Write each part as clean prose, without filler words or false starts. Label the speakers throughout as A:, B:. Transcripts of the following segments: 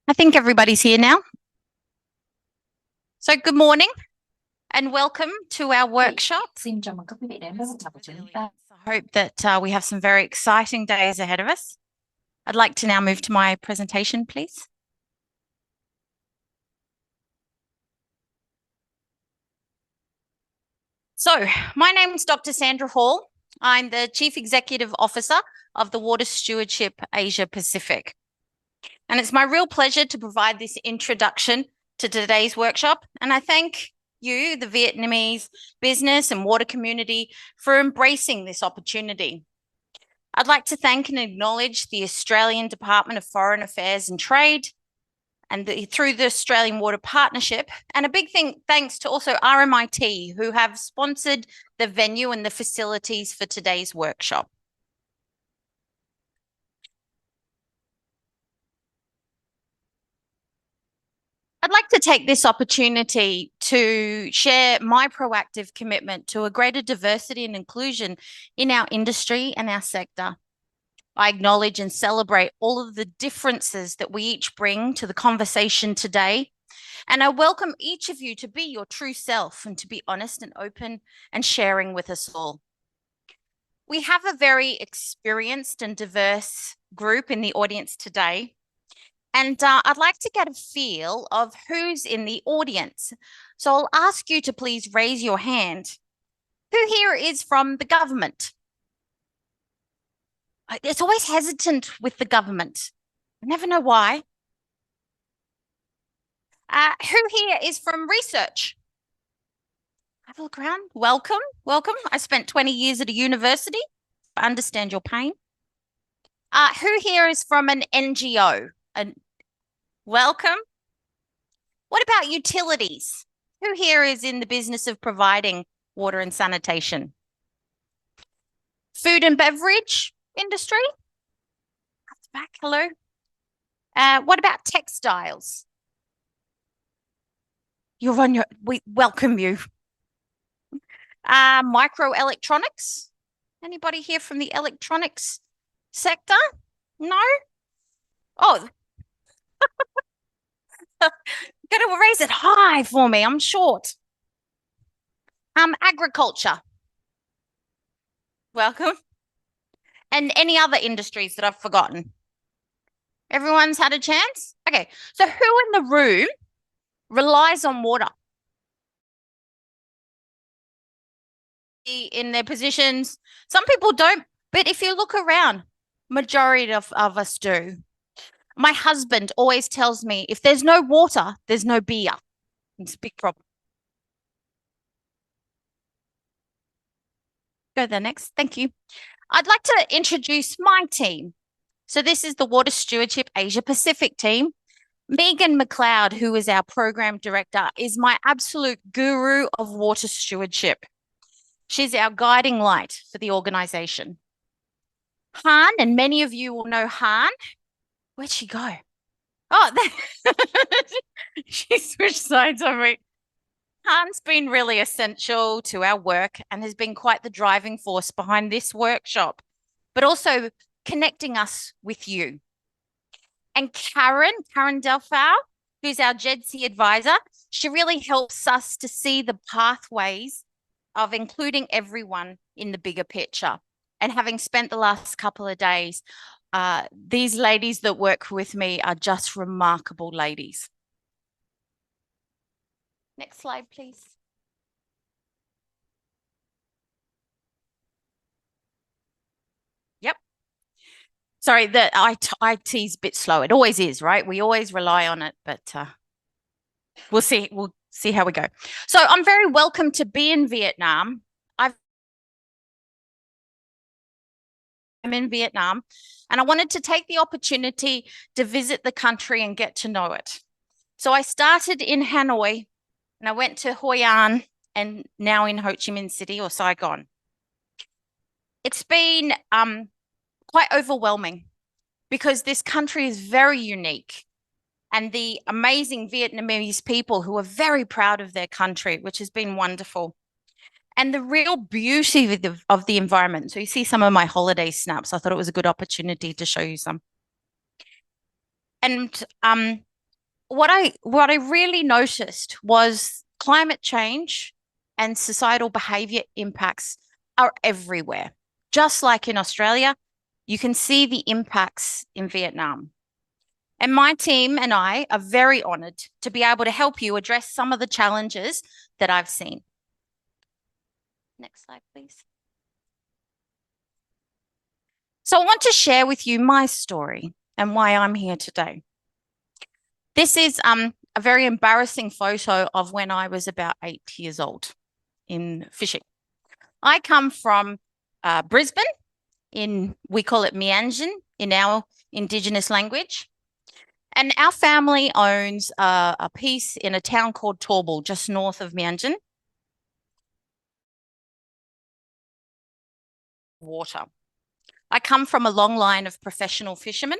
A: I think everybody's here now. So good morning and welcome to our workshop.
B: Xin chào mừng các quý vị đến với workshop của chúng ta.
A: I hope that we have some very exciting days ahead of us. I'd like to now move to my presentation, please. So my name is Dr. Sandra Hall. I'm the Chief Executive Officer of the Water Stewardship Asia Pacific. And it's my real pleasure to provide this introduction to today's workshop. And I thank you, the Vietnamese business and water community, for embracing this opportunity. I'd like to thank and acknowledge the Australian Department of Foreign Affairs and Trade and through the Australian Water Partnership. And a big thanks to also RMIT, who have sponsored the venue and the facilities for today's workshop. I'd like to take this opportunity to share my proactive commitment to a greater diversity and inclusion in our industry and our sector. I acknowledge and celebrate all of the differences that we each bring to the conversation today. And I welcome each of you to be your true self and to be honest and open and sharing with us all. We have a very experienced and diverse group in the audience today. And I'd like to get a feel of who's in the audience. So I'll ask you to please raise your hand. Who here is from the government? It's always hesitant with the government. I never know why. Who here is from research? Have a look around. Welcome, welcome. I spent 20 years at a university. I understand your pain. Who here is from an NGO? Welcome. What about utilities? Who here is in the business of providing water and sanitation? Food and beverage industry? Back, hello. What about textiles? You're on your, we welcome you. Microelectronics? Anybody here from the electronics sector? No? Oh, gotta raise it high for me. I'm short. Agriculture. Welcome. And any other industries that I've forgotten? Everyone's had a chance? Okay. So who in the room relies on water in their positions? Some people don't, but if you look around, majority of us do. My husband always tells me, if there's no water, there's no beer. It's a big problem. Go there next. Thank you. I'd like to introduce my team. So this is the Water Stewardship Asia Pacific team. Megan McLeod, who is our program director, is my absolute guru of water stewardship. She's our guiding light for the organization. Han, and many of you will know Han. Where'd she go? Oh, she switched sides on me. Han's been really essential to our work and has been quite the driving force behind this workshop, but also connecting us with you. And Karen Delfau, who's our JEDC advisor, she really helps us to see the pathways of including everyone in the bigger picture. And having spent the last couple of days, these ladies that work with me are just remarkable ladies. Next slide, please. Yep. Sorry, the IT is a bit slow. It always is, right? We always rely on it, but we'll see. We'll see how we go. So I'm very welcome to be in Vietnam. I'm in Vietnam, and I wanted to take the opportunity to visit the country and get to know it. So I started in Hanoi, and I went to Hoi An, and now in Ho Chi Minh City or Saigon. It's been quite overwhelming because this country is very unique, and the amazing Vietnamese people who are very proud of their country, which has been wonderful. And the real beauty of the environment. So you see some of my holiday snaps. I thought it was a good opportunity to show you some. And what I really noticed was climate change and societal behavior impacts are everywhere. Just like in Australia, you can see the impacts in Vietnam. And my team and I are very honoured to be able to help you address some of the challenges that I've seen. Next slide, please. So I want to share with you my story and why I'm here today. This is a very embarrassing photo of when I was about 8 years old in fishing. I come from Brisbane, we call it Mianjin in our Indigenous language. And our family owns a piece in a town called Torbal, just north of Mianjin. Water. I come from a long line of professional fishermen,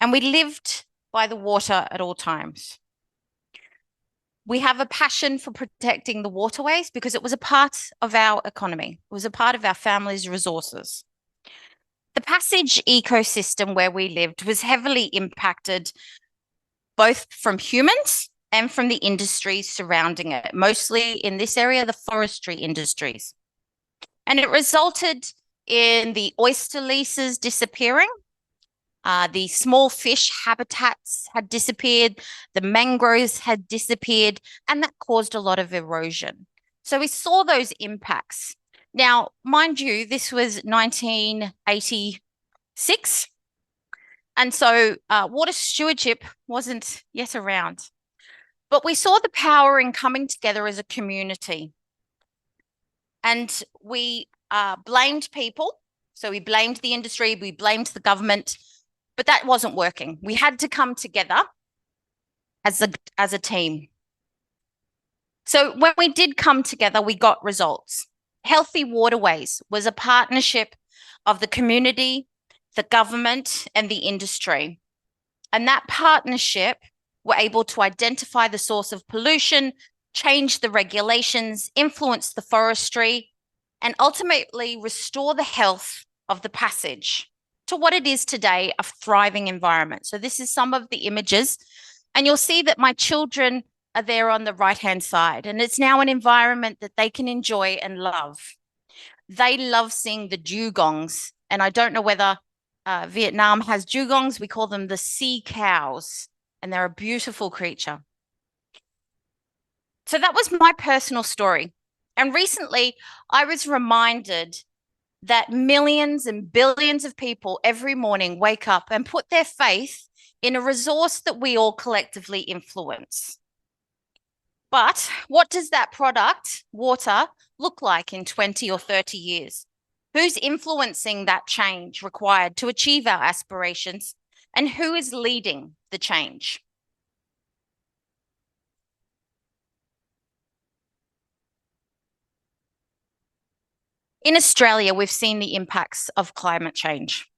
A: and we lived by the water at all times. We have a passion for protecting the waterways because it was a part of our economy. It was a part of our family's resources. The passage ecosystem where we lived was heavily impacted both from humans and from the industries surrounding it, mostly in this area, the forestry industries. And it resulted in the oyster leases disappearing. The small fish habitats had disappeared, the mangroves had disappeared, and that caused a lot of erosion. So we saw those impacts. Now, mind you, this was 1986. And so water stewardship wasn't yet around. But we saw the power in coming together as a community. And we blamed people. So we blamed the industry, we blamed the government, but that wasn't working. We had to come together as a team. So when we did come together, we got results. Healthy Waterways was a partnership of the community, the government, and the industry. And that partnership were able to identify the source of pollution, change the regulations, influence the forestry, and ultimately restore the health of the passage to what it is today, a thriving environment. So this is some of the images, and you'll see that my children are there on the right-hand side, and it's now an environment that they can enjoy and love. They love seeing the dugongs, and I don't know whether Vietnam has dugongs. We call them the sea cows, and they're a beautiful creature. So that was my personal story. And recently, I was reminded that millions and billions of people every morning wake up and put their faith in a resource that we all collectively influence. But what does that product, water, look like in 20 or 30 years? Who's influencing that change required to achieve our aspirations, and who is leading the change? In Australia, we've seen the impacts of climate change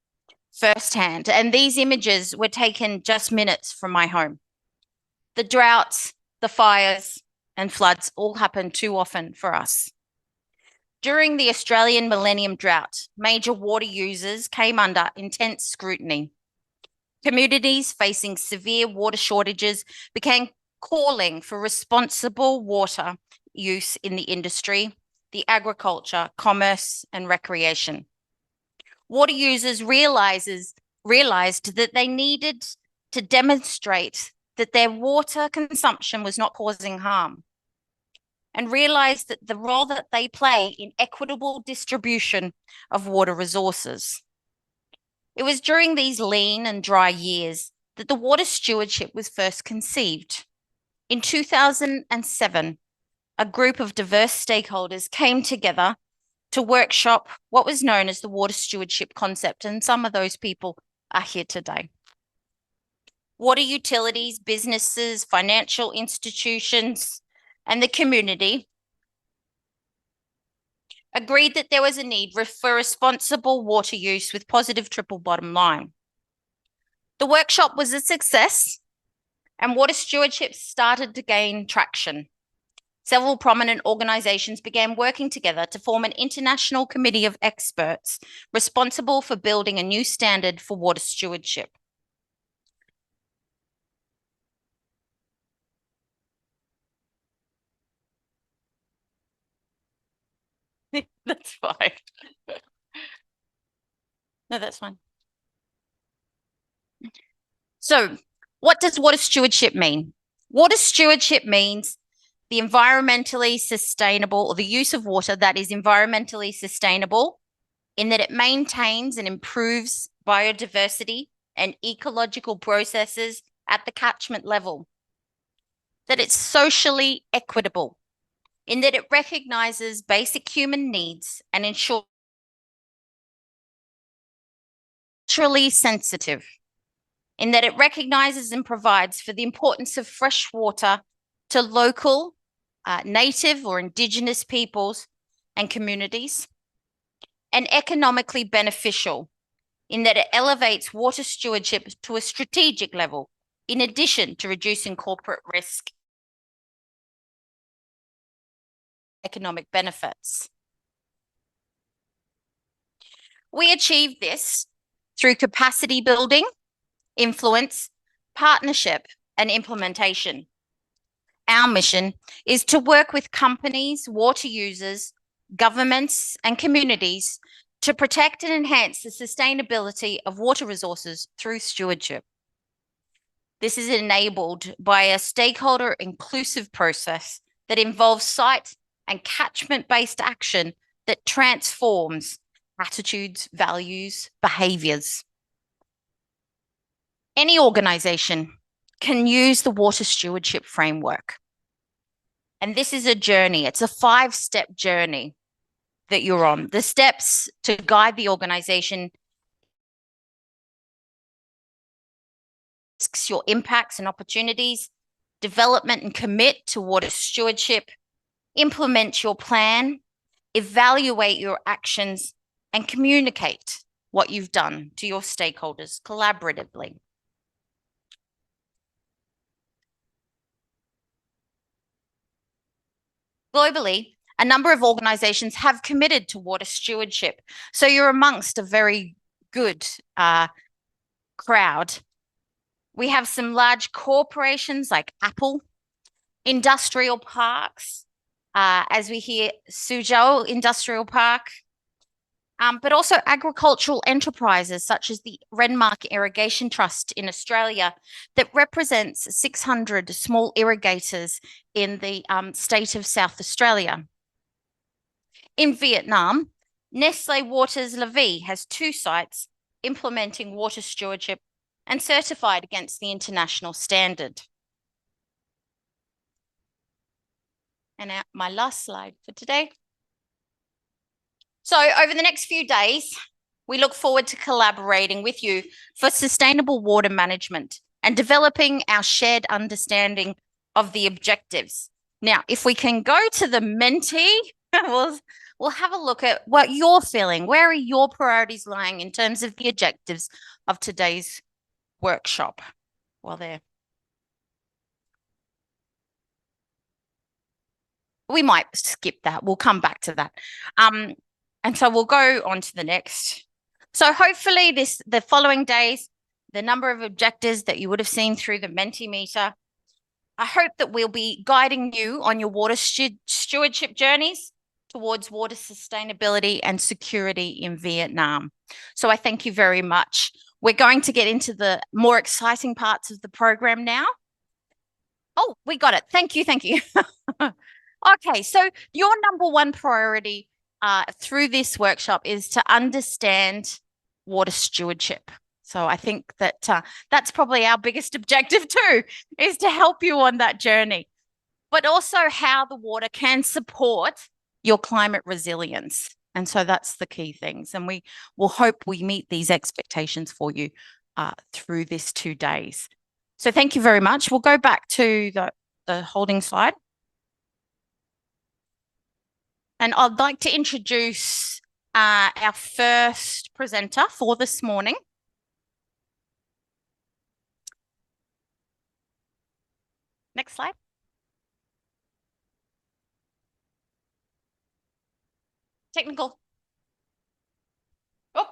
A: firsthand, and these images were taken just minutes from my home. The droughts, the fires, and floods all happen too often for us. During the Australian Millennium Drought, major water users came under intense scrutiny. Communities facing severe water shortages began calling for responsible water use in the industry, the agriculture, commerce, and recreation. Water users realized that they needed to demonstrate that their water consumption was not causing harm, and realized that the role that they play in equitable distribution of water resources. It was during these lean and dry years that the water stewardship was first conceived. In 2007, a group of diverse stakeholders came together to workshop what was known as the water stewardship concept, and some of those people are here today. Water utilities, businesses, financial institutions, and the community agreed that there was a need for responsible water use with positive triple bottom line. The workshop was a success, and water stewardship started to gain traction. Several prominent organizations began working together to form an international committee of experts responsible for building a new standard for water stewardship. That's fine. No, that's fine. So, what does water stewardship mean? Water stewardship means the environmentally sustainable, or the use of water that is environmentally sustainable, in that it maintains and improves biodiversity and ecological processes at the catchment level. That it's socially equitable, in that it recognizes basic human needs and ensures culturally sensitive, in that it recognizes and provides for the importance of fresh water to local, native or indigenous peoples and communities, and economically beneficial, in that it elevates water stewardship to a strategic level, in addition to reducing corporate risk, economic benefits. We achieve this through capacity building, influence, partnership, and implementation. Our mission is to work with companies, water users, governments, and communities to protect and enhance the sustainability of water resources through stewardship. This is enabled by a stakeholder inclusive process that involves site and catchment-based action that transforms attitudes, values, behaviours. Any organisation can use the water stewardship framework. And this is a journey. It's a 5-step journey that you're on. The steps to guide the organisation, your impacts and opportunities, development and commit to water stewardship, implement your plan, evaluate your actions, and communicate what you've done to your stakeholders collaboratively. Globally, a number of organizations have committed to water stewardship. So you're amongst a very good crowd. We have some large corporations like Apple, industrial parks, as we hear Suzhou Industrial Park, but also agricultural enterprises such as the Renmark Irrigation Trust in Australia that represents 600 small irrigators in the state of South Australia. In Vietnam, Nestle Waters La Vie has 2 sites implementing water stewardship and certified against the international standard. And now my last slide for today. So over the next few days, we look forward to collaborating with you for sustainable water management and developing our shared understanding of the objectives. Now, if we can go to the Menti, we'll have a look at what you're feeling. Where are your priorities lying in terms of the objectives of today's workshop? Well, there. We might skip that. We'll come back to that. And so we'll go on to the next. So hopefully the following days, the number of objectives that you would have seen through the Mentimeter, I hope that we'll be guiding you on your water stewardship journeys towards water sustainability and security in Vietnam. So I thank you very much. We're going to get into the more exciting parts of the program now. Oh, we got it. Thank you. Thank you. Okay, so your number one priority through this workshop is to understand water stewardship. So I think that that's probably our biggest objective too, is to help you on that journey, but also how the water can support your climate resilience. And so that's the key things. And we will hope we meet these expectations for you through this 2 days. So thank you very much. We'll go back to the holding slide. And I'd like to introduce our first presenter for this morning. Next slide. Technical. Oh.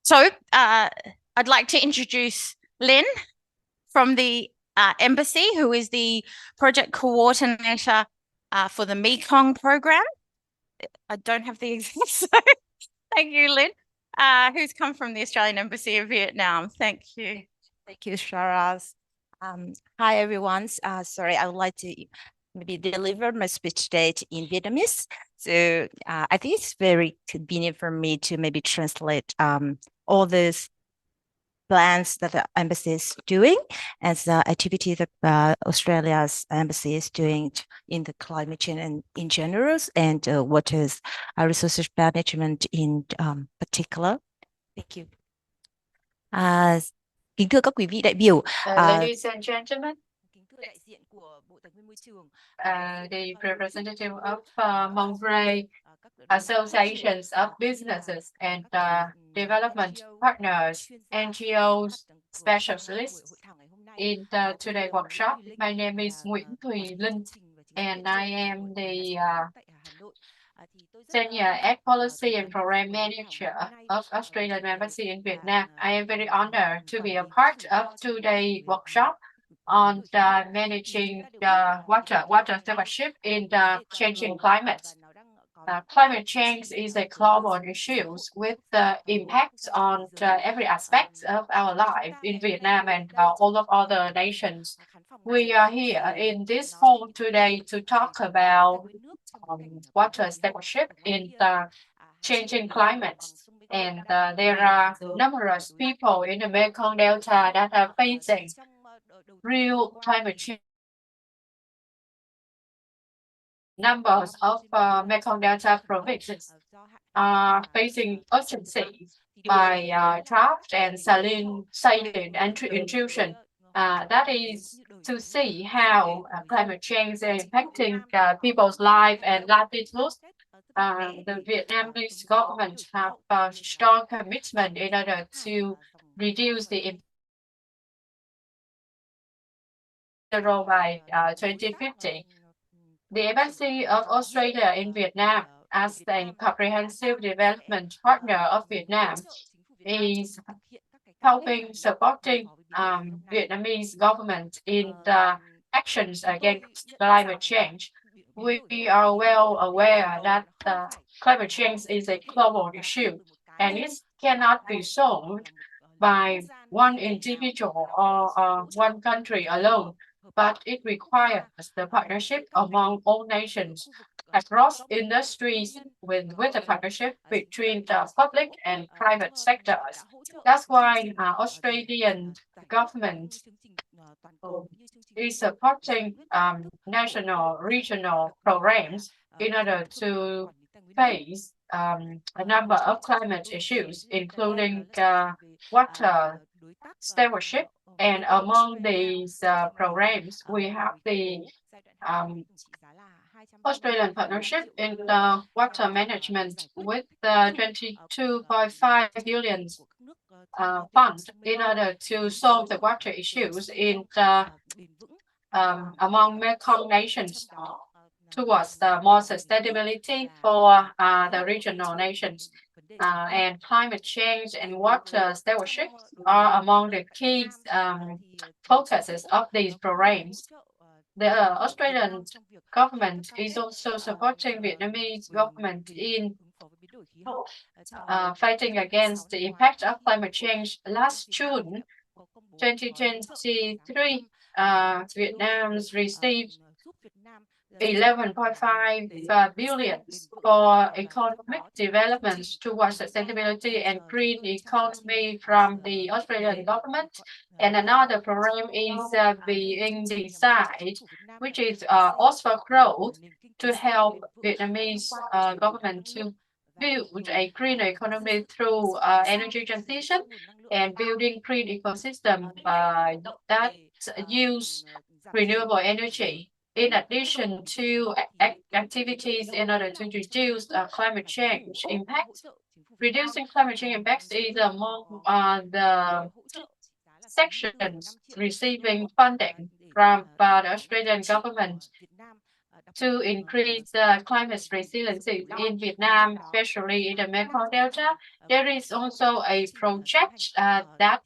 A: So I'd like to introduce Lynn from the Embassy, who is the project coordinator for the Mekong program. I don't have the exact, so thank you, Lynn, who's come from the Australian Embassy in Vietnam. Thank you.
B: Thank you, Sharaz. Hi, everyone. Sorry, I would like to maybe deliver my speech today in Vietnamese. So I think it's very convenient for me to maybe translate all these plans that the embassy is doing and the activity that Australia's embassy is doing in the climate change and in general, and what is resources management in particular. Thank you. Kính thưa các quý vị đại biểu,
C: Ladies and gentlemen,
B: kính thưa đại diện của Bộ Tài nguyên Môi trường,
C: the representative of Monterey associations of businesses and development partners, NGOs, specialists in today's workshop. My name is Nguyễn Thùy Linh, and I am the Senior Ed Policy and Program Manager of Australian Embassy in Vietnam. I am very honored to be a part of today's workshop on managing water stewardship in the changing climate. Climate change is a global issue with the impacts on every aspect of our life in Vietnam and all of other nations. We are here in this hall today to talk about water stewardship in the changing climate. And there are numerous people in the Mekong Delta that are facing real climate change. Numbers of Mekong Delta provinces are facing urgency by drought and saline intrusion. That is to see how climate change is impacting people's life and livelihoods. The Vietnamese government have a strong commitment in order to reduce the impact by 2050. The Embassy of Australia in Vietnam, as a comprehensive development partner of Vietnam, is supporting Vietnamese government in the actions against climate change. We are well aware that climate change is a global issue, and it cannot be solved by one individual or one country alone, but it requires the partnership among all nations across industries with a partnership between the public and private sectors. That's why Australian government is supporting national, regional programs in order to face a number of climate issues, including water stewardship. And among these programs, we have the Australian partnership in the water management with the 22.5 billion fund in order to solve the water issues in the among Mekong nations towards the more sustainability for the regional nations. And climate change and water stewardship are among the key focuses of these programs. The Australian government is also supporting Vietnamese government in fighting against the impact of climate change. Last June 2023, Vietnam received 11.5 billion for economic development towards sustainability and green economy from the Australian government. And another program is being designed, which is Oxford Growth, to help Vietnamese government to build a green economy through energy transition and building green ecosystem that use renewable energy. In addition to activities in order to reduce climate change impacts, reducing climate change impacts is among the sections receiving funding from the Australian government to increase climate resiliency in Vietnam, especially in the Mekong Delta. There is also a project that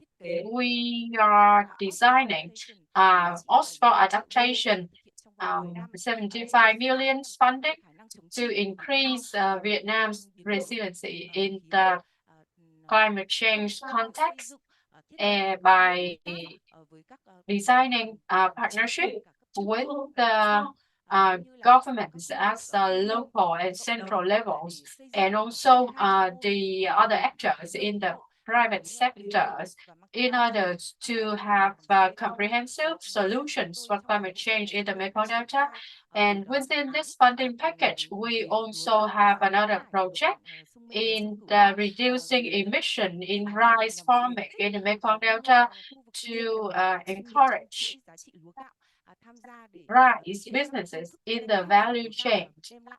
C: we are designing, Oxford adaptation 75 million funding to increase Vietnam's resiliency in the climate change context by designing a partnership with the governments as local and central levels, and also the other actors in the private sectors in order to have comprehensive solutions for climate change in the Mekong Delta. And within this funding package, we also have another project in reducing emission in rice farming in the Mekong Delta to encourage rice businesses in the value chain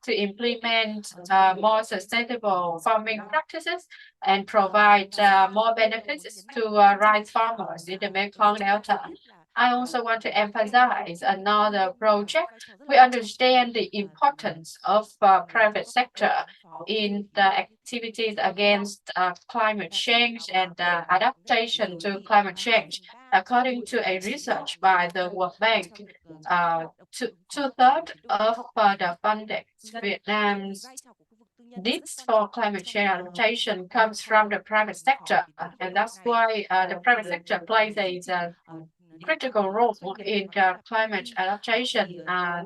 C: to implement more sustainable farming practices and provide more benefits to rice farmers in the Mekong Delta. I also want to emphasize another project. We understand the importance of private sector in the activities against climate change and adaptation to climate change. According to a research by the World Bank, two-thirds of the funding Vietnam's needs for climate change adaptation comes from the private sector, and that's why the private sector plays a critical role in climate adaptation.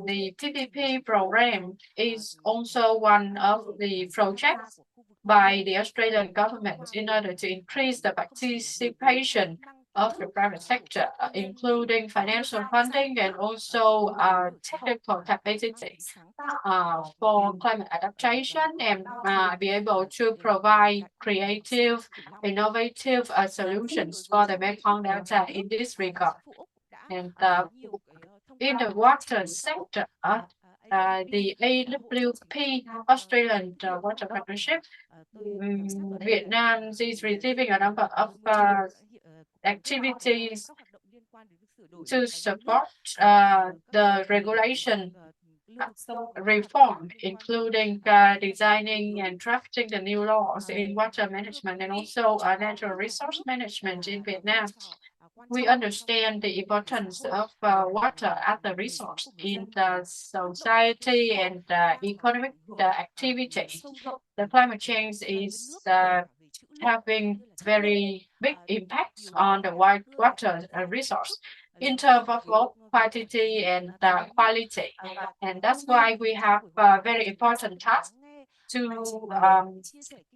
C: The PPP program is also one of the projects by the Australian government in order to increase the participation of the private sector, including financial funding and also technical capacity for climate adaptation, and be able to provide creative, innovative solutions for the Mekong Delta in this regard. And in the water sector, the AWP Australian Water Partnership, Vietnam is receiving a number of activities to support the regulation reform, including designing and drafting the new laws in water management and also natural resource management in Vietnam. We understand the importance of water as a resource in the society and economic activity. The climate change is having very big impacts on the water resource in terms of both quantity and quality. And that's why we have a very important task to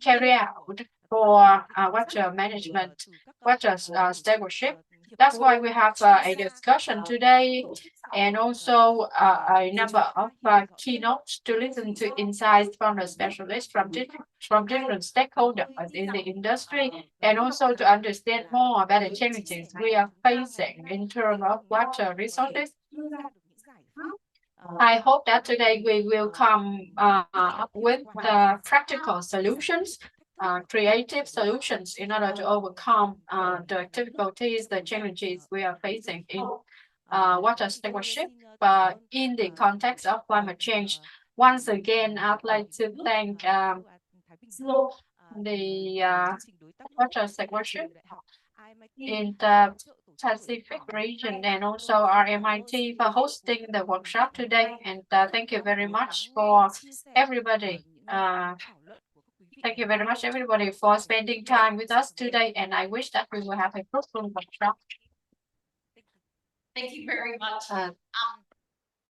C: carry out for water management, water stewardship. That's why we have a discussion today, and also a number of keynotes to listen to insights from the specialists from different stakeholders in the industry, and also to understand more about the challenges we are facing in terms of water resources. I hope that today we will come up with practical solutions, creative solutions in order to overcome the difficulties, the challenges we are facing in water stewardship in the context of climate change. Once again, I'd like to thank the water stewardship in the Pacific region and also our MIT for hosting the workshop today. And thank you very much for everybody. Thank you very much, everybody, for spending time with us today. And I wish that we will have a fruitful workshop.
A: Thank you very much.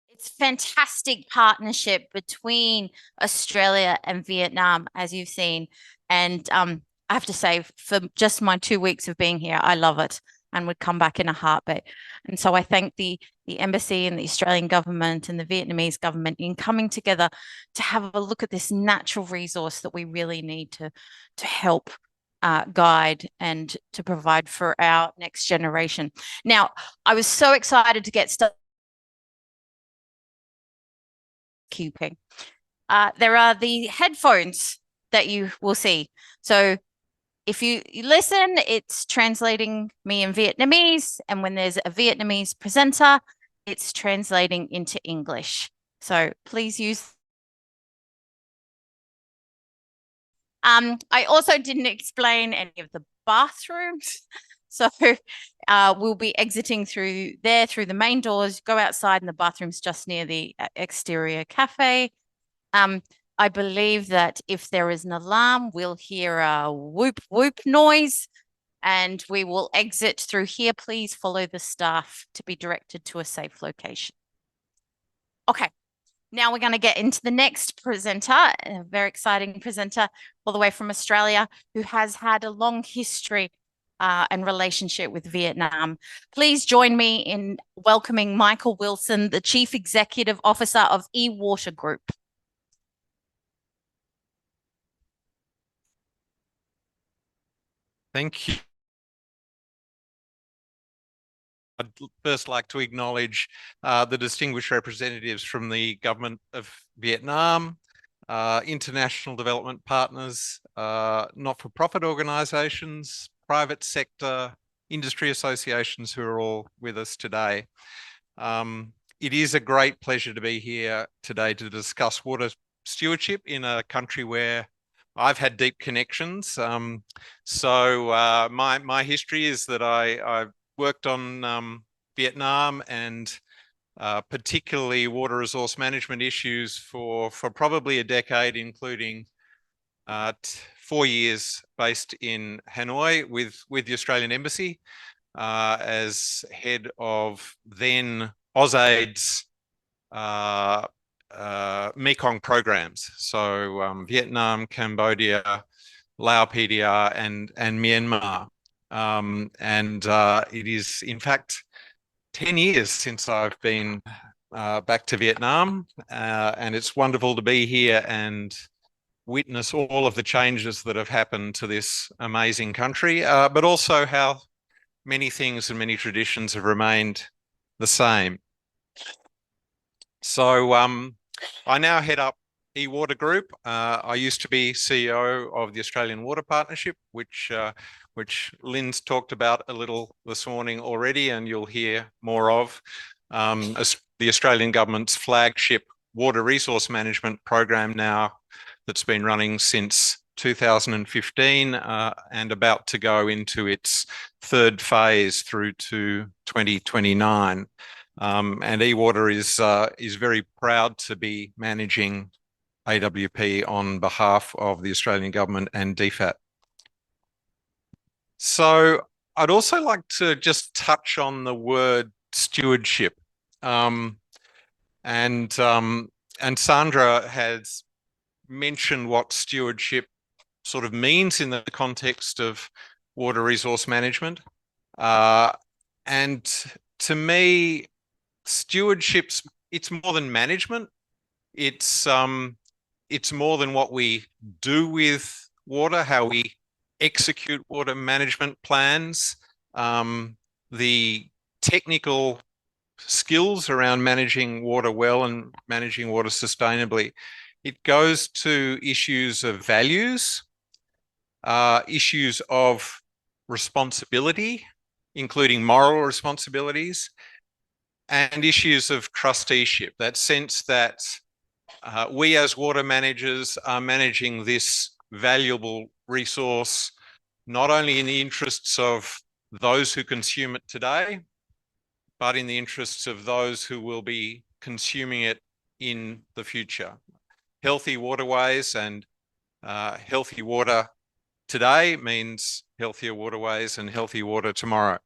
A: It's fantastic partnership between Australia and Vietnam, as you've seen. And I have to say, for just my 2 weeks of being here, I love it and would come back in a heartbeat. And so I thank the embassy and the Australian government and the Vietnamese government in coming together to have a look at this natural resource that we really need to help guide and to provide for our next generation. Now, I was so excited to get started. Keeping. There are the headphones that you will see. So if you listen, it's translating me in Vietnamese, and when there's a Vietnamese presenter, it's translating into English. So please use. I also didn't explain any of the bathrooms. So we'll be exiting through the main doors, go outside, and the bathroom's just near the exterior cafe. I believe that if there is an alarm, we'll hear a whoop whoop noise, and we will exit through here. Please follow the staff to be directed to a safe location. Okay, now we're going to get into the next presenter, a very exciting presenter all the way from Australia, who has had a long history and relationship with Vietnam. Please join me in welcoming Michael Wilson, the Chief Executive Officer of eWater Group.
D: Thank you. I'd first like to acknowledge the distinguished representatives from the government of Vietnam, international development partners, not-for-profit organisations, private sector, industry associations who are all with us today. It is a great pleasure to be here today to discuss water stewardship in a country where I've had deep connections. My history is that I've worked on Vietnam and particularly water resource management issues for probably a decade, including 4 years based in Hanoi with the Australian Embassy as head of then AusAid's Mekong programs. So Vietnam, Cambodia, Laos, PDR, and Myanmar. It is, in fact, 10 years since I've been back to Vietnam, and it's wonderful to be here and witness all of the changes that have happened to this amazing country, but also how many things and many traditions have remained the same. So I now head up eWater Group. I used to be CEO of the Australian Water Partnership, which Lynn's talked about a little this morning already, and you'll hear more of. The Australian government's flagship water resource management program now that's been running since 2015 and about to go into its third phase through to 2029. And eWater is very proud to be managing AWP on behalf of the Australian government and DFAT. So I'd also like to just touch on the word stewardship. And Sandra has mentioned what stewardship sort of means in the context of water resource management. And to me, stewardship's, it's more than management. It's more than what we do with water, how we execute water management plans, the technical skills around managing water well and managing water sustainably. It goes to issues of values, issues of responsibility, including moral responsibilities, and issues of trusteeship, that sense that we as water managers are managing this valuable resource, not only in the interests of those who consume it today, but in the interests of those who will be consuming it in the future. Healthy waterways and healthy water today means healthier waterways and healthy water tomorrow.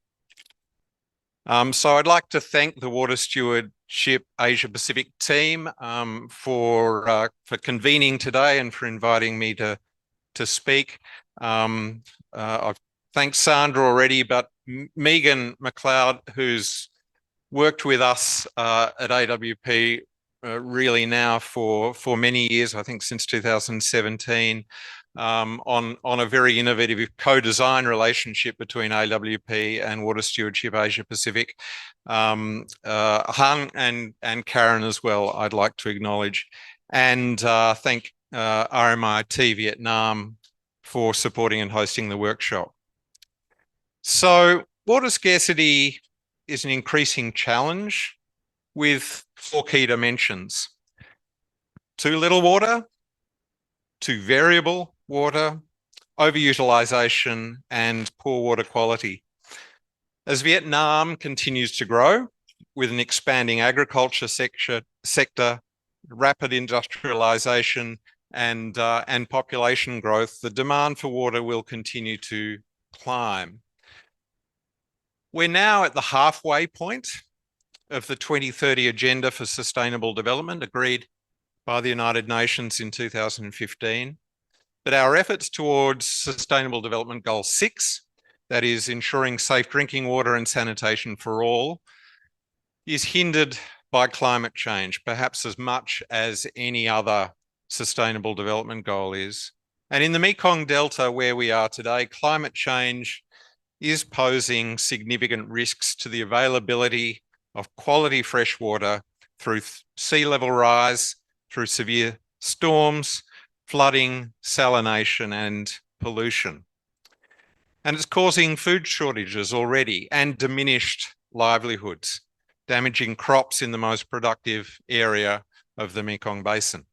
D: So I'd like to thank the Water Stewardship Asia Pacific team for convening today and for inviting me to speak. I've thanked Sandra already, but Megan McLeod, who's worked with us at AWP really now for many years, I think since 2017, on a very innovative co-design relationship between AWP and Water Stewardship Asia Pacific. Hung and Karen as well, I'd like to acknowledge, and thank RMIT Vietnam for supporting and hosting the workshop. So water scarcity is an increasing challenge with 4 key dimensions: too little water, too variable water, overutilization, and poor water quality. As Vietnam continues to grow with an expanding agriculture sector, rapid industrialization and population growth, the demand for water will continue to climb. We're now at the halfway point of the 2030 Agenda for Sustainable Development agreed by the United Nations in 2015. But our efforts towards Sustainable Development Goal 6, that is ensuring safe drinking water and sanitation for all, is hindered by climate change, perhaps as much as any other sustainable development goal is. And in the Mekong Delta, where we are today, climate change is posing significant risks to the availability of quality fresh water through sea level rise, through severe storms, flooding, salination, and pollution. And it's causing food shortages already and diminished livelihoods, damaging crops in the most productive area of the Mekong Basin.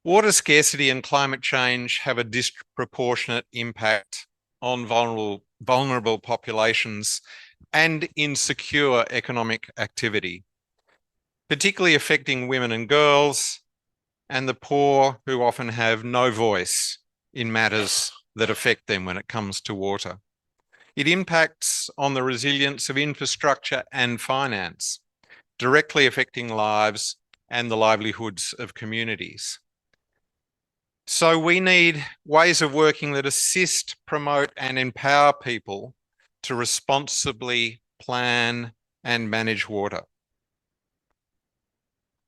D: Water scarcity and climate change have a disproportionate impact on vulnerable populations and insecure economic activity, particularly affecting women and girls and the poor, who often have no voice in matters that affect them when it comes to water. It impacts on the resilience of infrastructure and finance, directly affecting lives and the livelihoods of communities. So we need ways of working that assist, promote, and empower people to responsibly plan and manage water.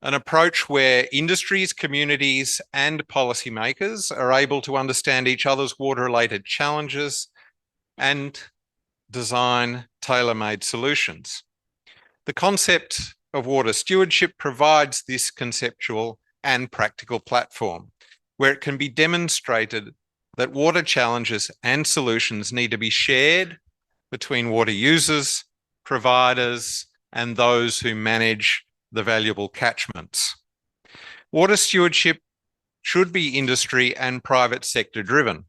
D: An approach where industries, communities, and policymakers are able to understand each other's water-related challenges and design tailor-made solutions. The concept of water stewardship provides this conceptual and practical platform where it can be demonstrated that water challenges and solutions need to be shared between water users, providers, and those who manage the valuable catchments. Water stewardship should be industry and private sector driven.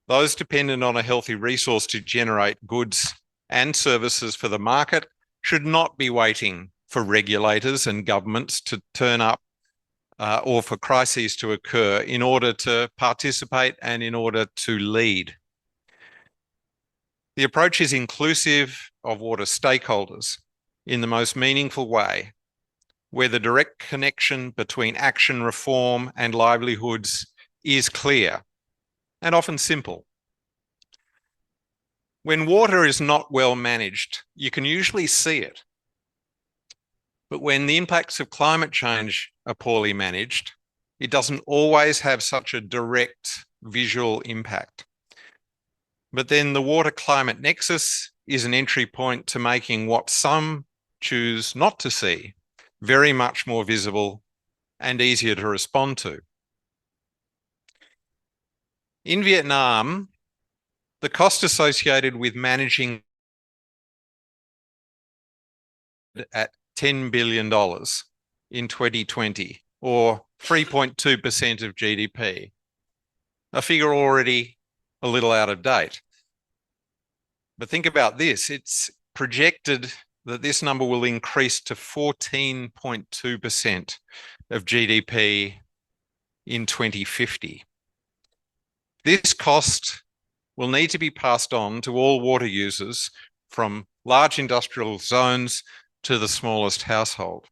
D: Those dependent on a healthy resource to generate goods and services for the market should not be waiting for regulators and governments to turn up or for crises to occur in order to participate and in order to lead. The approach is inclusive of water stakeholders in the most meaningful way, where the direct connection between action, reform, and livelihoods is clear and often simple. When water is not well managed, you can usually see it. But when the impacts of climate change are poorly managed, it doesn't always have such a direct visual impact. But then the water-climate nexus is an entry point to making what some choose not to see very much more visible and easier to respond to. In Vietnam, the cost associated with managing at $10 billion in 2020, or 3.2% of GDP, a figure already a little out of date. But think about this, it's projected that this number will increase to 14.2% of GDP in 2050. This cost will need to be passed on to all water users, from large industrial zones to the smallest household.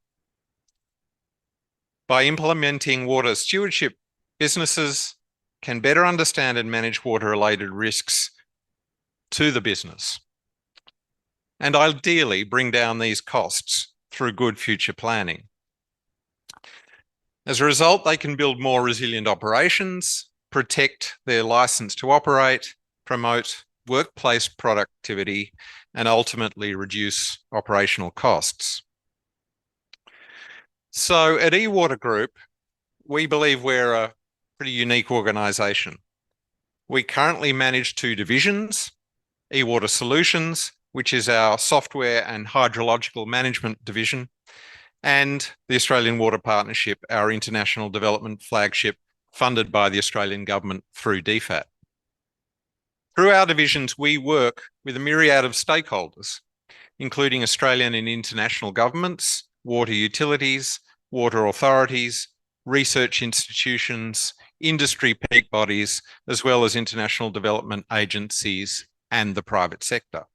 D: By implementing water stewardship, businesses can better understand and manage water-related risks to the business, and ideally bring down these costs through good future planning. As a result, they can build more resilient operations, protect their license to operate, promote workplace productivity, and ultimately reduce operational costs. So at eWater Group, we believe we're a pretty unique organisation. We currently manage two divisions: eWater Solutions, which is our software and hydrological management division, and the Australian Water Partnership, our international development flagship funded by the Australian government through DFAT. Through our divisions, we work with a myriad of stakeholders, including Australian and international governments, water utilities, water authorities, research institutions, industry peak bodies, as well as international development agencies and the private sector.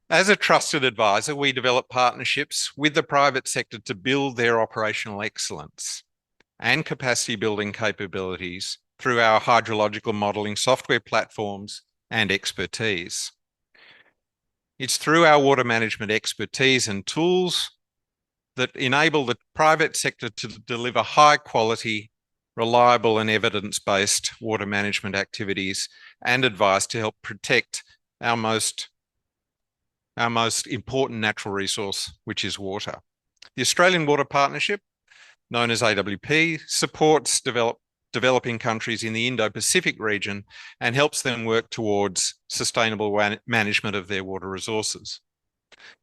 D: As a trusted advisor, we develop partnerships with the private sector to build their operational excellence and capacity building capabilities through our hydrological modelling software platforms and expertise. It's through our water management expertise and tools that enable the private sector to deliver high quality, reliable and evidence-based water management activities and advice to help protect our most important natural resource, which is water. The Australian Water Partnership, known as AWP, supports developing countries in the Indo-Pacific region and helps them work towards sustainable management of their water resources.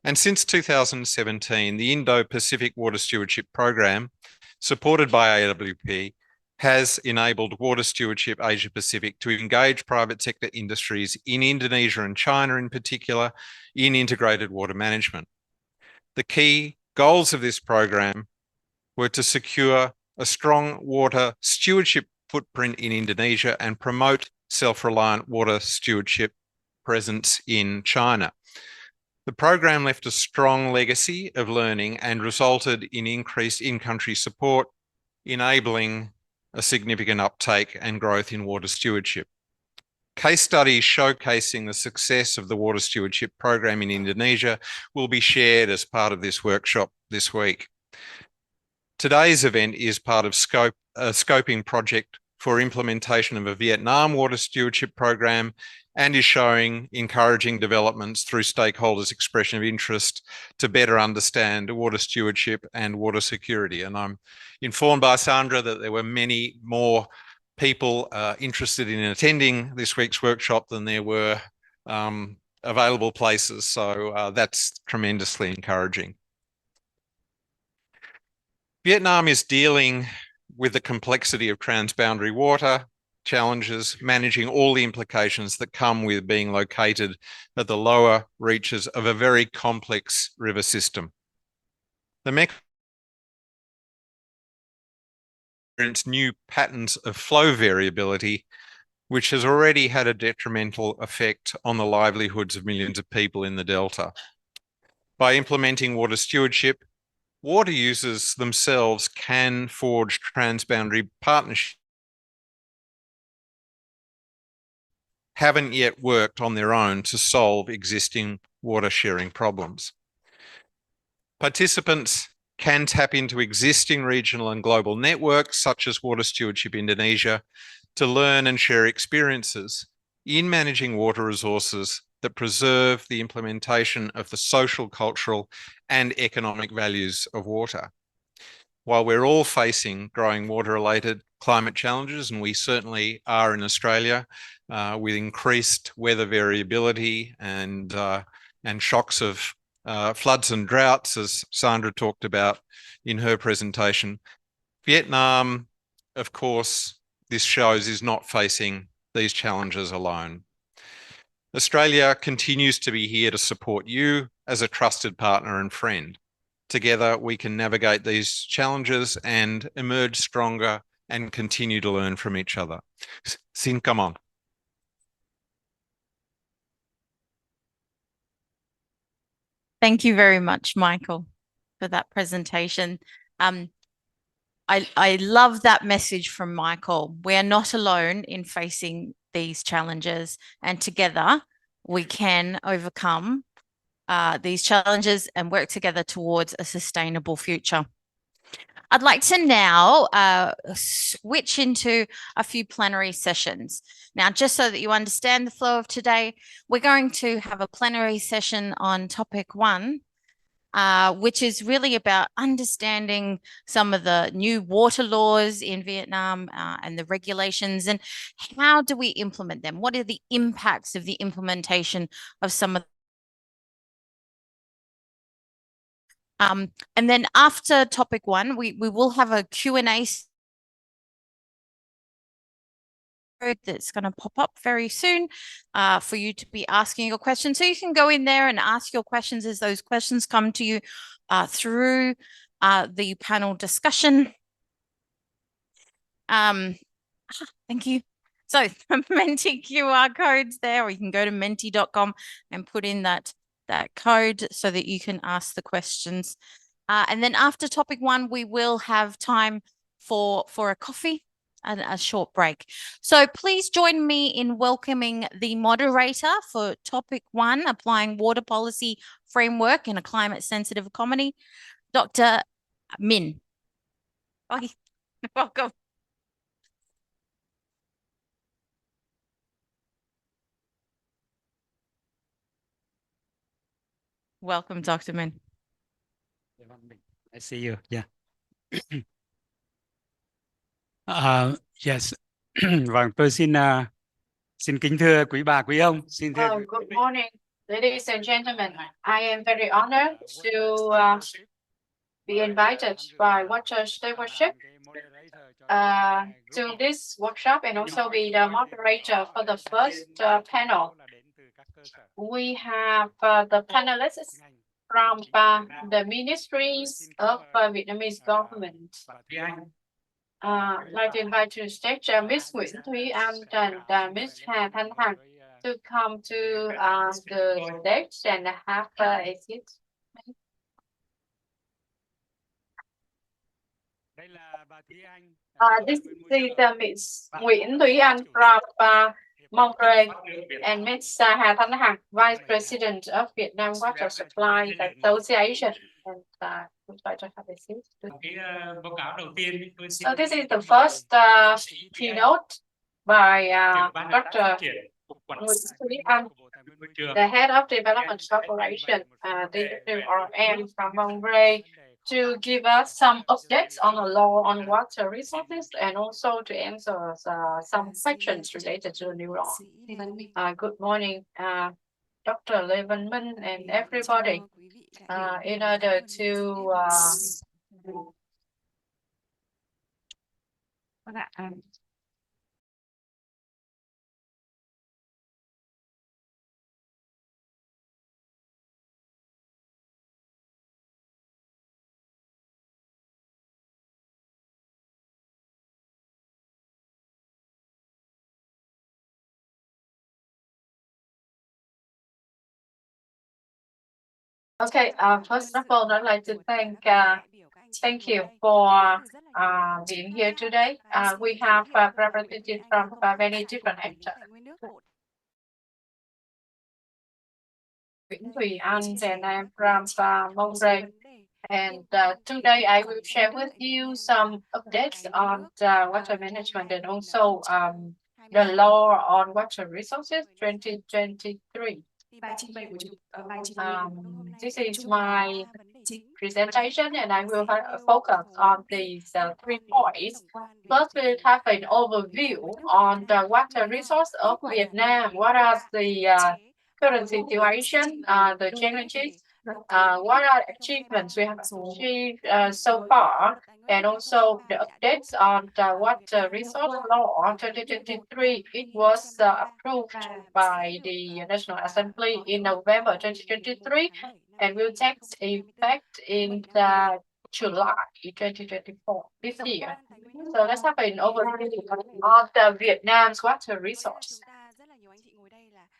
D: And since 2017, the Indo-Pacific Water Stewardship Program, supported by AWP, has enabled Water Stewardship Asia Pacific to engage private sector industries in Indonesia and China in particular in integrated water management. The key goals of this program were to secure a strong water stewardship footprint in Indonesia and promote self-reliant water stewardship presence in China. The program left a strong legacy of learning and resulted in increased in-country support, enabling a significant uptake and growth in water stewardship. Case studies showcasing the success of the water stewardship program in Indonesia will be shared as part of this workshop this week. Today's event is part of a scoping project for implementation of a Vietnam water stewardship program and is showing encouraging developments through stakeholders' expression of interest to better understand water stewardship and water security. And I'm informed by Sandra that there were many more people interested in attending this week's workshop than there were available places. So that's tremendously encouraging. Vietnam is dealing with the complexity of transboundary water challenges, managing all the implications that come with being located at the lower reaches of a very complex river system. The new patterns of flow variability, which has already had a detrimental effect on the livelihoods of millions of people in the Delta. By implementing water stewardship, water users themselves can forge transboundary partnerships haven't yet worked on their own to solve existing water sharing problems. Participants can tap into existing regional and global networks such as Water Stewardship Indonesia to learn and share experiences in managing water resources that preserve the implementation of the social, cultural and economic values of water. While we're all facing growing water-related climate challenges, and we certainly are in Australia, with increased weather variability and shocks of floods and droughts, as Sandra talked about in her presentation, Vietnam, of course, this shows is not facing these challenges alone. Australia continues to be here to support you as a trusted partner and friend. Together, we can navigate these challenges and emerge stronger and continue to learn from each other. Xin, come on.
A: Thank you very much, Michael, for that presentation. I love that message from Michael. We are not alone in facing these challenges, and together we can overcome these challenges and work together towards a sustainable future. I'd like to now switch into a few plenary sessions. Now, just so that you understand the flow of today, we're going to have a plenary session on topic 1, which is really about understanding some of the new water laws in Vietnam and the regulations, and how do we implement them? What are the impacts of the implementation of some of and then after topic 1, we will have a Q&A that's going to pop up very soon for you to be asking your questions. So you can go in there and ask your questions as those questions come to you through the panel discussion. Thank you. So Menti QR code's there, or you can go to menti.com and put in that code so that you can ask the questions. And then after topic 1, we will have time for a coffee and a short break. So please join me in welcoming the moderator for topic 1, applying water policy framework in a climate sensitive economy, Dr. Min. Okay. Welcome. Welcome, Dr. Min.
E: I see you. Yeah. Yes. Vâng, tôi xin kính thưa quý bà, quý ông. Xin thưa.
C: Good morning, ladies and gentlemen. I am very honored to be invited by Water Stewardship to this workshop and also be the moderator for the first panel. We have the panelists from the ministries of Vietnamese government. I'd like to invite to the stage Ms. Nguyễn Thúy Anh and Ms. Hà Thanh Hằng to come to the stage and have a seat. This is Ms. Nguyễn Thúy Anh from Monterey and Ms. Hà Thanh Hằng, Vice President of Vietnam Water Supply Association. And we'll try to have a seat. So this is the first keynote by Dr. Nguyễn Anh, the head of development corporation, the WRM from Monterey, to give us some updates on the law on water resources and also to answer some questions related to the new law. Good morning, Dr. Lê Văn Minh and everybody. In order to okay, first of all, I'd like to thank you for being here today. We have representatives from many different actors. Nguyễn Thúy Anh and I'm from Monterey. And today I will share with you some updates on water management and also the law on water resources 2023. This is my presentation and I will focus on these 3 points. First, we'll have an overview on the water resource of Vietnam. What are the current situation, the challenges, what are achievements we have achieved so far, and also the updates on the water resource law 2023. It was approved by the National Assembly in November 2023 and will take effect in July 2024 this year. So let's have an overview of the Vietnam's water resource.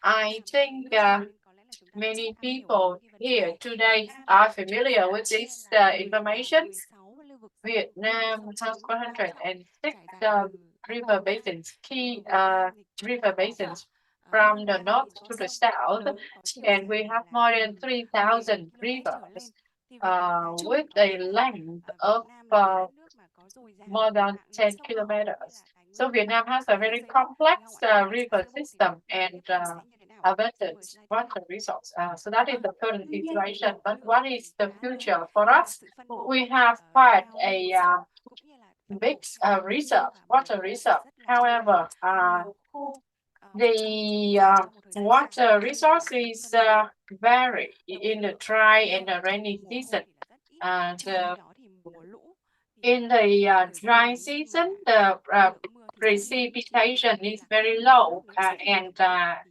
C: I think many people here today are familiar with this information. Vietnam has 106 river basins, key river basins from the north to the south, and we have more than 3,000 rivers with a length of more than 10 kilometers. So Vietnam has a very complex river system and abundant water resource. So that is the current situation. But what is the future for us? We have quite a big water reserve. However, the water resources vary in the dry and the rainy season. In the dry season, the precipitation is very low, and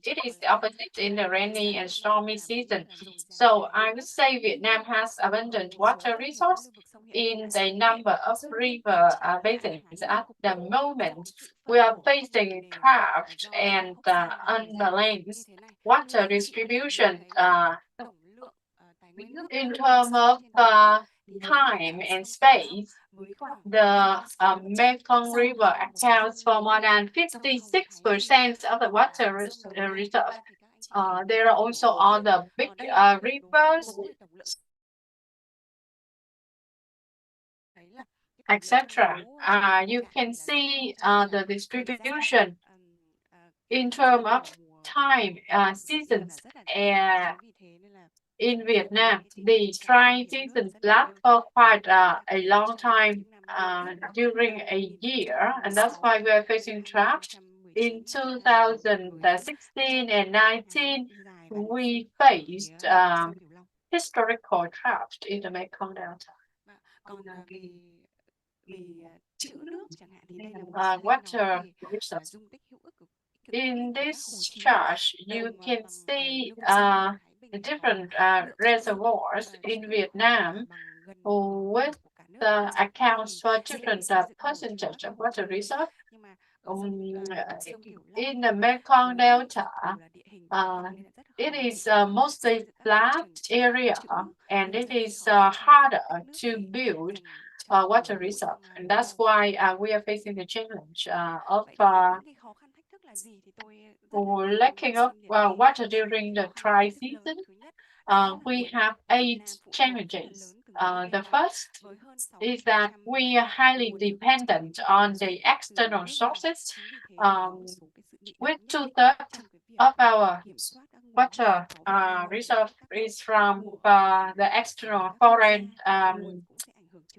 C: it is the opposite in the rainy and stormy season. So I would say Vietnam has abundant water resource in the number of river basins. At the moment, we are facing drought and unbalanced water distribution in terms of time and space. The Mekong River accounts for more than 56% of the water reserve. There are also other big rivers, etc. You can see the distribution in terms of time, seasons. In Vietnam, the dry season lasts for quite a long time during a year, and that's why we are facing drought. In 2016 and 19, we faced historical drought in the Mekong Delta. Water resource. In this chart, you can see the different reservoirs in Vietnam with accounts for different percentage of water resource. In the Mekong Delta, it is mostly flat area, and it is harder to build water resource, and that's why we are facing the challenge of lacking of water during the dry season. We have 8 challenges. The first is that we are highly dependent on the external sources. With 2/3 of our water resource is from the external foreign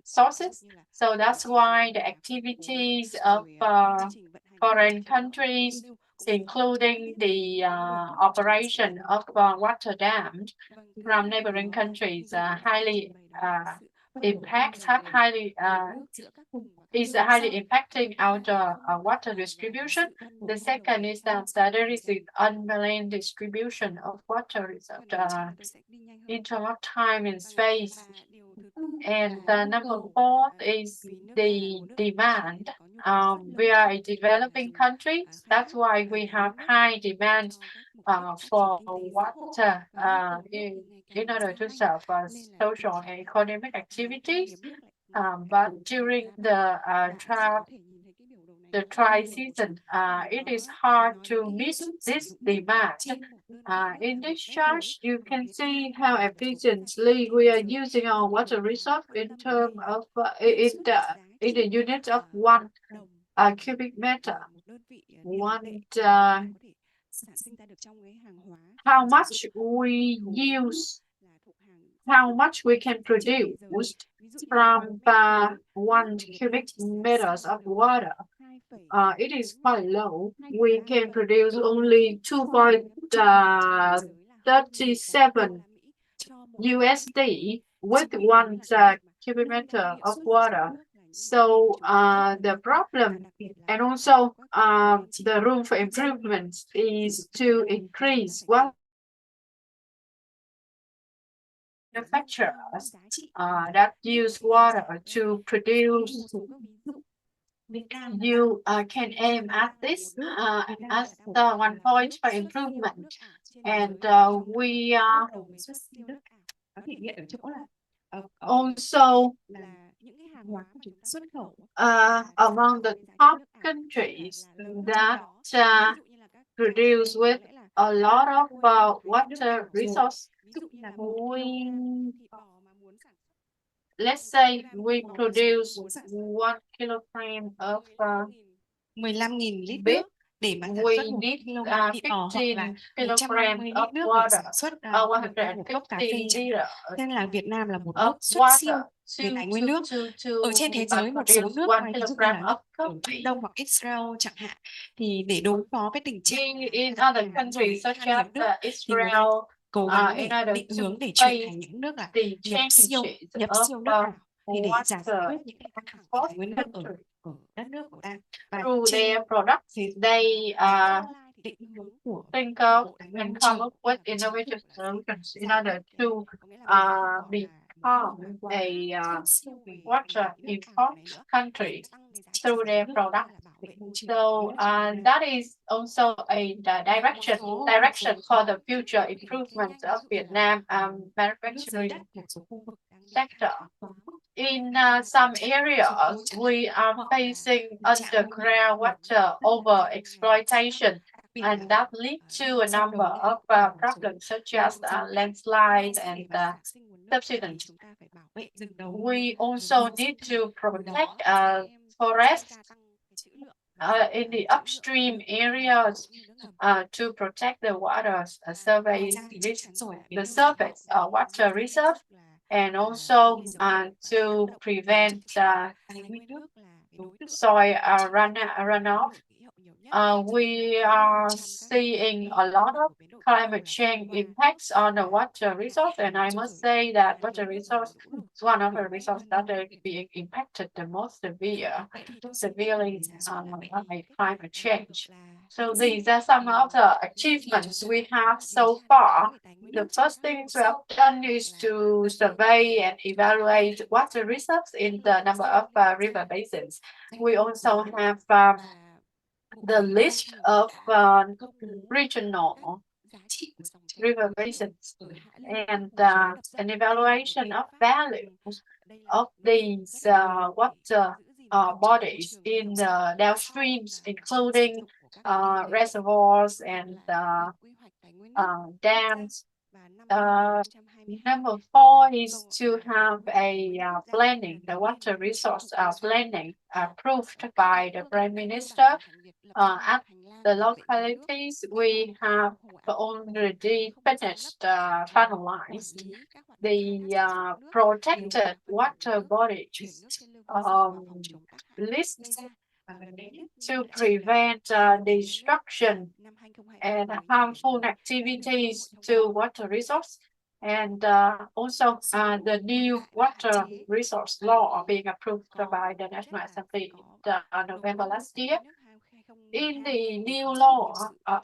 C: sources. So that's why the activities of foreign countries, including the operation of water dams from neighboring countries, highly impacting our water distribution. The second is that there is an unbalanced distribution of water reserve in terms of time and space. And number 4 is the demand. We are a developing country. That's why we have high demand for water in order to serve social and economic activities. But during the dry season, it is hard to meet this demand. In this chart, you can see how efficiently we are using our water resource in terms of in the unit of 1 cubic meter. How much we use, how much we can produce from 1 cubic meters of water. It is quite low. We can produce only 2.37 USD with 1 cubic meter of water. So the problem and also the room for improvement is to increase manufacturers that use water to produce. You can aim at this as the 1 point for improvement, and we are also among the top countries that produce with a lot of water resource. Let's say we produce 1 kilogram of
F: 15.000 lít
C: beef.
F: nước để mà sản
C: We
F: xuất 1
C: need
F: kg thịt bò hoặc
C: 15
F: là 150 lít nước để sản xuất một cốc cà phê chẳng hạn. Nên là Việt Nam là một nước xuất siêu về tài nguyên nước. Ở trên thế giới một số nước ví dụ như là nước ở Trung Đông hoặc Israel chẳng hạn, thì để đối phó với tình trạng
C: in other countries such as Israel,
F: cố gắng để định hướng để chuyển thành những nước là nhập siêu nước vào thì để giải quyết những cái căng thẳng về tài nguyên nước ở đất nước của ta. Và
C: through their products, they think of and come up with innovative solutions in order to become a water import country through their products. So that is also a direction for the future improvement of Vietnam manufacturing sector. In some areas, we are facing underground water overexploitation, and that leads to a number of problems such as landslide and subsidence. We also need to protect forests in the upstream areas to protect the water survey, the surface water reserve, and also to prevent soil runoff. We are seeing a lot of climate change impacts on the water resource, and I must say that water resource is one of the resources that are being impacted the most severely by climate change. So these are some of the achievements we have so far. The first thing we have done is to survey and evaluate water reserves in the number of river basins. We also have the list of regional river basins and an evaluation of values of these water bodies in the downstreams, including reservoirs and dams. Number 4 is to have a planning, the water resource planning approved by the Prime Minister. At the localities, we have already finished, finalized the protected water bodies list to prevent destruction and harmful activities to water resource. And also the new water resource law being approved by the National Assembly in November last year. In the new law,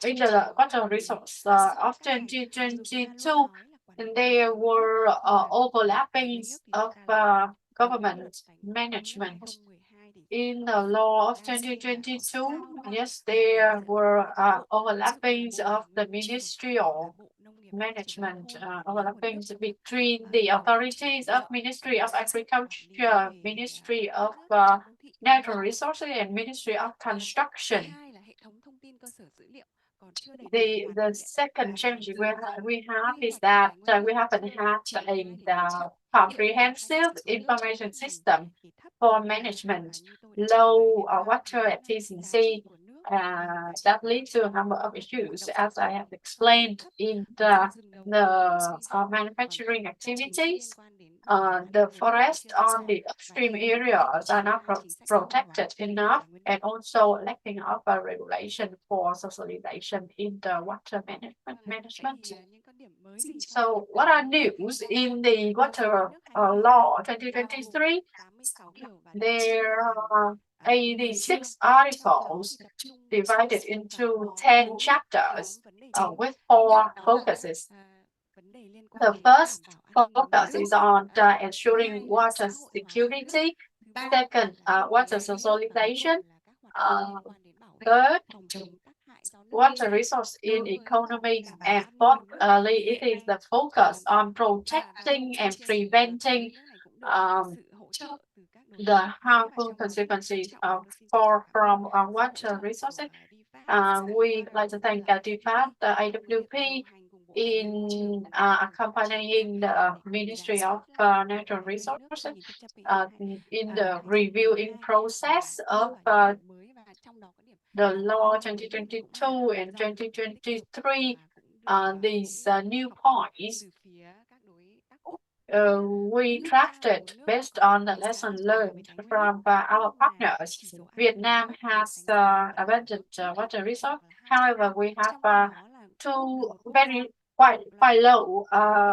C: in the water resource of 2022, there were overlappings of government management. In the law of 2022, yes, there were overlappings of the ministerial management, overlappings between the authorities of Ministry of Agriculture, Ministry of Natural Resources, and Ministry of Construction. The second change we have is that we haven't had a comprehensive information system for management, low water efficiency that leads to a number of issues, as I have explained in the manufacturing activities. The forest on the upstream areas are not protected enough, and also lacking of a regulation for socialization in the water management. So what are news in the water law 2023? There are 86 articles divided into 10 chapters with 4 focuses. The first focus is on ensuring water security. Second, water socialization. Third, water resource in economy. And fourthly, it is the focus on protecting and preventing the harmful consequences from water resources. We'd like to thank DFAT, the AWP, in accompanying the Ministry of Natural Resources in the reviewing process of the law 2022 and 2023. These new points we drafted based on the lesson learned from our partners. Vietnam has abundant water resource. However, we have 2 very quite low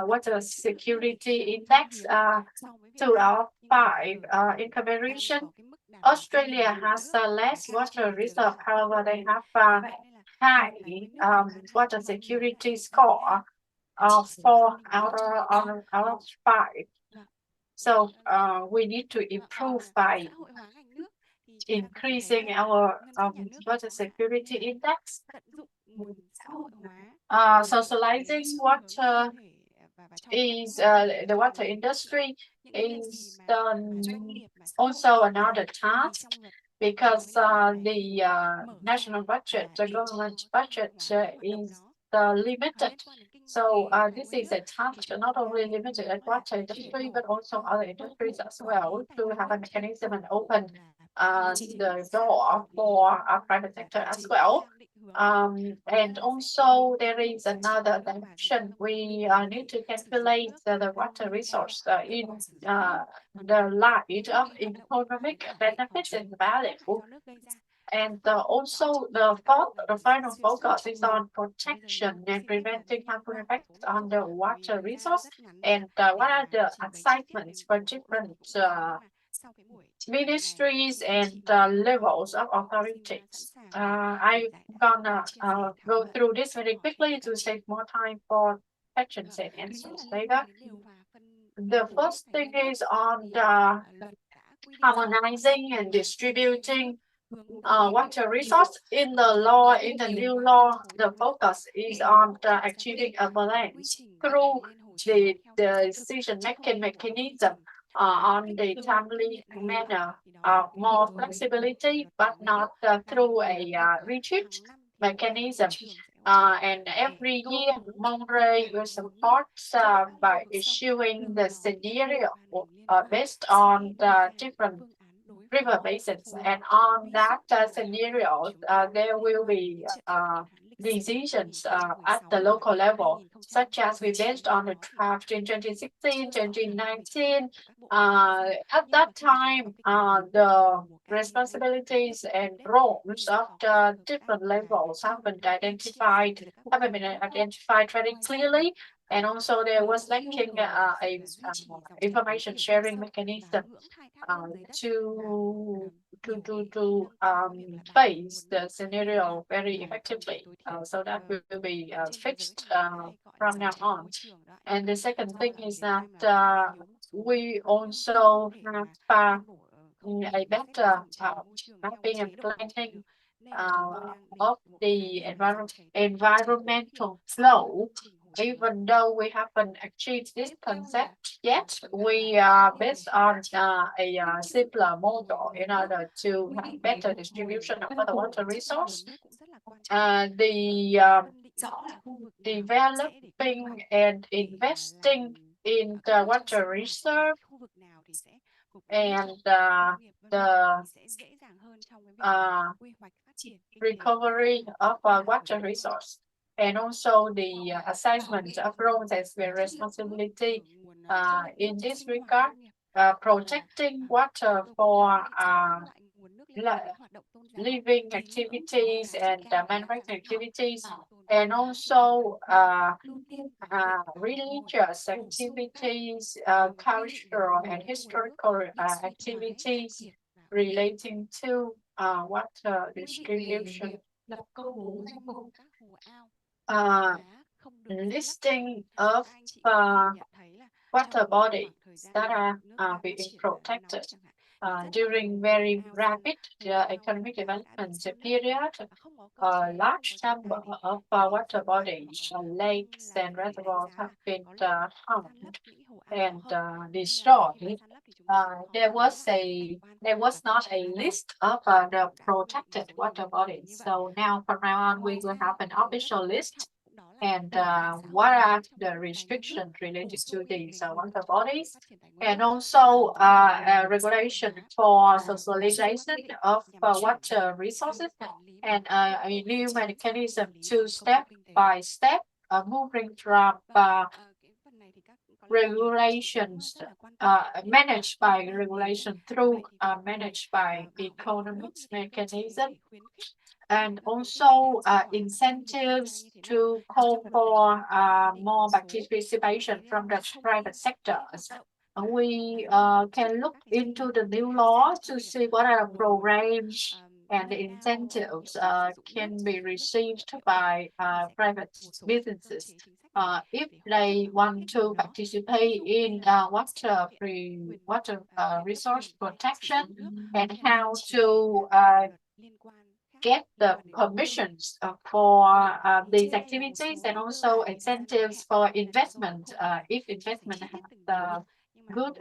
C: water security index 2 out of 5 in comparison. Australia has less water reserve, however, they have high water security score of 4 out of 5. So we need to improve by increasing our water security index. Socializing water is the water industry is also another task, because the national budget, the government budget is limited. So this is a task not only limited at water industry, but also other industries as well, to have a mechanism and open the door for private sector as well. And also there is another dimension. We need to calculate the water resource in the light of economic benefits and value. And also the final focus is on protection and preventing harmful effects on the water resource, and what are the assignments for different ministries and levels of authorities. I'm gonna go through this very quickly to save more time for questions and answers later. The first thing is on the harmonizing and distributing water resource. In the law, in the new law, the focus is on achieving a balance through the decision-making mechanism on the timely manner, more flexibility, but not through a rigid mechanism. And every year, Monterey will support by issuing the scenario based on the different river basins, and on that scenario, there will be decisions at the local level, such as we based on the draft in 2016, 2019. At that time, the responsibilities and roles of the different levels have been identified very clearly. And also there was linking information sharing mechanism to face the scenario very effectively. So that will be fixed from now on. And the second thing is that we also have a better mapping and planning of the environmental flow. Even though we haven't achieved this concept yet, we are based on a simpler model in order to have better distribution of the water resource. Developing and investing in the water reserve and the recovery of water resource, and also the assessment of roles as a responsibility in this regard, protecting water for living activities and manufacturing activities, and also religious activities, cultural and historical activities relating to water distribution. Listing of water bodies that are being protected during very rapid economic development period. A large number of water bodies, lakes and reservoirs have been harmed and destroyed. There was not a list of the protected water bodies. So now from now on, we will have an official list. And what are the restrictions related to these water bodies, and also regulation for socialization of water resources, and a new mechanism to step by step moving from regulations managed by regulation through managed by economics mechanism. and also incentives to call for more participation from the private sector. We can look into the new law to see what are the programs and the incentives can be received by private businesses if they want to participate in water resource protection, and how to get the permissions for these activities, and also incentives for investment if investment has good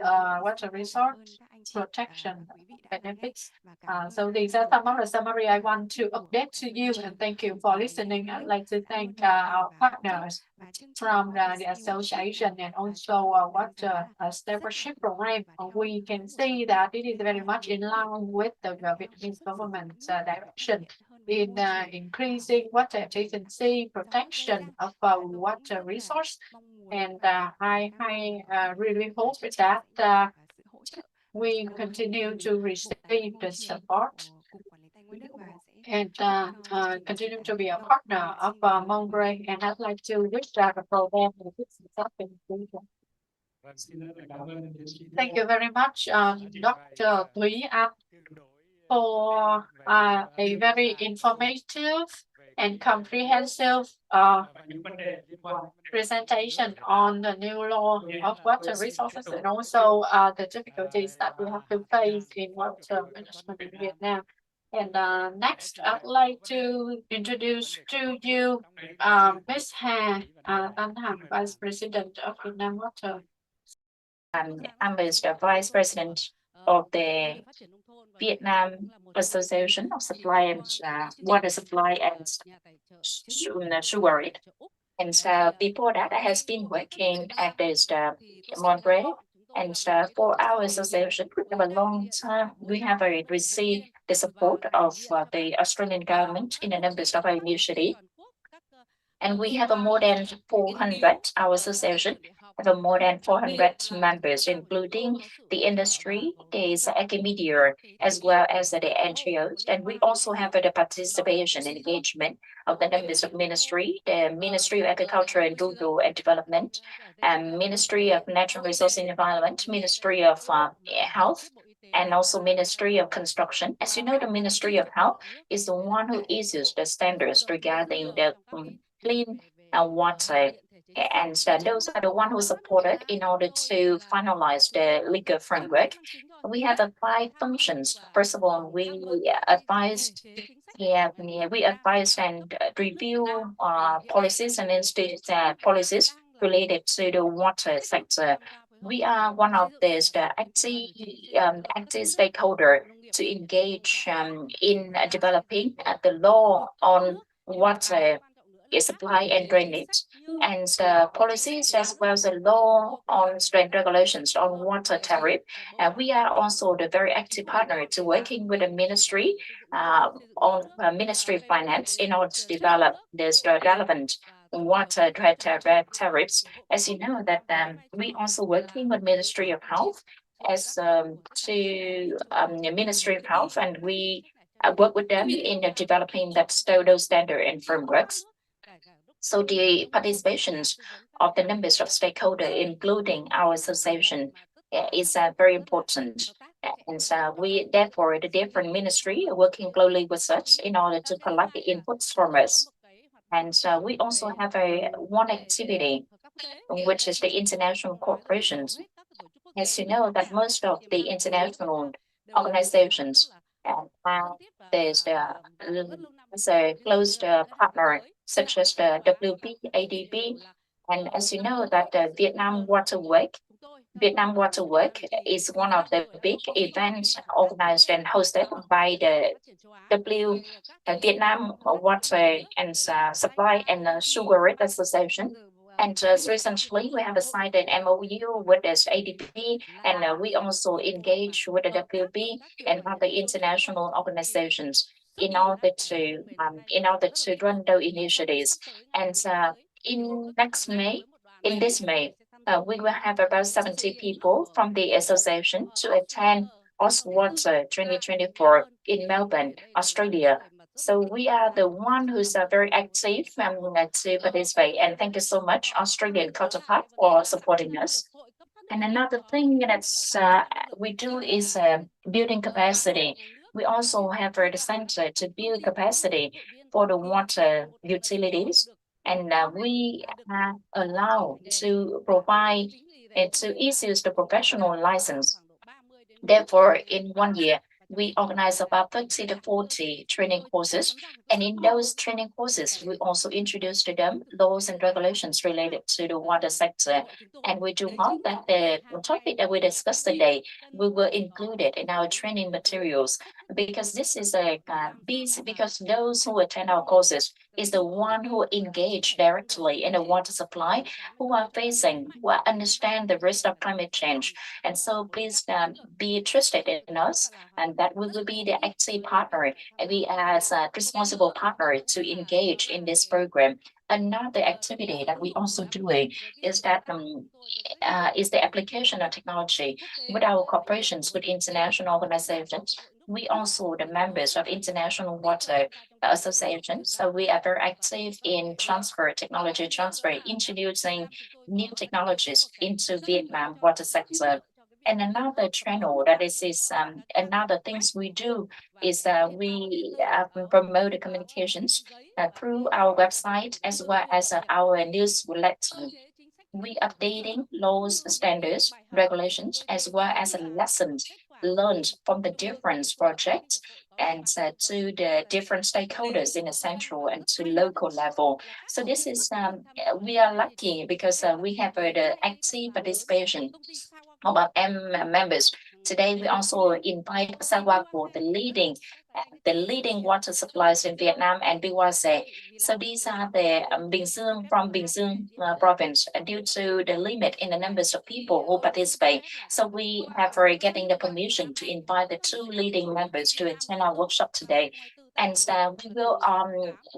C: water resource protection benefits. So these are some of the summary I want to update to you, and thank you for listening. I'd like to thank our partners from the association and also water stewardship program. We can see that it is very much in line with the Vietnamese government direction in increasing water efficiency, protection of water resource. And I really hope that we continue to receive the support and continue to be a partner of Monterey. And I'd like to wish that the program will be successful in the future. Thank you very much, Dr. Thúy Anh, for a very informative and comprehensive presentation on the new law of water resources, and also the difficulties that we have to face in water management in Vietnam. And next, I'd like to introduce to you Ms. Hà Thanh Hằng, Vice President of Vietnam Water.
G: I'm the Vice President of the Vietnam Association of Supply and Water Supply and Sewerage. And before that, I have been working at this Monterey. And for our association, for a long time, we have received the support of the Australian government in a number of initiatives. And we have more than 400, our association have more than 400 members, including the industry, the academia, as well as the NGOs. And we also have the participation and engagement of the members of ministry, the Ministry of Agriculture and Rural Development, and Ministry of Natural Resources and Environment, Ministry of Health, and also Ministry of Construction. As you know, the Ministry of Health is the one who issues the standards regarding the clean water, and those are the one who supported in order to finalize the legal framework. We have 5 functions. First of all, we advise and review policies and institute policies related to the water sector. We are one of the active stakeholder to engage in developing the law on water supply and drainage, and policies as well as the law on strict regulations on water tariff. We are also the very active partner to working with the ministry on Ministry of Finance in order to develop this relevant water tariffs. As you know that we also working with Ministry of Health as to Ministry of Health, and we work with them in developing those standard and frameworks. So the participations of the numbers of stakeholders, including our association, is very important. And we, therefore, the different ministry are working closely with us in order to collect the inputs from us. And we also have one activity, which is the international corporations. As you know, that most of the international organizations there's a close partner such as the WP, ADB, and as you know that the Vietnam Water Week is one of the big events organized and hosted by the Vietnam Water and Supply and Sewerage Association. And recently, we have signed an MOU with this ADB, and we also engage with the WP and other international organizations in order to run those initiatives. And in this May, we will have about 70 people from the association to attend OzWater 2024 in Melbourne, Australia. So we are the one who's very active to participate. And thank you so much, Australian counterpart, for supporting us. And another thing that's we do is building capacity. We also have the center to build capacity for the water utilities, and we are allowed to provide to issue the professional license. Therefore, in 1 year, we organize about 30 to 40 training courses. And in those training courses, we also introduce to them laws and regulations related to the water sector. And we do hope that the topic that we discussed today, we will include it in our training materials, because this is because those who attend our courses is the one who engage directly in the water supply, who understand the risk of climate change. And so please be interested in us, and that we will be the active partner, and we as a responsible partner to engage in this program. Another activity that we also doing is that is the application of technology with our corporations with international organizations. We also the members of International Water Association. So we are very active in technology transfer, introducing new technologies into Vietnam water sector. And another channel that is another things we do is we promote the communications through our website as well as our newsletter. We updating laws, standards, regulations, as well as lessons learned from the different projects and to the different stakeholders in the central and to local level. So this is we are lucky because we have the active participation of our members. Today, we also invite Sawako, the leading water suppliers in Vietnam, and Biwase. So these are the Bình Dương from Bình Dương province. Due to the limit in the numbers of people who participate, so we have getting the permission to invite the 2 leading members to attend our workshop today. And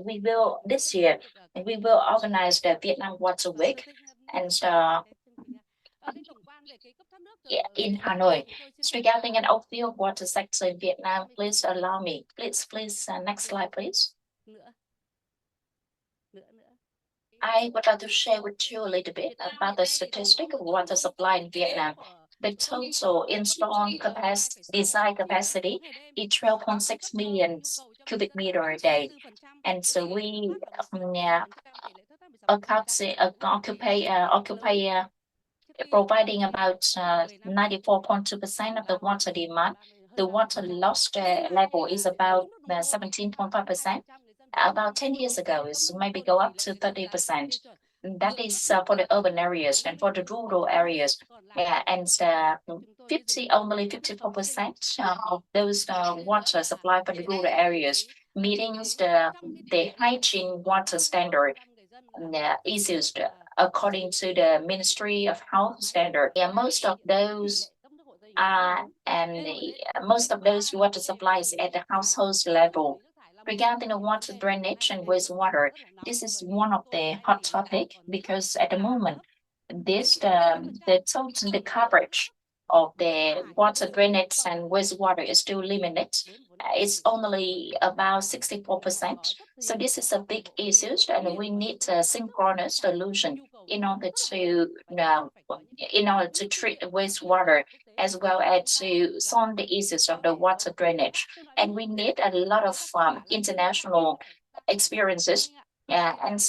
G: we will this year we will organize the Vietnam Water Week, and in Hanoi. So regarding an overview of water sector in Vietnam, please allow me. Please, next slide, please. I would like to share with you a little bit about the statistic of water supply in Vietnam. The total installed design capacity is 12.6 million cubic meter a day. And so we occupy providing about 94.2% of the water demand. The water loss level is about 17.5%. About 10 years ago, it's maybe go up to 30%. That is for the urban areas, and for the rural areas, and only 54% of those water supply for the rural areas meeting the hygiene water standard issues according to the Ministry of Health standard. Most of those water supplies at the household level. Regarding the water drainage and wastewater, this is one of the hot topic, because at the moment, the coverage of the water drainage and wastewater is still limited. It's only about 64%. So this is a big issue, and we need a synchronous solution in order to treat the wastewater as well as to solve the issues of the water drainage. And we need a lot of international experiences. And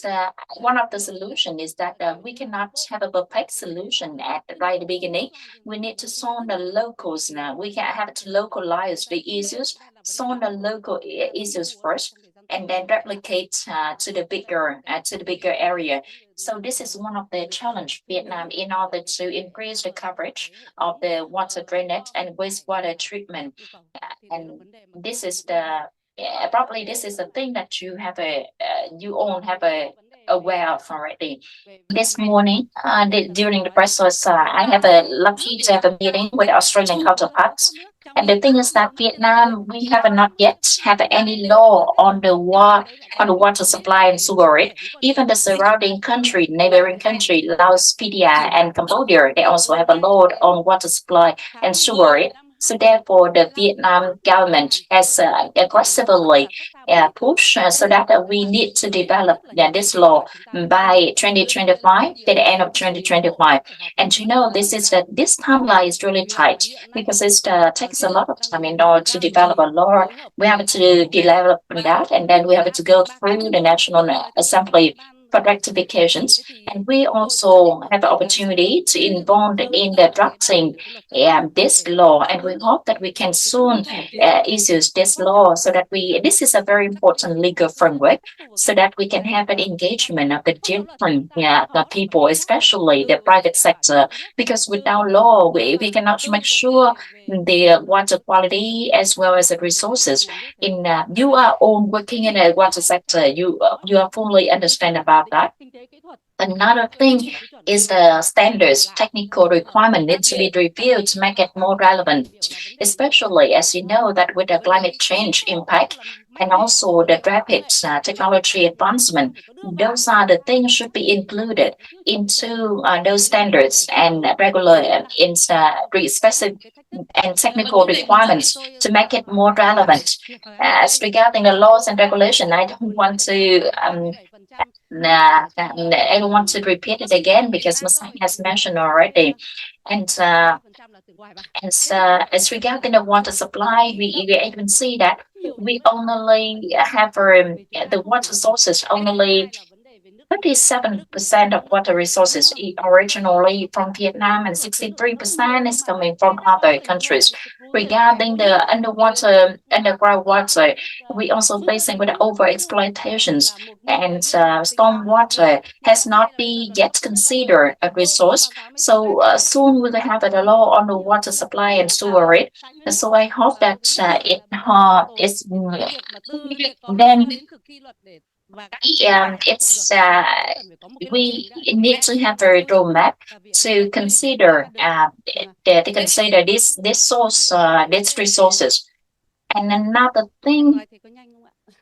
G: one of the solutions is that we cannot have a perfect solution at the right beginning. We need to solve the locals now. We can have to localize the issues, solve the local issues first, and then replicate to the bigger area. So this is one of the challenge Vietnam in order to increase the coverage of the water drainage and wastewater treatment. And this is probably this is the thing that you all have aware of already. This morning, during the breakfast, I have a lucky to have a meeting with Australian counterparts. And the thing is that Vietnam, we have not yet have any law on the water supply and sewerage. Even the surrounding country, neighboring country, Laos, Philippines, and Cambodia, they also have a law on water supply and sewerage. So therefore, the Vietnam government has aggressively pushed so that we need to develop this law by 2025, by the end of 2025. And you know, this timeline is really tight because it takes a lot of time in order to develop a law. We have to develop that, and then we have to go through the National Assembly for rectifications. And we also have the opportunity to involve in the drafting this law, and we hope that we can soon issue this law so that this is a very important legal framework so that we can have an engagement of the different the people, especially the private sector, because without law, we cannot make sure the water quality as well as the resources. You are all working in a water sector, you are fully understand about that. Another thing is the standards, technical requirement needs to be reviewed to make it more relevant, especially as you know that with the climate change impact and also the rapid technology advancement, those are the things should be included into those standards and regular in specific and technical requirements to make it more relevant. As regarding the laws and regulation, I don't want to I don't want to repeat it again because Masai has mentioned already. And as regarding the water supply, we even see that we only have the water sources only 37% of water resources originally from Vietnam and 63% is coming from other countries. Regarding the underground water, we also facing with over exploitations, and storm water has not been yet considered a resource. So soon we will have a law on the water supply and sewerage. So I hope that it is then we need to have a roadmap to consider this source these resources. And another thing,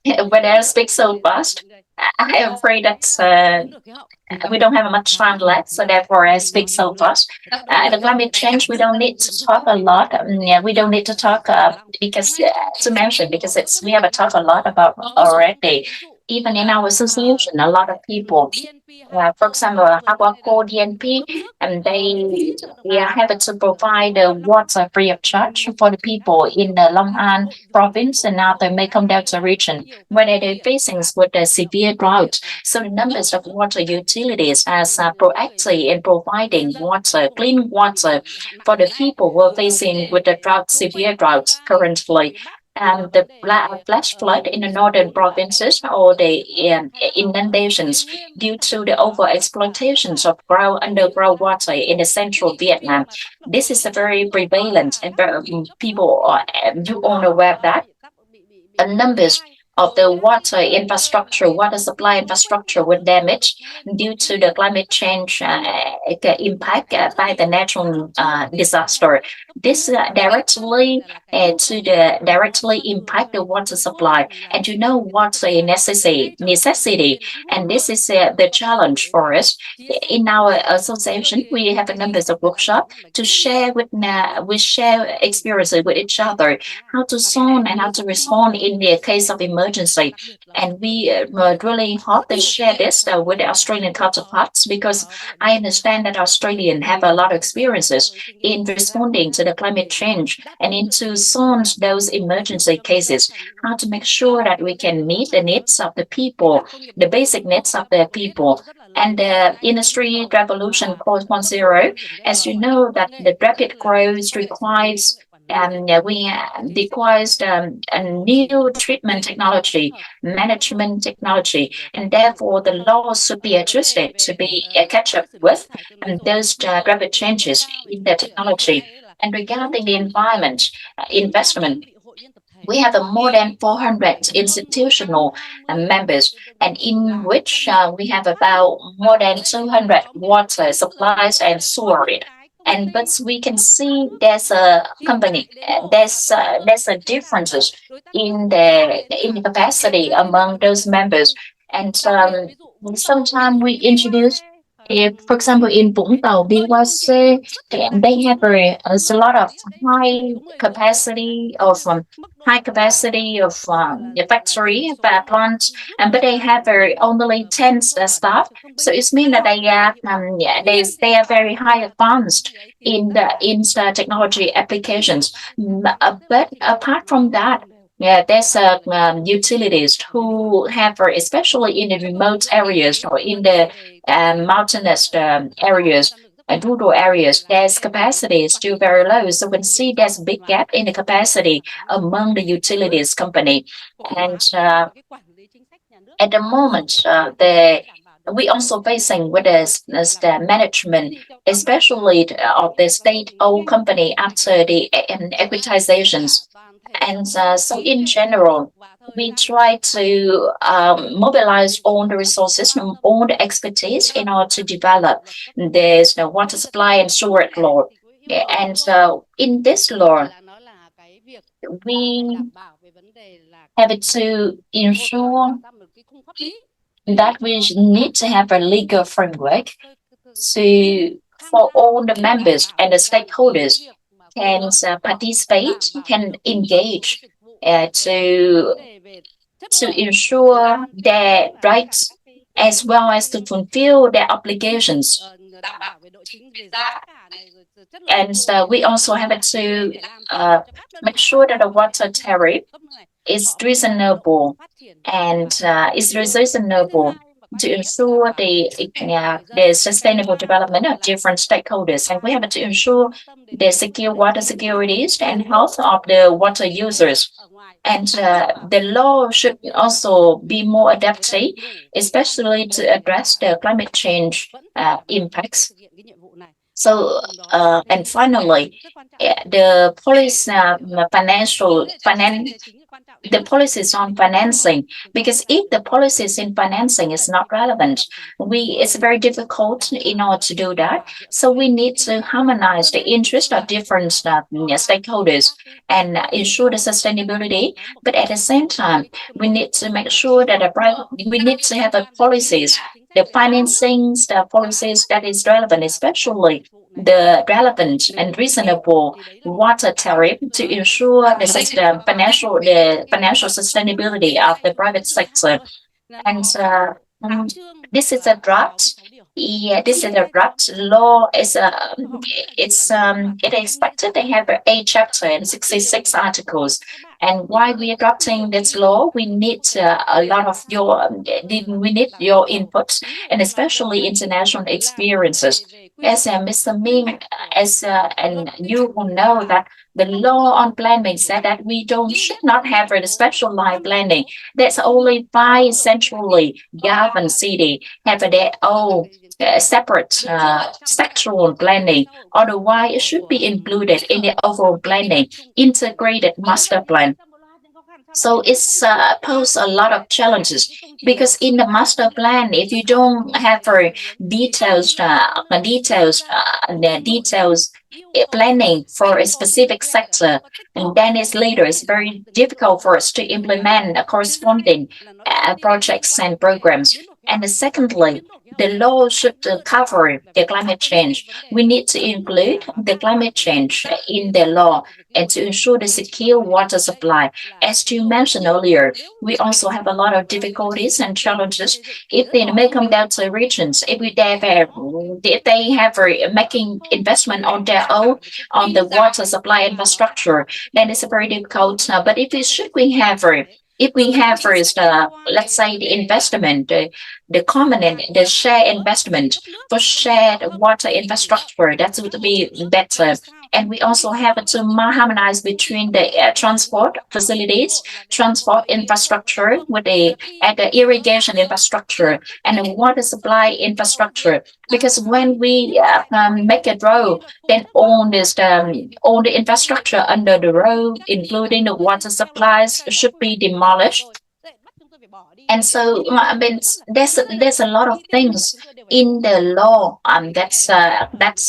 G: when I speak so fast, I am afraid that we don't have much time left, so therefore I speak so fast. The climate change, we don't need to talk a lot. We don't need to talk because to mention because we have talked a lot about already. Even in our association, a lot of people, for example, Aquaco DNP, and they have to provide water free of charge for the people in the Long An province and other Mekong Delta region when they're facing with the severe drought. So the numbers of water utilities as proactive in providing water, clean water for the people who are facing with the severe droughts currently. The flash flood in the northern provinces or the inundations due to the over exploitations of underground water in the central Vietnam. This is a very prevalent and people are you all aware of that. The numbers of the water infrastructure, water supply infrastructure was damaged due to the climate change impact by the natural disaster. This directly impact the water supply, and you know water is necessity, and this is the challenge for us. In our association, we have a numbers of workshops to share we share experiences with each other, how to solve and how to respond in the case of emergency. And we really hope to share this with the Australian counterparts, because I understand that Australians have a lot of experiences in responding to the climate change and into solve those emergency cases, how to make sure that we can meet the needs of the people, the basic needs of the people. And the industry revolution 4.0, as you know, that the rapid growth requires we requires a new treatment technology, management technology, and therefore the laws should be adjusted to be catch up with those rapid changes in the technology. And regarding the environment investment, we have more than 400 institutional members, and in which we have about more than 200 water supplies and sewerage. But we can see there's a company, there's a differences in the capacity among those members. And sometimes we introduce If, for example, in Vũng Tàu, because they have a lot of high capacity of the factory plants, and but they have only 10 staff. So it means that they are very high advanced in the technology applications. But apart from that, yeah, there's utilities who have, especially in the remote areas or in the mountainous areas and rural areas, there's capacity is still very low. So we see there's a big gap in the capacity among the utilities company. And at the moment, we also facing with the management, especially of the state-owned company after the equitizations. And so in general, we try to mobilize all the resources and all the expertise in order to develop this water supply and sewer law. And in this law, we have to ensure that we need to have a legal framework for all the members and the stakeholders can participate, can engage to ensure their rights as well as to fulfill their obligations. And we also have to make sure that the water tariff is reasonable and is reasonable to ensure the sustainable development of different stakeholders. And we have to ensure the secure water securities and health of the water users. And the law should also be more adaptive, especially to address the climate change impacts. So, and finally, the policies on financing, because if the policies in financing is not relevant, it's very difficult in order to do that. So we need to harmonize the interest of different stakeholders and ensure the sustainability. But at the same time, we need to make sure that we need to have the policies, the financing, the policies that is relevant, especially the relevant and reasonable water tariff to ensure the financial sustainability of the private sector. And this is a draft. Yeah, this is a draft law. It is expected to have 8 chapters and 66 articles. And while we are drafting this law, we need a lot of your input, and especially international experiences. As Mr. Ming, and you will know that the law on planning said that we should not have a special line planning. That's only 5 centrally governed cities have their own separate sectoral planning. Otherwise, it should be included in the overall planning, integrated master plan. So it's posed a lot of challenges because in the master plan, if you don't have details planning for a specific sector, and then it's very difficult for us to implement corresponding projects and programs. And secondly, the law should cover the climate change. We need to include the climate change in the law and to ensure the secure water supply. As you mentioned earlier, we also have a lot of difficulties and challenges if the Mekong Delta regions, if they have making investment on their own on the water supply infrastructure, then it's very difficult. But if we have let's say the investment, the common and the share investment for shared water infrastructure, that would be better. And we also have to harmonize between the transport facilities, transport infrastructure with the irrigation infrastructure and the water supply infrastructure. Because when we make a road, then all the infrastructure under the road, including the water supplies, should be demolished. And so, I mean, there's a lot of things in the law that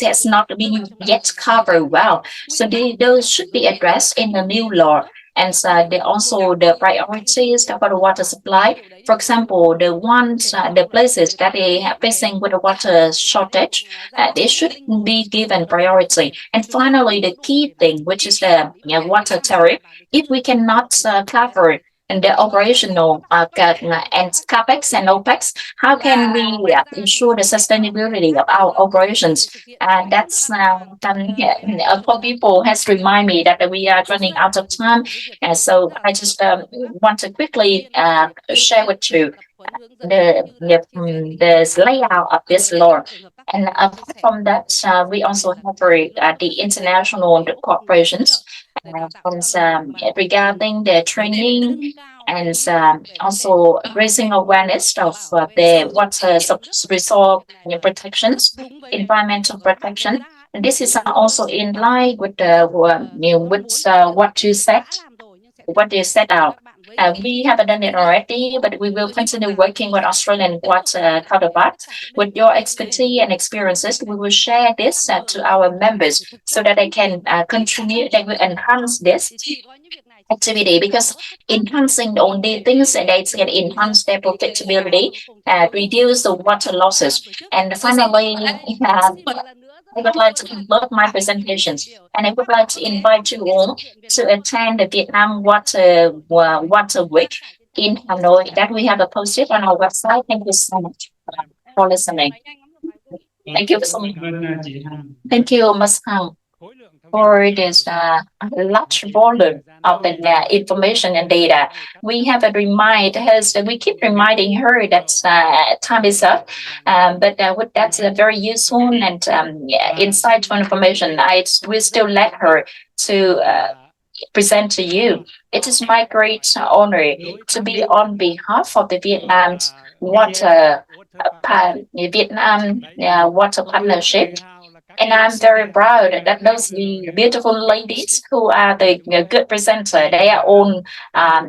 G: has not been yet covered well. So those should be addressed in the new law. And so also the priorities for the water supply For example, the places that they are facing with a water shortage, they should be given priority. And finally, the key thing, which is the water tariff, if we cannot cover and the operational and capex and opex, how can we ensure the sustainability of our operations? That's for people has remind me that we are running out of time, and so I just want to quickly share with you the layout of this law. And apart from that, we also have the international corporations regarding the training and also raising awareness of the water resource protections, environmental protection. And this is also in line with what you set out. We haven't done it already, but we will continue working with Australian water counterparts. With your expertise and experiences, we will share this to our members so that they can contribute, they will enhance this activity, because enhancing all the things that they can enhance their profitability, reduce the water losses. And finally, I would like to conclude my presentations, and I would like to invite you all to attend the Vietnam Water Week in Hanoi that we have posted on our website. Thank you so much for listening. Thank you so much. Thank you, Ms. Hằng, for this large volume of the information and data. We have we keep reminding her that time is up, but that's very useful and insightful information. We still let her to present to you. It is my great honor to be on behalf of the Vietnam's Water Partnership. And I'm very proud that those beautiful ladies who are the good presenter, they are our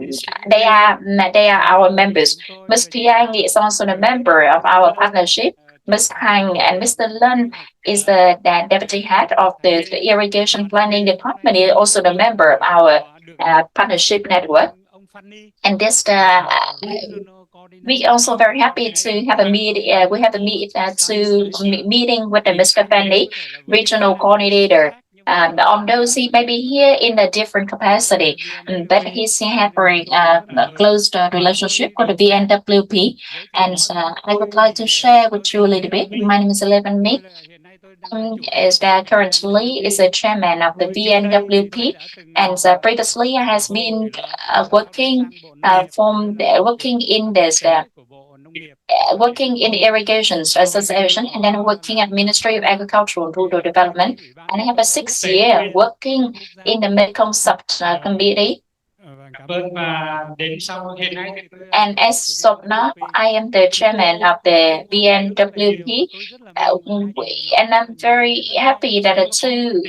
G: members. Ms. Piang is also a member of our partnership. Ms. Hằng and Mr. Lân is the deputy head of the irrigation planning department. He is also the member of our partnership network. And this we also very happy to have a meeting with the Mr. Fanny, regional coordinator. Although he may be here in a different capacity, but he's having a close relationship with the VNWP. And I would like to share with you a little bit. My name is Eleven Meek. Is that currently is a chairman of the VNWP, and previously has been working in the irrigation association, and then working at Ministry of Agriculture and Rural Development, and I have a 6-year working in the Mekong subcommittee. And as of now, I am the chairman of the VNWP, and I'm very happy that the two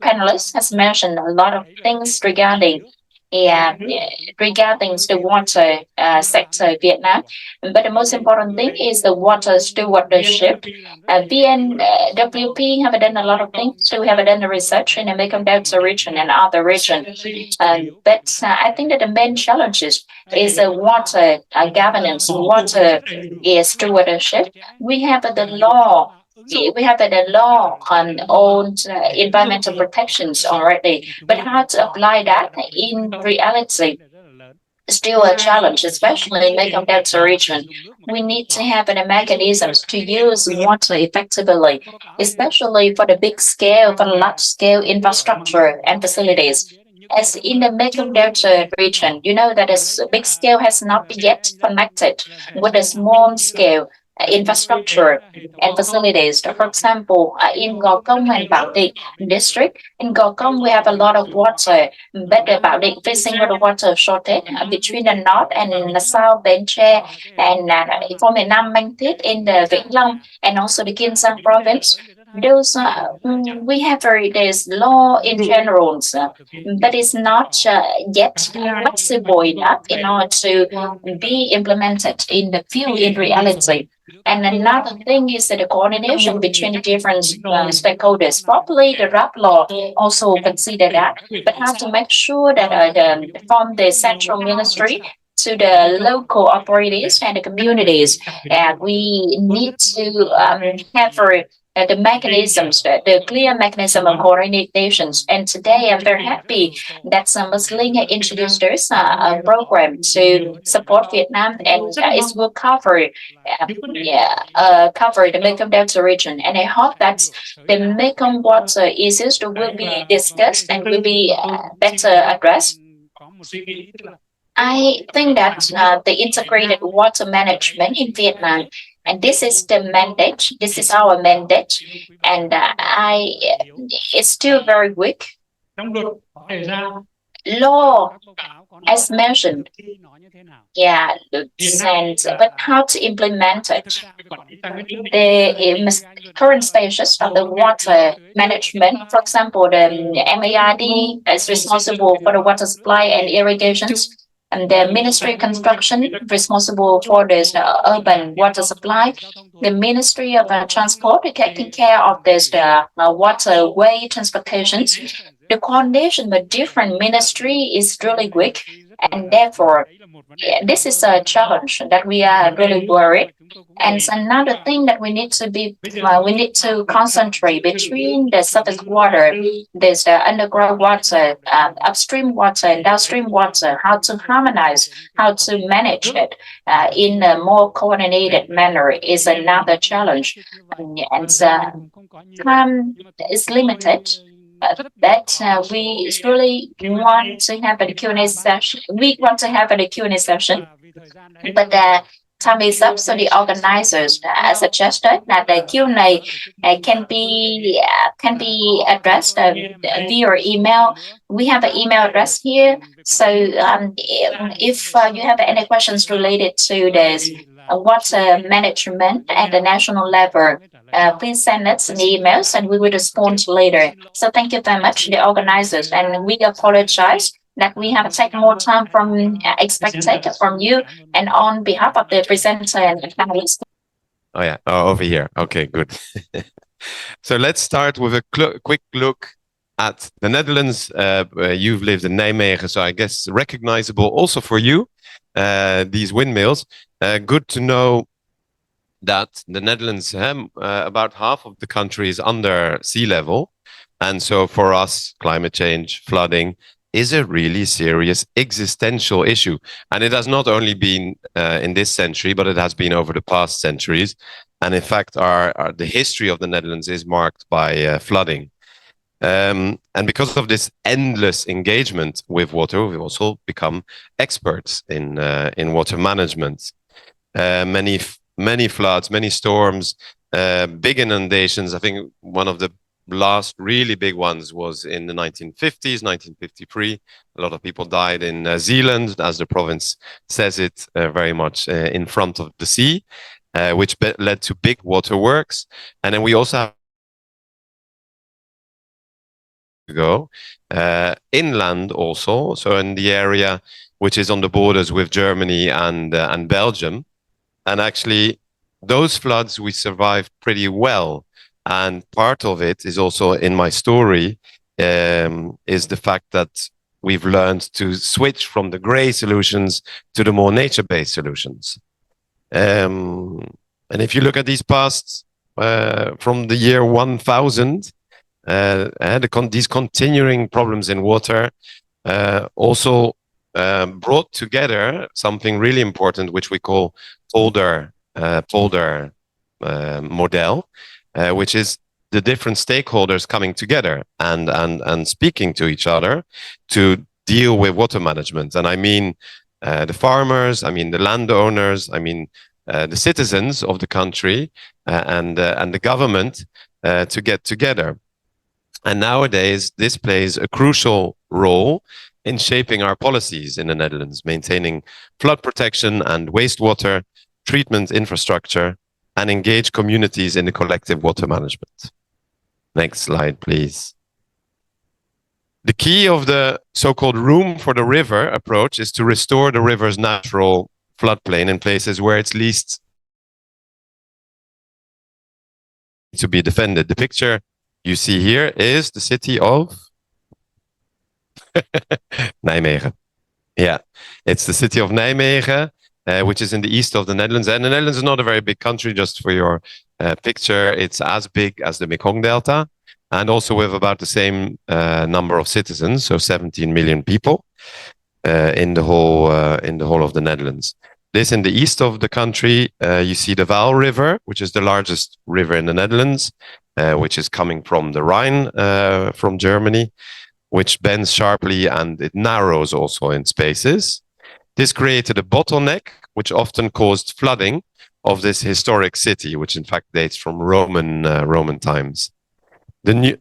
G: panelists has mentioned a lot of things regarding the water sector in Vietnam. But the most important thing is the water stewardship. VNWP have done a lot of things. We have done the research in the Mekong Delta region and other regions. But I think that the main challenges is water governance, water stewardship. We have the law. We have the law on environmental protections already, but how to apply that in reality is still a challenge, especially in Mekong Delta region. We need to have the mechanisms to use water effectively, especially for the big scale, for the large scale infrastructure and facilities. As in the Mekong Delta region, you know that a big scale has not yet connected with a small scale infrastructure and facilities. For example, in Gò Công and Bảo Định district, in Gò Công we have a lot of water, but Bảo Định facing with a water shortage between the north and the south Bến Tre and for miền Nam Mang Thít in the Vĩnh Long and also the Kiên Giang province. Those we have there's law in general, but it's not yet flexible enough in order to be implemented in the field in reality. And another thing is that the coordination between the different stakeholders. Probably the RAP law also consider that, but how to make sure that from the central ministry to the local authorities and the communities. And we need to have the mechanisms, the clear mechanism of coordinations. And today I'm very happy that Muslim introduced this program to support Vietnam, and it will cover the Mekong Delta region. And I hope that the Mekong water issues will be discussed and will be better addressed. I think that the integrated water management in Vietnam, and this is the mandate, this is our mandate, and it's still very weak. Law, as mentioned, but how to implement it? The current status of the water management, for example, the MARD is responsible for the water supply and irrigations, and the Ministry of Construction responsible for this urban water supply. The Ministry of Transport taking care of this waterway transportations. The coordination with different ministry is really weak, and therefore this is a challenge that we are really worried. And it's another thing that we need to concentrate between the surface water, there's the underground water, upstream water and downstream water, how to harmonize, how to manage it in a more coordinated manner is another challenge. And time is limited. That we really want to have a Q&A session. We want to have a Q&A session, but time is up. So the organizers suggested that the Q&A can be addressed via email. We have an email address here. So if you have any questions related to this water management at the national level, please send us an emails and we will respond later. So thank you very much, the organizers, and we apologize that we have taken more time from expected from you, and on behalf of the presenter and panelists.
H: Oh yeah, over here. Okay, good. So let's start with a quick look at the Netherlands. You've lived in Nijmegen, so I guess recognizable also for you, these windmills. Good to know that the Netherlands, about half of the country is under sea level. And so for us, climate change, flooding is a really serious existential issue. And it has not only been in this century, but it has been over the past centuries. And in fact, the history of the Netherlands is marked by flooding. And because of this endless engagement with water, we've also become experts in water management. Many floods, many storms, big inundations. I think one of the last really big ones was in the 1950s, 1953. A lot of people died in Zeeland, as the province says it, very much in front of the sea, which led to big waterworks. And then we also have to go inland also, so in the area which is on the borders with Germany and Belgium. And actually, those floods we survived pretty well. And part of it is also in my story, is the fact that we've learned to switch from the gray solutions to the more nature-based solutions. And if you look at these past, from the year 1000, these continuing problems in water also brought together something really important, which we call polder model, which is the different stakeholders coming together and speaking to each other to deal with water management. And I mean the farmers, I mean the landowners, I mean the citizens of the country and the government to get together. And nowadays, this plays a crucial role in shaping our policies in the Netherlands, maintaining flood protection and wastewater treatment infrastructure, and engage communities in the collective water management. Next slide, please. The key of the so-called room for the river approach is to restore the river's natural floodplain in places where it's least to be defended. The picture you see here is the city of Nijmegen. Yeah, it's the city of Nijmegen, which is in the east of the Netherlands. And the Netherlands is not a very big country, just for your picture. It's as big as the Mekong Delta, and also with about the same number of citizens, so 17 million people in the whole of the Netherlands. This in the east of the country, you see the Waal River, which is the largest river in the Netherlands, which is coming from the Rhine from Germany, which bends sharply and it narrows also in spaces. This created a bottleneck, which often caused flooding of this historic city, which in fact dates from Roman times.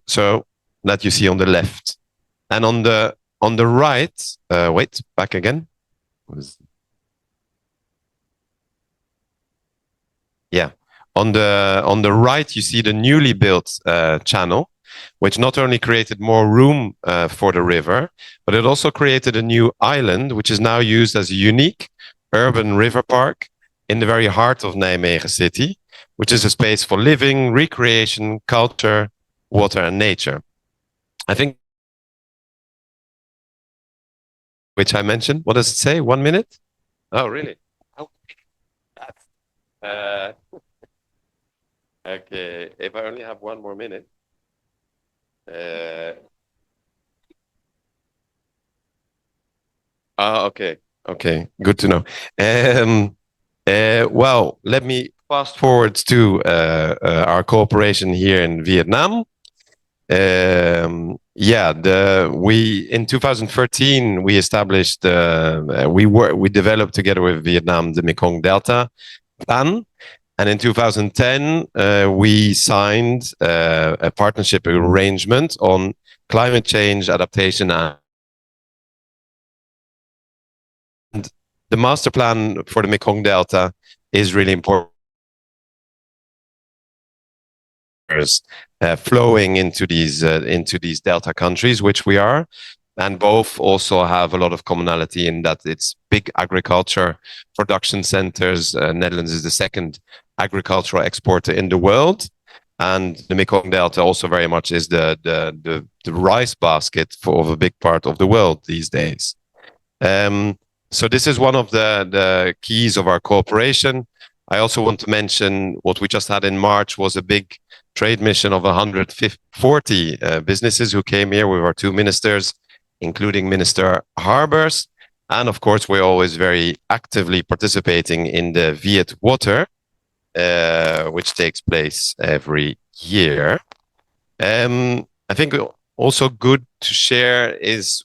H: So that you see on the left, and on the right. Wait, back again. Yeah, on the right you see the newly built channel, which not only created more room for the river, but it also created a new island, which is now used as a unique urban river park in the very heart of Nijmegen city, which is a space for living, recreation, culture, water, and nature. I think, which I mentioned. What does it say? 1 minute? Oh, really? Oh, okay, if I only have 1 more minute. Okay. Okay, good to know. Well, let me fast forward to our cooperation here in Vietnam. Yeah, in 2013 we established we developed together with Vietnam the Mekong Delta plan, and in 2010 we signed a partnership arrangement on climate change adaptation, and the master plan for the Mekong Delta is really important. Flowing into these delta countries, which we are, and both also have a lot of commonality in that it's big agriculture production centers. Netherlands is the second agricultural exporter in the world, and the Mekong Delta also very much is the rice basket of a big part of the world these days. So this is one of the keys of our cooperation. I also want to mention what we just had in March was a big trade mission of 140 businesses who came here with our 2 ministers, including Minister Harbers. And of course, we're always very actively participating in the eWater, which takes place every year. I think also good to share is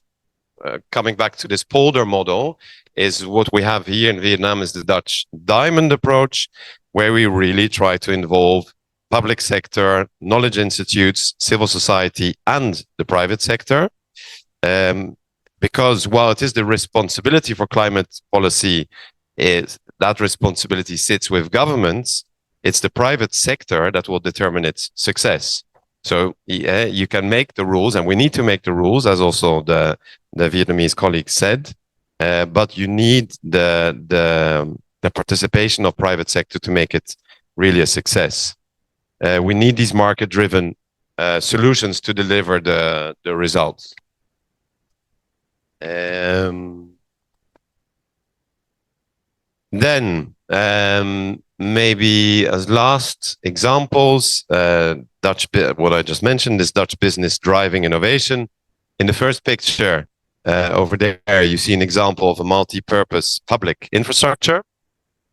H: coming back to this polder model, is what we have here in Vietnam is the Dutch diamond approach, where we really try to involve public sector, knowledge institutes, civil society, and the private sector. Because while it is the responsibility for climate policy, that responsibility sits with governments, it's the private sector that will determine its success. So you can make the rules, and we need to make the rules, as also the Vietnamese colleague said, but you need the participation of private sector to make it really a success. We need these market-driven solutions to deliver the results. Then maybe as last examples, what I just mentioned is Dutch business driving innovation. In the first picture over there, you see an example of a multi-purpose public infrastructure,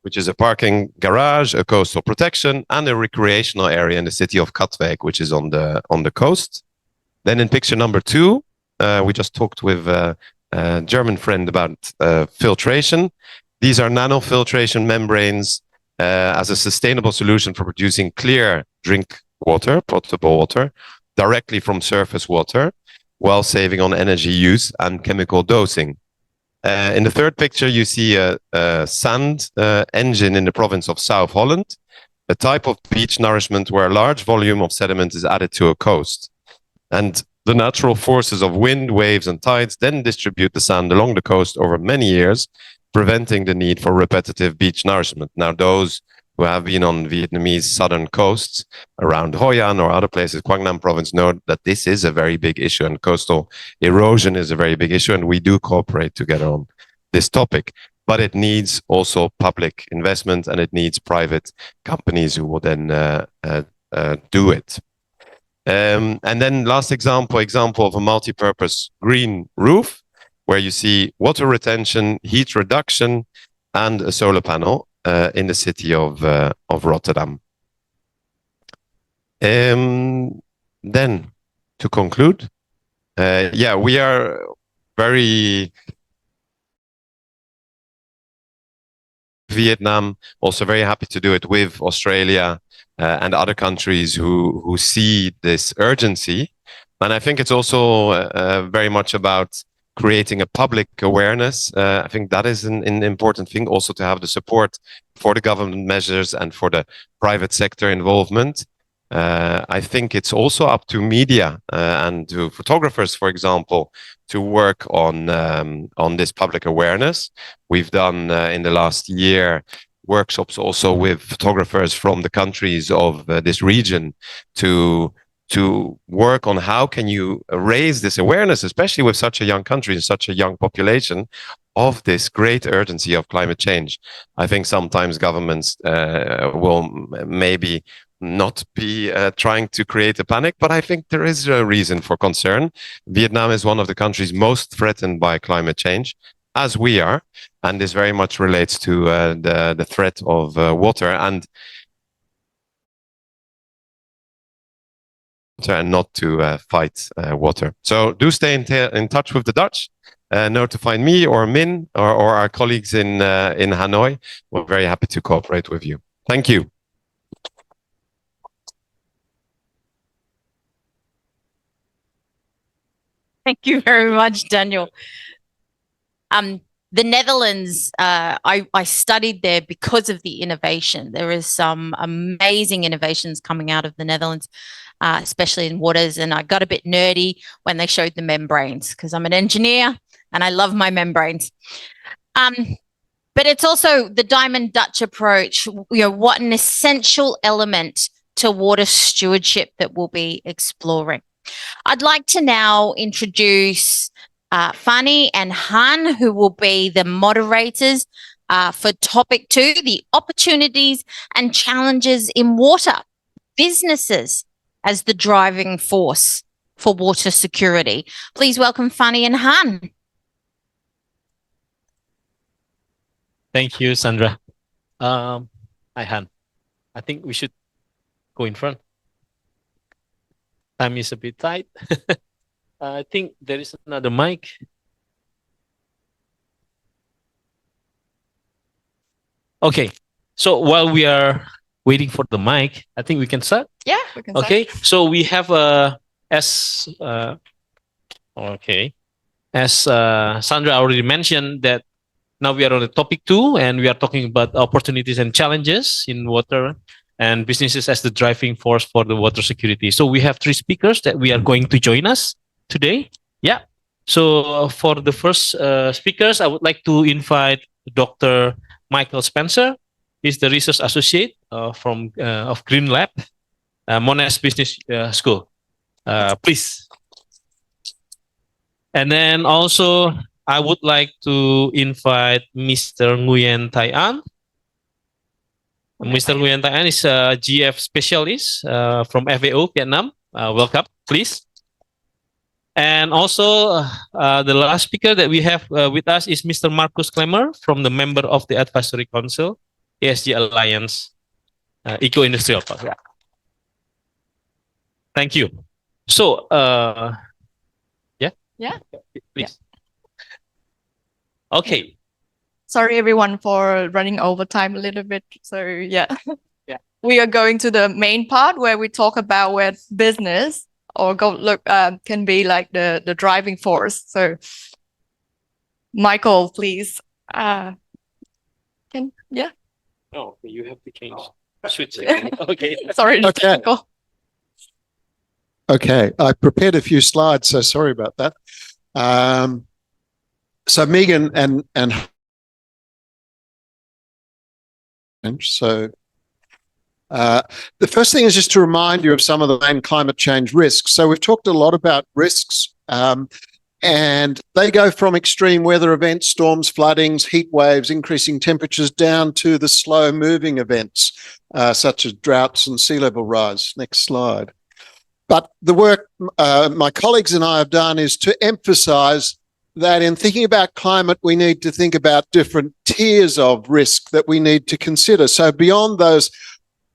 H: which is a parking garage, a coastal protection, and a recreational area in the city of Katwijk, which is on the coast. Then in picture number 2, we just talked with a German friend about filtration. These are nanofiltration membranes as a sustainable solution for producing clear drink water, potable water, directly from surface water, while saving on energy use and chemical dosing. In the third picture, you see a sand engine in the province of South Holland, a type of beach nourishment where a large volume of sediment is added to a coast. And the natural forces of wind, waves, and tides then distribute the sand along the coast over many years, preventing the need for repetitive beach nourishment. Now, those who have been on Vietnamese southern coasts around Hoi An or other places, Quang Nam province, know that this is a very big issue and coastal erosion is a very big issue, and we do cooperate together on this topic. But it needs also public investment, and it needs private companies who will then do it. And then last example of a multi-purpose green roof, where you see water retention, heat reduction, and a solar panel in the city of Rotterdam. Then to conclude, yeah, we are very Vietnam, also very happy to do it with Australia and other countries who see this urgency. And I think it's also very much about creating a public awareness. I think that is an important thing, also to have the support for the government measures and for the private sector involvement. I think it's also up to media and to photographers, for example, to work on this public awareness. We've done in the last year workshops also with photographers from the countries of this region to work on how can you raise this awareness, especially with such a young country and such a young population, of this great urgency of climate change. I think sometimes governments will maybe not be trying to create a panic, but I think there is a reason for concern. Vietnam is one of the countries most threatened by climate change, as we are, and this very much relates to the threat of water and not to fight water. So do stay in touch with the Dutch. Know to find me or Min or our colleagues in Hanoi. We're very happy to cooperate with you. Thank you.
A: Thank you very much, Daniel. The Netherlands, I studied there because of the innovation. There is some amazing innovations coming out of the Netherlands, especially in waters. And I got a bit nerdy when they showed the membranes, because I'm an engineer and I love my membranes. But it's also the Diamond Dutch approach, what an essential element to water stewardship that we'll be exploring. I'd like to now introduce Fanny and Han, who will be the moderators for topic 2, the opportunities and challenges in water, businesses as the driving force for water security. Please welcome Fanny and Han.
I: Thank you, Sandra. Hi, Han. I think we should go in front. Time is a bit tight. I think there is another mic. Okay, so while we are waiting for the mic, I think we can start.
F: Yeah, we can start.
I: Okay, so we have as Sandra already mentioned, that now we are on the topic 2, and we are talking about opportunities and challenges in water and businesses as the driving force for the water security. So we have 3 speakers that we are going to join us today. Yeah. So for the first speakers, I would like to invite Dr. Michael Spencer. He's the research associate from of Green Lab, Monash Business School. Please. And then also, I would like to invite Mr. Nguyen Thai An. Mr. Nguyen Thai An is a GF specialist from FAO, Vietnam. Welcome, please. And also, the last speaker that we have with us is Mr. Marcus Klemmer, from the member of the Advisory Council, ESG Alliance, Eco-Industrial Park. Yeah. Thank you. So,
F: Yeah,
I: please. Okay.
F: sorry everyone for running over time a little bit. So yeah,
I: Yeah.
F: we are going to the main part where we talk about where business or can be like the driving force. So Michael, please.
I: Oh, you have to change. Switch. Okay.
F: Sorry,
J: Okay.
F: Michael.
J: Okay, I prepared a few slides, so sorry about that. So Megan and so The first thing is just to remind you of some of the main climate change risks. So we've talked a lot about risks, and they go from extreme weather events, storms, floodings, heat waves, increasing temperatures, down to the slow-moving events, such as droughts and sea level rise. Next slide. But the work my colleagues and I have done is to emphasise that in thinking about climate, we need to think about different tiers of risk that we need to consider. So beyond those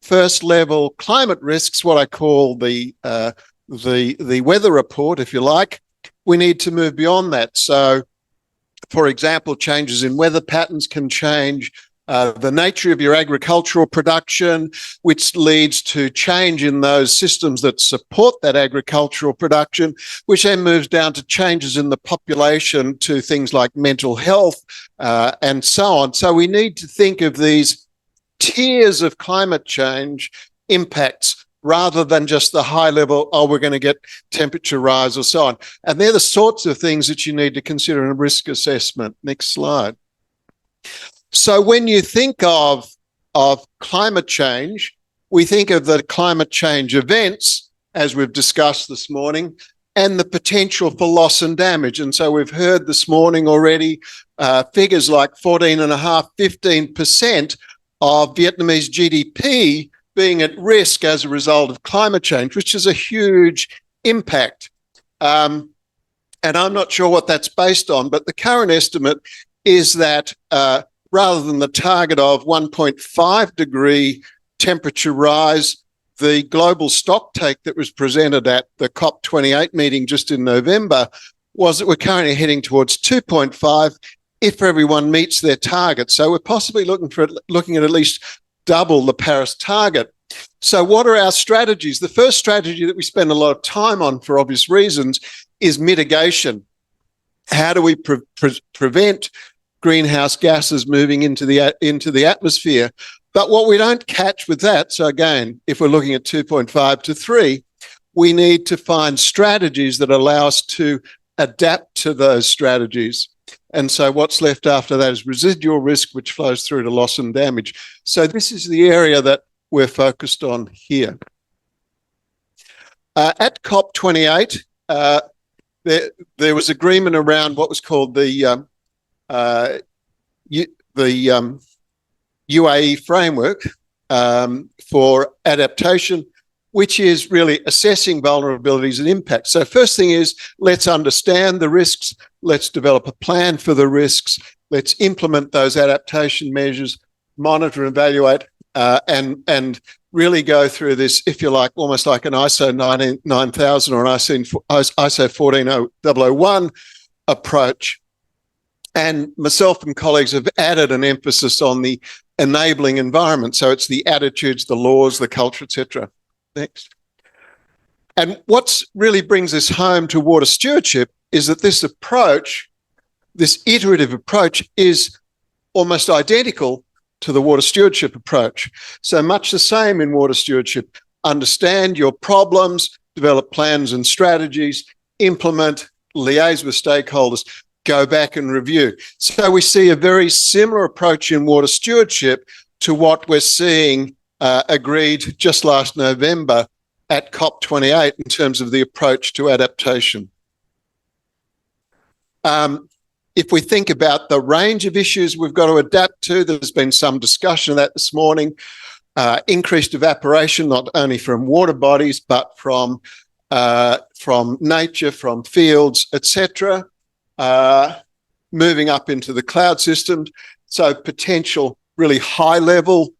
J: first level climate risks, what I call the weather report, if you like, we need to move beyond that. So, for example, changes in weather patterns can change the nature of your agricultural production, which leads to change in those systems that support that agricultural production, which then moves down to changes in the population, to things like mental health and so on. So we need to think of these tiers of climate change impacts rather than just the high level, oh, we're going to get temperature rise or so on. And they're the sorts of things that you need to consider in a risk assessment. Next slide. So when you think of climate change, we think of the climate change events, as we've discussed this morning, and the potential for loss and damage. And so we've heard this morning already figures like 14.5%, 15% of Vietnamese GDP being at risk as a result of climate change, which is a huge impact. And I'm not sure what that's based on, but the current estimate is that rather than the target of 1.5 degree temperature rise, the global stocktake that was presented at the COP28 meeting just in November was that we're currently heading towards 2.5 if everyone meets their target. So we're possibly looking at least double the Paris target. So what are our strategies? The first strategy that we spend a lot of time on, for obvious reasons, is mitigation. How do we prevent greenhouse gases moving into the atmosphere? But what we don't catch with that, so again, if we're looking at 2.5 to 3, we need to find strategies that allow us to adapt to those strategies. And so what's left after that is residual risk, which flows through to loss and damage. So this is the area that we're focused on here. At COP28, there was agreement around what was called the UAE framework for adaptation, which is really assessing vulnerabilities and impacts. So first thing is, let's understand the risks, let's develop a plan for the risks, let's implement those adaptation measures, monitor and evaluate, and really go through this, if you like, almost like an ISO 9000 or an ISO 14001 approach. And myself and colleagues have added an emphasis on the enabling environment. So it's the attitudes, the laws, the culture, etc. Next. And what really brings this home to water stewardship is that this approach, this iterative approach, is almost identical to the water stewardship approach. So much the same in water stewardship. Understand your problems, develop plans and strategies, implement, liaise with stakeholders, go back and review. So we see a very similar approach in water stewardship to what we're seeing agreed just last November at COP28 in terms of the approach to adaptation. If we think about the range of issues we've got to adapt to, there's been some discussion of that this morning. Increased evaporation, not only from water bodies, but from nature, from fields, etc. Moving up into the cloud systems. So potential really high level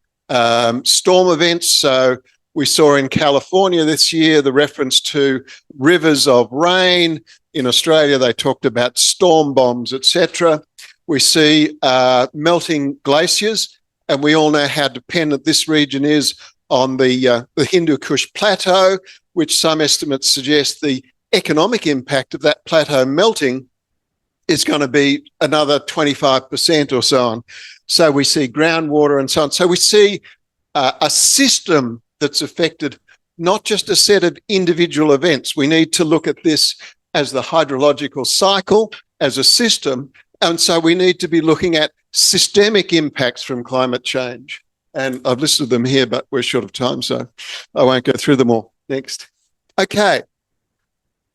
J: storm events. So we saw in California this year the reference to rivers of rain. In Australia, they talked about storm bombs, etc. We see melting glaciers, and we all know how dependent this region is on the Hindu Kush Plateau, which some estimates suggest the economic impact of that plateau melting is going to be another 25% or so on. So we see groundwater and so on. So we see a system that's affected, not just a set of individual events. We need to look at this as the hydrological cycle, as a system. And so we need to be looking at systemic impacts from climate change. And I've listed them here, but we're short of time, so I won't go through them all. Next. Okay.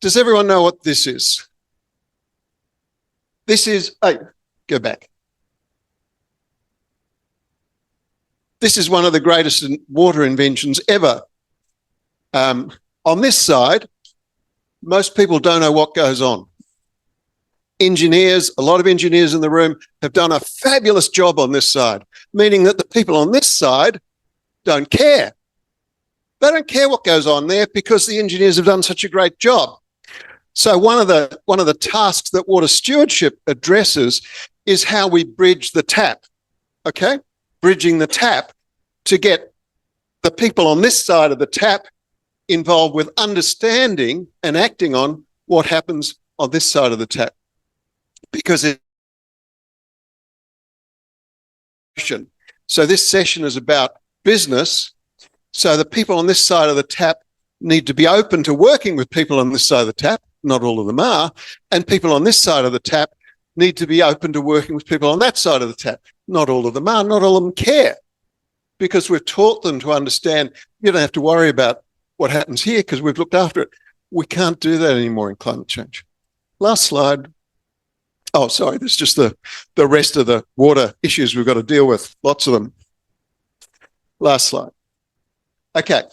J: Does everyone know what this is? This is, go back. This is one of the greatest water inventions ever. On this side, most people don't know what goes on. Engineers, a lot of engineers in the room have done a fabulous job on this side, meaning that the people on this side don't care. They don't care what goes on there because the engineers have done such a great job. So one of the tasks that water stewardship addresses is how we bridge the tap, okay? Bridging the tap to get the people on this side of the tap involved with understanding and acting on what happens on this side of the tap. Because so this session is about business. So the people on this side of the tap need to be open to working with people on this side of the tap. Not all of them are. And people on this side of the tap need to be open to working with people on that side of the tap. Not all of them are. Not all of them care. Because we've taught them to understand you don't have to worry about what happens here because we've looked after it. We can't do that anymore in climate change. Last slide. Oh, sorry, there's just the rest of the water issues we've got to deal with. Lots of them. Last slide. Okay,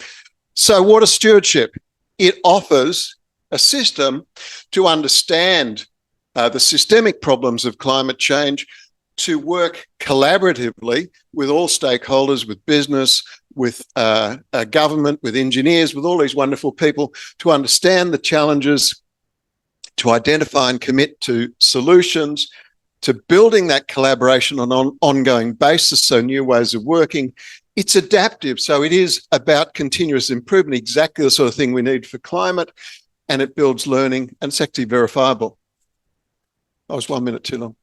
J: so water stewardship. It offers a system to understand the systemic problems of climate change, to work collaboratively with all stakeholders, with business, with government, with engineers, with all these wonderful people, to understand the challenges, to identify and commit to solutions, to building that collaboration on an ongoing basis, so new ways of working. It's adaptive, so it is about continuous improvement, exactly the sort of thing we need for climate, and it builds learning, and it's actually verifiable. I was 1 minute too long.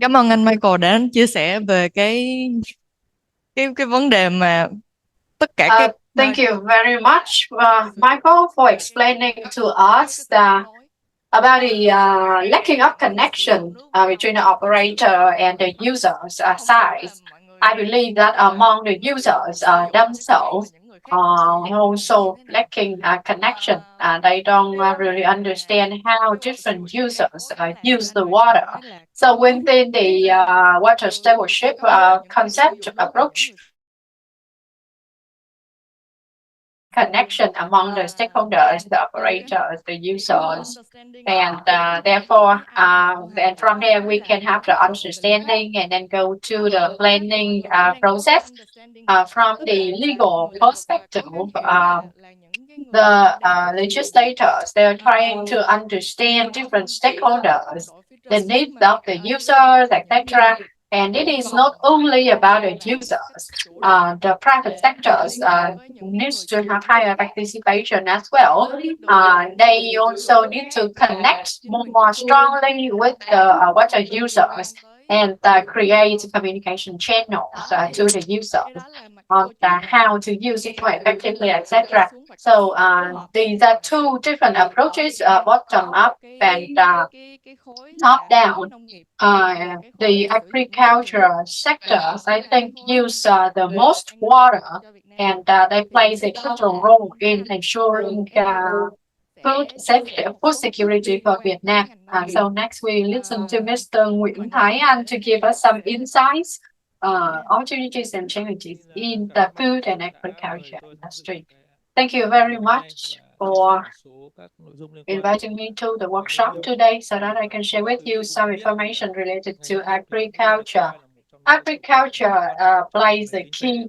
K: Cảm ơn anh Michael đã chia sẻ về cái vấn đề mà tất cả các
C: Thank you very much, Michael, for explaining to us about the lacking of connection between the operator and the users side. I believe that among the users themselves also lacking connection. They don't really understand how different users use the water. So within the water stewardship concept approach, connection among the stakeholders, the operators, the users, and therefore, and from there we can have the understanding and then go to the planning process. From the legal perspective, the legislators, they are trying to understand different stakeholders, the needs of the users, etc. And it is not only about the users. The private sectors needs to have higher participation as well. They also need to connect more strongly with the water users and create communication channels to the users on how to use it more effectively, etc. So these are two different approaches, bottom up and top down. The agriculture sectors, I think, use the most water, and they play a crucial role in ensuring food safety, food security for Vietnam. So next we listen to Mr. Nguyễn Thái Anh to give us some insights, opportunities and challenges in the food and agriculture industry. Thank you very much for inviting me to the workshop today so that I can share with you some information related to agriculture. Agriculture plays a key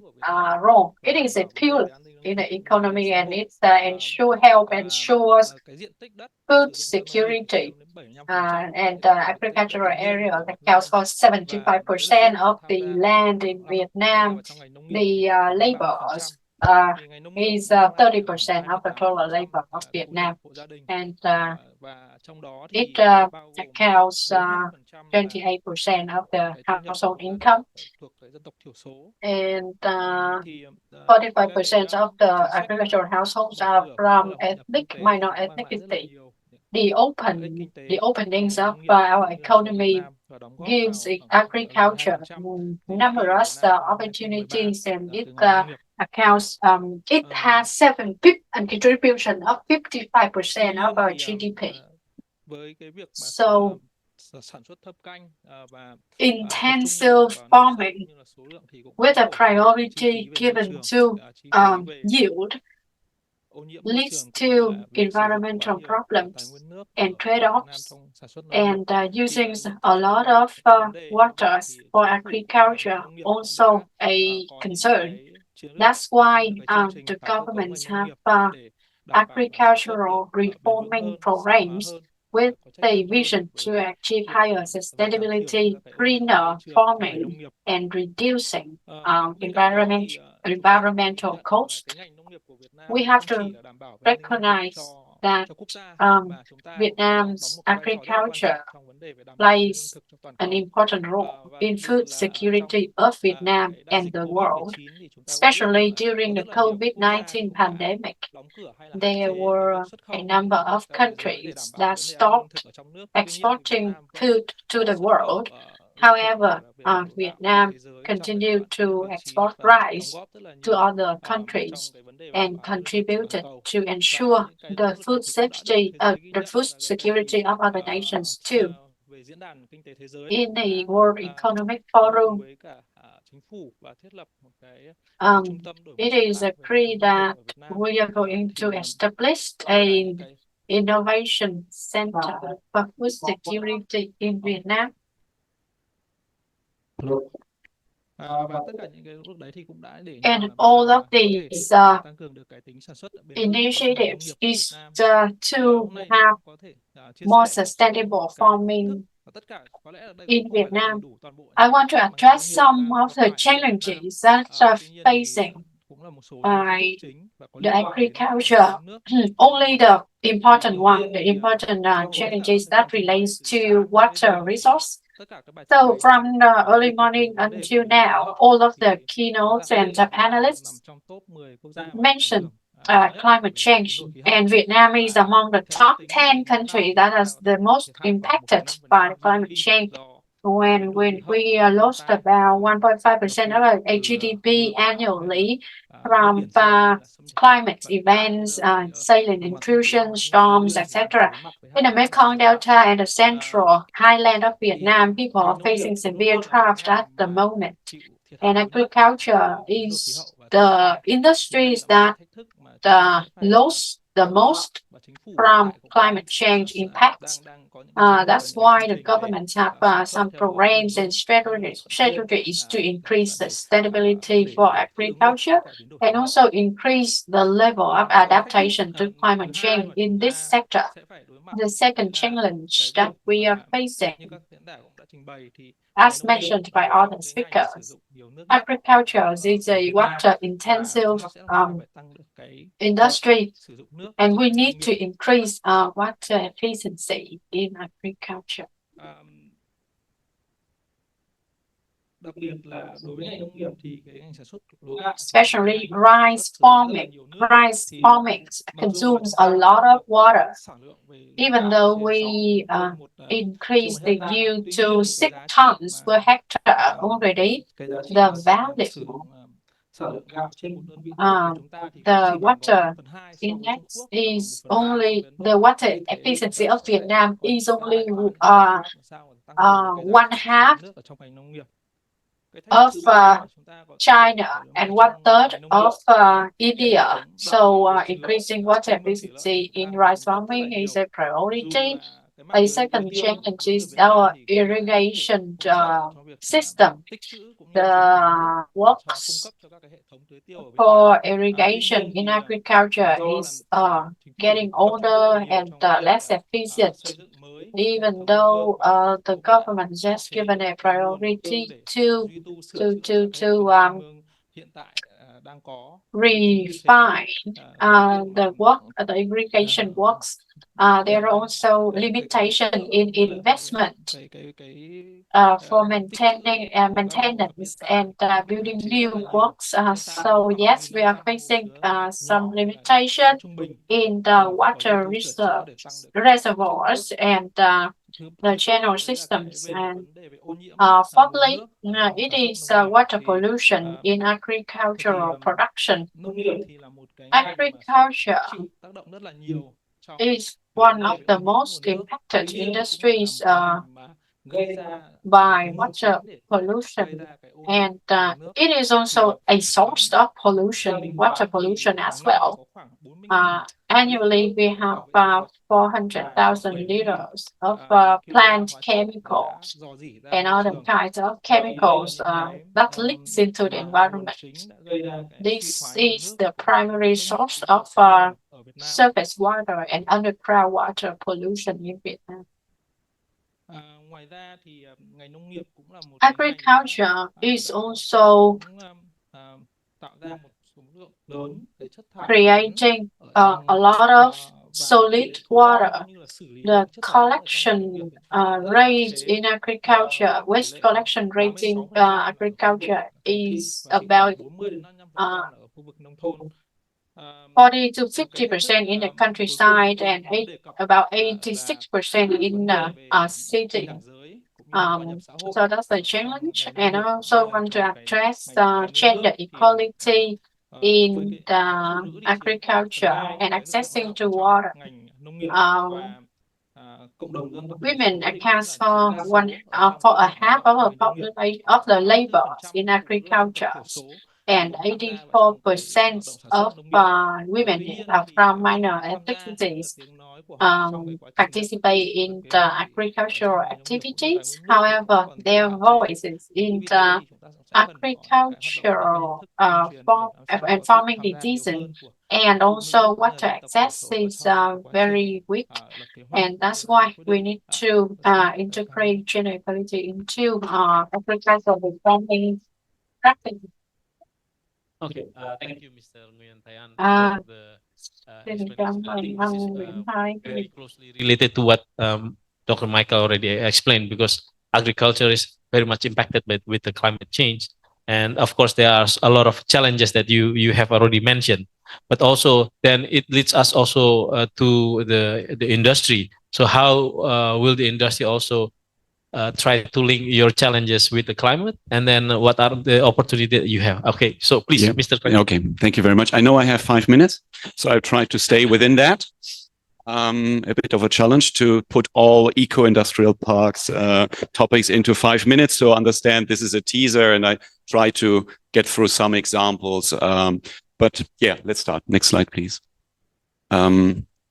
C: role. It is a pillar in the economy, and it's ensures food security. And agricultural area accounts for 75% of the land in Vietnam. The laborers is 30% of the total labor of Vietnam, and it accounts 28% of the household income, and 45% of the agricultural households are from ethnic minor ethnicity. the openings of our economy gives agriculture numerous opportunities, and it accounts it has a contribution of 55% of our GDP. So intensive farming with a priority given to yield leads to environmental problems and trade-offs, and using a lot of water for agriculture also a concern. That's why the governments have agricultural reforming programs with the vision to achieve higher sustainability, greener farming, and reducing environmental costs. We have to recognize that Vietnam's agriculture plays an important role in food security of Vietnam and the world, especially during the COVID-19 pandemic. There were a number of countries that stopped exporting food to the world. However, Vietnam continued to export rice to other countries and contributed to ensure the food security of other nations too. In the World Economic Forum, it is agreed that we are going to establish an innovation center for food security in Vietnam. And all of these initiatives is to have more sustainable farming in Vietnam. I want to address some of the challenges that are facing by the agriculture. Only the important challenges that relates to water resource. So from the early morning until now, all of the keynotes and the panelists mentioned climate change, and Vietnam is among the top 10 countries that is the most impacted by climate change. When we lost about 1.5% of our GDP annually from climate events, saline intrusion, storms, etc. In the Mekong Delta and the central highland of Vietnam, people are facing severe drought at the moment. And agriculture is the industries that lost the most from climate change impacts. That's why the governments have some programs and strategies to increase the sustainability for agriculture and also increase the level of adaptation to climate change in this sector. The second challenge that we are facing, as mentioned by other speakers, agriculture is a water-intensive industry, and we need to increase water efficiency in agriculture. Especially rice farming. Rice farming consumes a lot of water. Even though we increase the yield to 6 tons per hectare already, the value the water index is only the water efficiency of Vietnam is only 1/2 of China and 1/3 of India. So increasing water efficiency in rice farming is a priority. A second challenge is our irrigation system. The works for irrigation in agriculture is getting older and less efficient, even though the government just given a priority to refine the work, the irrigation works. There are also limitations in investment for maintaining maintenance and building new works. So yes, we are facing some limitation in the water reservoirs and the channel systems. And fourthly, it is water pollution in agricultural production. Agriculture is one of the most impacted industries by water pollution, and it is also a source of pollution, water pollution as well. Annually, we have 400,000 liters of plant chemicals and other kinds of chemicals that leaks into the environment. This is the primary source of surface water and underground water pollution in Vietnam. Agriculture is also creating a lot of solid water. The collection rate in agriculture, waste collection rate in agriculture is about 40 to 50% in the countryside and about 86% in the city. So that's the challenge. And I also want to address gender equality in the agriculture and accessing to water. Women accounts for a half of the labor in agriculture, and 84% of women from minor ethnicities participate in the agricultural activities. However, their voices in the agricultural and farming diseases and also water access is very weak, and that's why we need to integrate gender equality into agricultural farming practices.
I: Okay, thank you, Mr. Nguyen Thayan, for the very closely related to what Dr. Michael already explained, because agriculture is very much impacted with the climate change. And of course, there are a lot of challenges that you have already mentioned, but also then it leads us also to the industry. So how will the industry also try to link your challenges with the climate, and then what are the opportunities that you have? Okay, so please, Mr. President.
L: Okay, thank you very much. I know I have 5 minutes, so I'll try to stay within that. A bit of a challenge to put all eco-industrial parks topics into 5 minutes. So understand this is a teaser, and I try to get through some examples. But yeah, let's start. Next slide, please.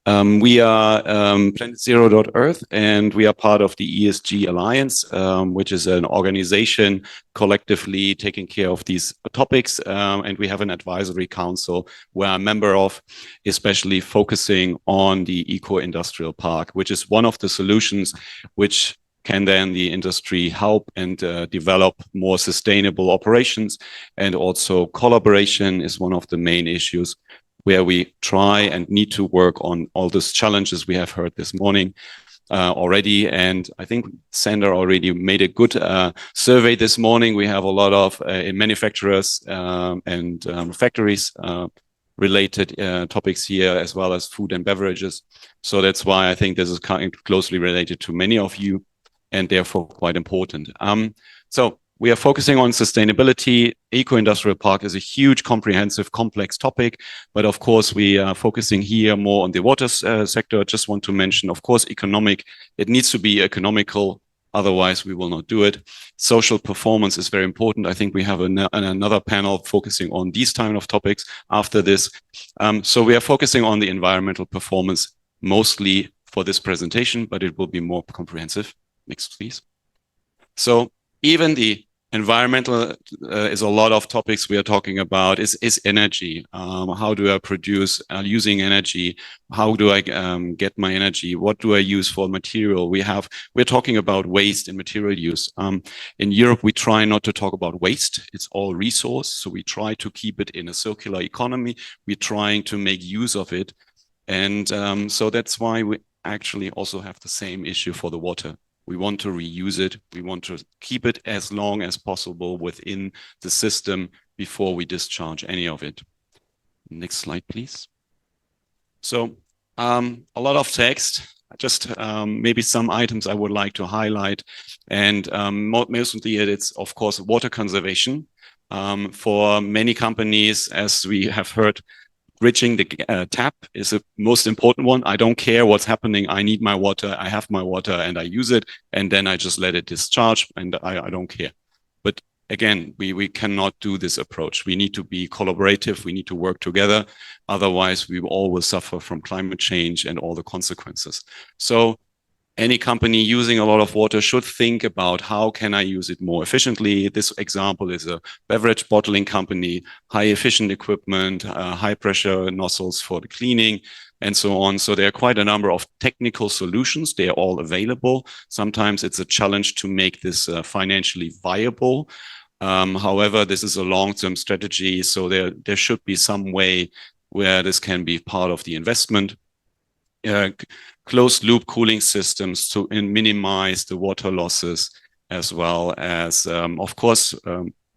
L: We are PlanetZero.Earth, and we are part of the ESG Alliance, which is an organization collectively taking care of these topics. And we have an advisory council where I'm a member of, especially focusing on the eco-industrial park, which is one of the solutions which can then the industry help and develop more sustainable operations. And also collaboration is one of the main issues where we try and need to work on all those challenges we have heard this morning already. And I think Sander already made a good survey this morning. We have a lot of manufacturers and factories related topics here, as well as food and beverages. So that's why I think this is closely related to many of you and therefore quite important. So we are focusing on sustainability. Eco-industrial park is a huge, comprehensive, complex topic. But of course, we are focusing here more on the water sector. I just want to mention, of course, economic. It needs to be economical. Otherwise, we will not do it. Social performance is very important. I think we have another panel focusing on these kind of topics after this. So we are focusing on the environmental performance mostly for this presentation, but it will be more comprehensive. Next, please. So even the Environmental is a lot of topics we are talking about. Is energy. How do I produce using energy? How do I get my energy? What do I use for material? We're talking about waste and material use. In Europe, we try not to talk about waste. It's all resource. So we try to keep it in a circular economy. We're trying to make use of it. And so that's why we actually also have the same issue for the water. We want to reuse it. We want to keep it as long as possible within the system before we discharge any of it. Next slide, please. So a lot of text, just maybe some items I would like to highlight. And mostly it's, of course, water conservation. For many companies, as we have heard, bridging the tap is the most important one. I don't care what's happening. I need my water. I have my water and I use it. And then I just let it discharge and I don't care. But again, we cannot do this approach. We need to be collaborative. We need to work together. Otherwise, we all will suffer from climate change and all the consequences. So any company using a lot of water should think about how can I use it more efficiently. This example is a beverage bottling company, high efficient equipment, high pressure nozzles for the cleaning and so on. So there are quite a number of technical solutions. They are all available. Sometimes it's a challenge to make this financially viable. However, this is a long-term strategy. So there should be some way where this can be part of the investment. Closed loop cooling systems to minimize the water losses, as well as, of course,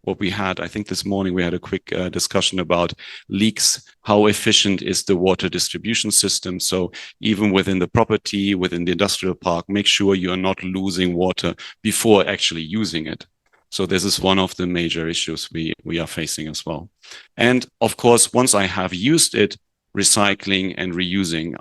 L: what we had, I think this morning we had a quick discussion about leaks. How efficient is the water distribution system? So even within the property, within the industrial park, make sure you are not losing water before actually using it. So this is one of the major issues we are facing as well. And of course, once I have used it, recycling and reusing.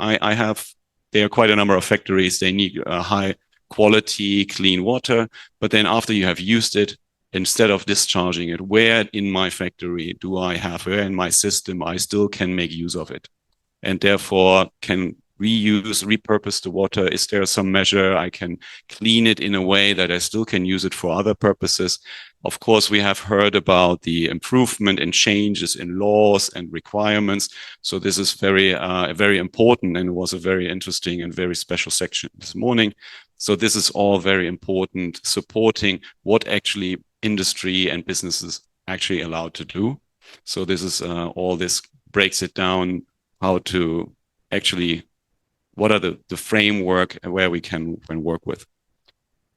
L: There are quite a number of factories. They need high quality, clean water. But then after you have used it, instead of discharging it, where in my factory do I have, where in my system I still can make use of it? And therefore can reuse, repurpose the water. Is there some measure I can clean it in a way that I still can use it for other purposes? Of course, we have heard about the improvement and changes in laws and requirements. So this is very, very important, and it was a very interesting and very special section this morning. So this is all very important, supporting what actually industry and businesses actually allowed to do. So this is all this breaks it down, how to actually, what are the framework where we can work with.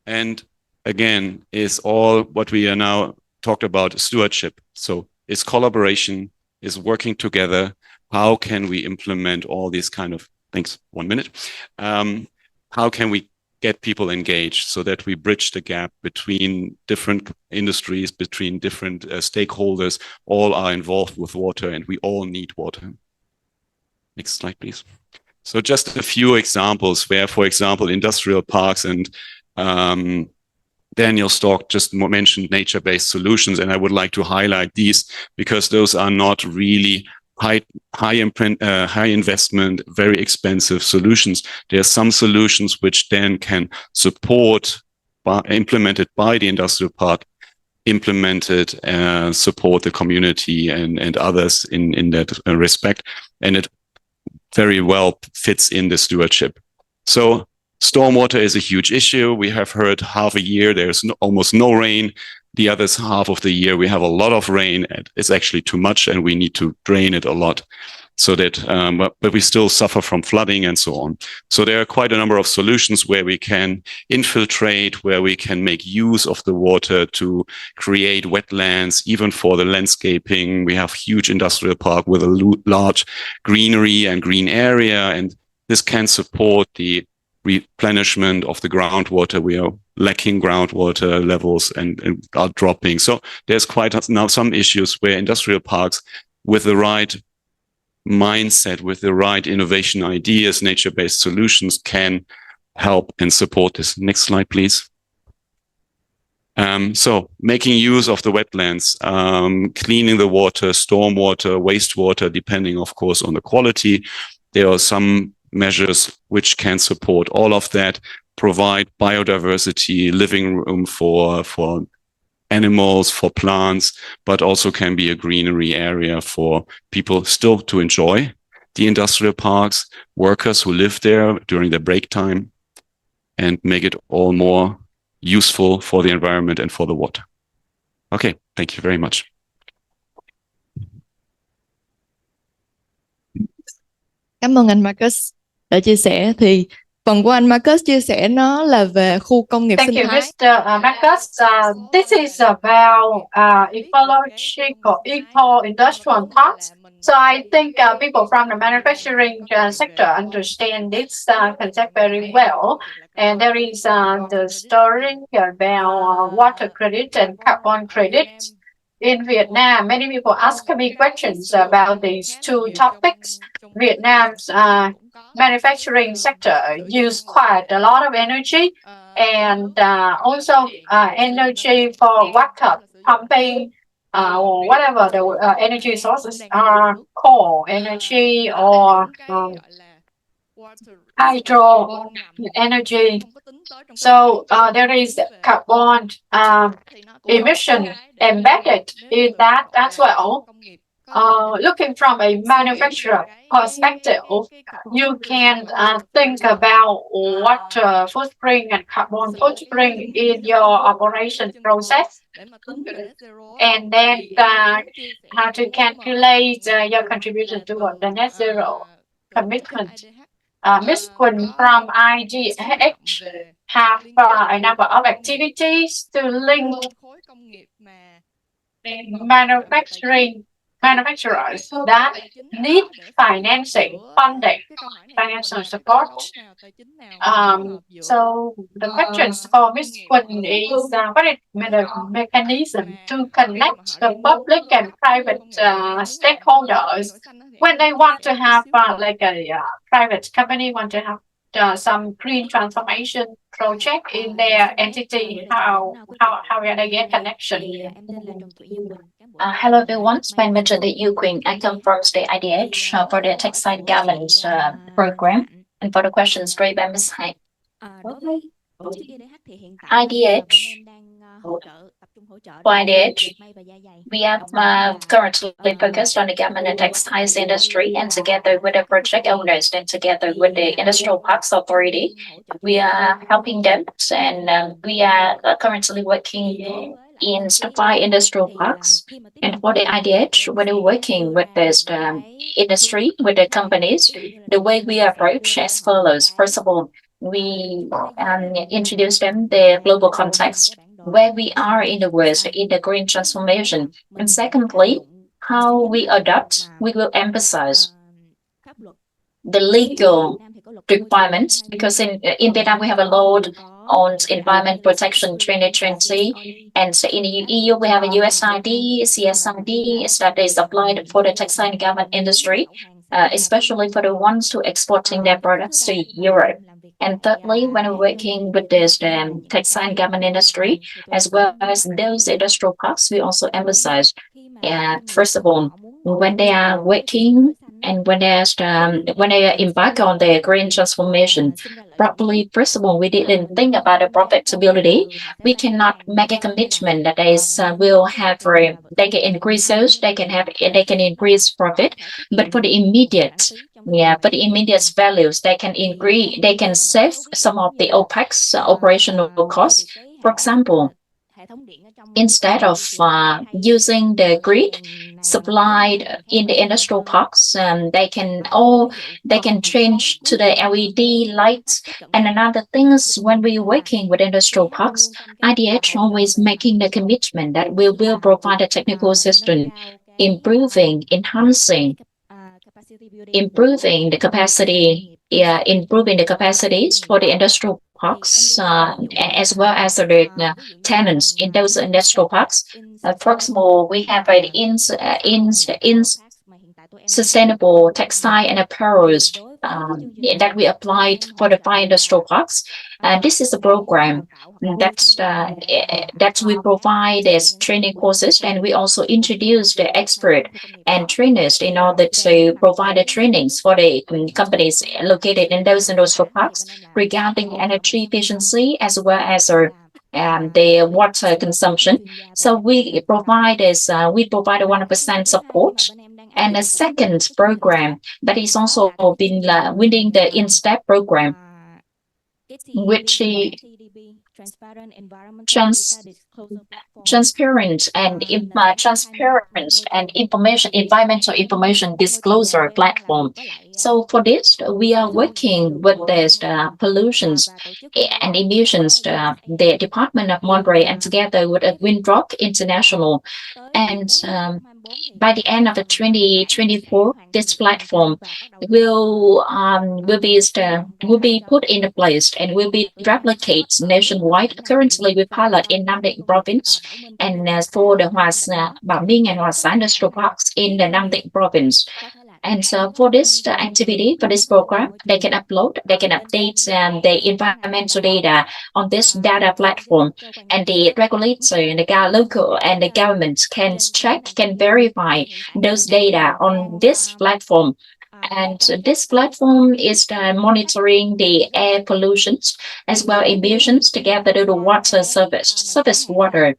L: And again, is all what we are now talked about stewardship. So it's collaboration, is working together. How can we implement all these kind of things? 1 minute. How can we get people engaged so that we bridge the gap between different industries, between different stakeholders? All are involved with water and we all need water. Next slide, please. So just a few examples where, for example, industrial parks and Daniël Stork just mentioned nature-based solutions, and I would like to highlight these because those are not really high investment, very expensive solutions. There are some solutions which then can support, implemented by the industrial park, implemented and support the community and others in that respect, and it very well fits in the stewardship. So stormwater is a huge issue. We have heard half a year there's almost no rain. The other half of the year we have a lot of rain. And it's actually too much, and we need to drain it a lot. So that, but we still suffer from flooding and so on. So there are quite a number of solutions where we can infiltrate, where we can make use of the water to create wetlands, even for the landscaping. We have huge industrial park with a large greenery and green area, and this can support the replenishment of the groundwater. We are lacking groundwater levels and are dropping. So there's quite now some issues where industrial parks, with the right mindset, with the right innovation ideas, nature-based solutions, can help and support this. Next slide, please. So making use of the wetlands, cleaning the water, stormwater, wastewater, depending, of course, on the quality. There are some measures which can support all of that, provide biodiversity, living room for animals, for plants, but also can be a greenery area for people still to enjoy the industrial parks, workers who live there during their break time, and make it all more useful for the environment and for the water. Okay, thank you very much.
K: Cảm ơn anh Marcus đã chia sẻ. Thì phần của anh Marcus chia sẻ nó là về khu công nghiệp
C: Thank
K: sinh
C: you,
K: thái.
C: Mr. Marcus. This is about ecological, eco-industrial parks. So I think people from the manufacturing sector understand this concept very well. And there is the story about water credit and carbon credit. In Vietnam, many people ask me questions about these two topics. Vietnam's manufacturing sector use quite a lot of energy and also energy for water pumping, or whatever the energy sources are, coal energy or hydro energy. So there is carbon emission embedded in that as well. Looking from a manufacturer perspective, you can think about water footprint and carbon footprint in your operation process, and then how to calculate your contribution toward the net zero commitment. Ms. Quinn from IGH have a number of activities to link manufacturers that need financing, funding, financial support. So the questions for Ms. Quinn is what is the mechanism to connect the public and private stakeholders when they want to have like a private company want to have some green transformation project in their entity? How will they get connection?
G: Hello everyone, my name is Yu Quỳnh. I come from State IDH for the textile garments program, and for the question straight by Ms. Hai. IDH, for IDH, we have currently focused on the garment and textiles industry, and together with the project owners and together with the Industrial Parks Authority, we are helping them, and we are currently working in Stafai Industrial Parks. And for the IDH, when we're working with this industry, with the companies, the way we approach as follows. First of all, we introduce them the global context, where we are in the world in the green transformation. And secondly, how we adopt, we will emphasize the legal requirements, because in Vietnam we have a law on environment protection 2020, and so in the EU we have a USID, CSID that is applied for the textile and garment industry, especially for the ones who exporting their products to Europe. And thirdly, when we're working with this textile and garment industry, as well as those industrial parks, we also emphasize, first of all, when they are working and when they embark on their green transformation, probably first of all, we didn't think about the profitability. We cannot make a commitment that they will have, they can increase sales, they can increase profit, but for the immediate, for the immediate values, they can save some of the OPEX, operational costs. For example, instead of using the grid supplied in the industrial parks, they can change to the LED lights. And another thing is, when we're working with industrial parks, IDH always making the commitment that we will provide a technical assistance, improving the capacity, improving the capacities for the industrial parks, as well as the tenants in those industrial parks. For example, we have an sustainable textile and apparel that we applied for the 5 industrial parks. This is a program that we provide as training courses, and we also introduce the expert and trainers in order to provide the trainings for the companies located in those industrial parks regarding energy efficiency, as well as their water consumption. So we provide a 100% support. And a second program that is also been winning the InStep program, which is transparent and environmental information disclosure platform. So for this, we are working with the pollutions and emissions, the Department of Monterey, and together with Windrock International. And by the end of 2024, this platform will be put into place and will be replicated nationwide. Currently, we pilot in Nam Định province, and for the Bảo Minh and Hoa Sa industrial parks in the Nam Định province. And so for this activity, for this program, they can update the environmental data on this data platform, and the regulator and the local and the government can check, can verify those data on this platform. And this platform is monitoring the air pollutions as well emissions together to the water surface water.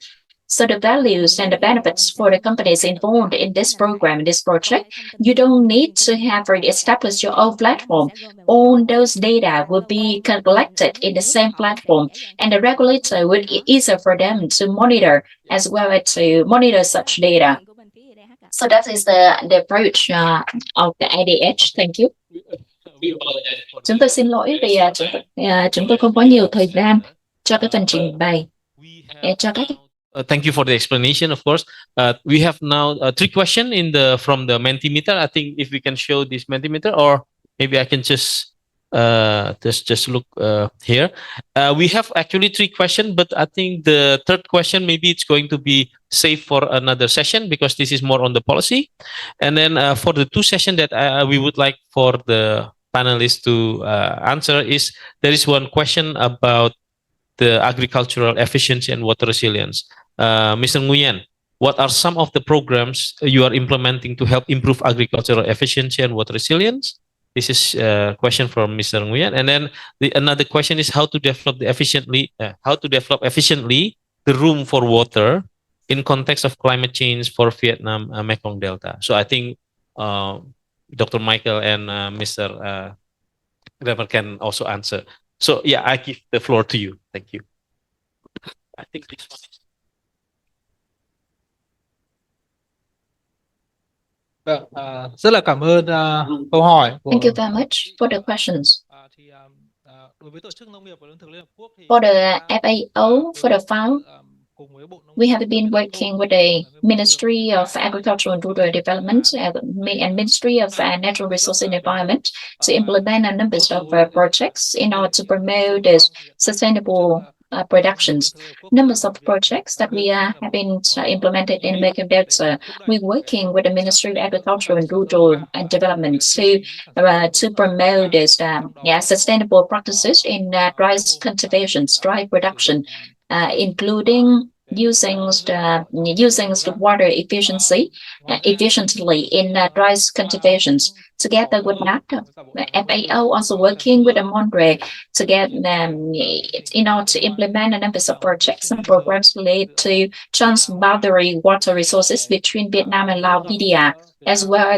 G: So the values and the benefits for the companies involved in this program, this project, you don't need to have already established your own platform. All those data will be collected in the same platform, and the regulator will be easier for them to monitor as well as to monitor such data. So that is the approach of the IDH. Thank you. Chúng tôi xin lỗi vì chúng tôi không có nhiều thời gian cho cái phần trình bày cho các.
I: Thank you for the explanation. Of course, we have now 3 questions from the Mentimeter. I think if we can show this Mentimeter, or maybe I can just look here. We have actually 3 questions, but I think the third question maybe it's going to be saved for another session because this is more on the policy. And then for the 2 sessions that we would like for the panelists to answer is there is one question about the agricultural efficiency and water resilience. Mr. Nguyen, what are some of the programs you are implementing to help improve agricultural efficiency and water resilience? This is a question from Mr. Nguyen. And then another question is how to develop efficiently the room for water in context of climate change for Vietnam Mekong Delta. So I think Dr. Michael and Mr. Rever can also answer. So yeah, I give the floor to you. Thank you. I think this one is.
M: Rất là cảm ơn câu hỏi.
G: Thank you very much for the questions. For the FAO, for the FAO, we have been working with the Ministry of Agriculture and Rural Development and Ministry of Natural Resources and Environment to implement a number of projects in order to promote this sustainable productions. Numbers of projects that we have been implemented in Mekong Delta. We're working with the Ministry of Agriculture and Rural Development to promote this sustainable practices in rice cultivation, dry production, including using the water efficiently in rice cultivations. Together with that, FAO also working with the Monterey to get in order to implement a number of projects and programs related to trans-boundary water resources between Vietnam and Laos PDR, as well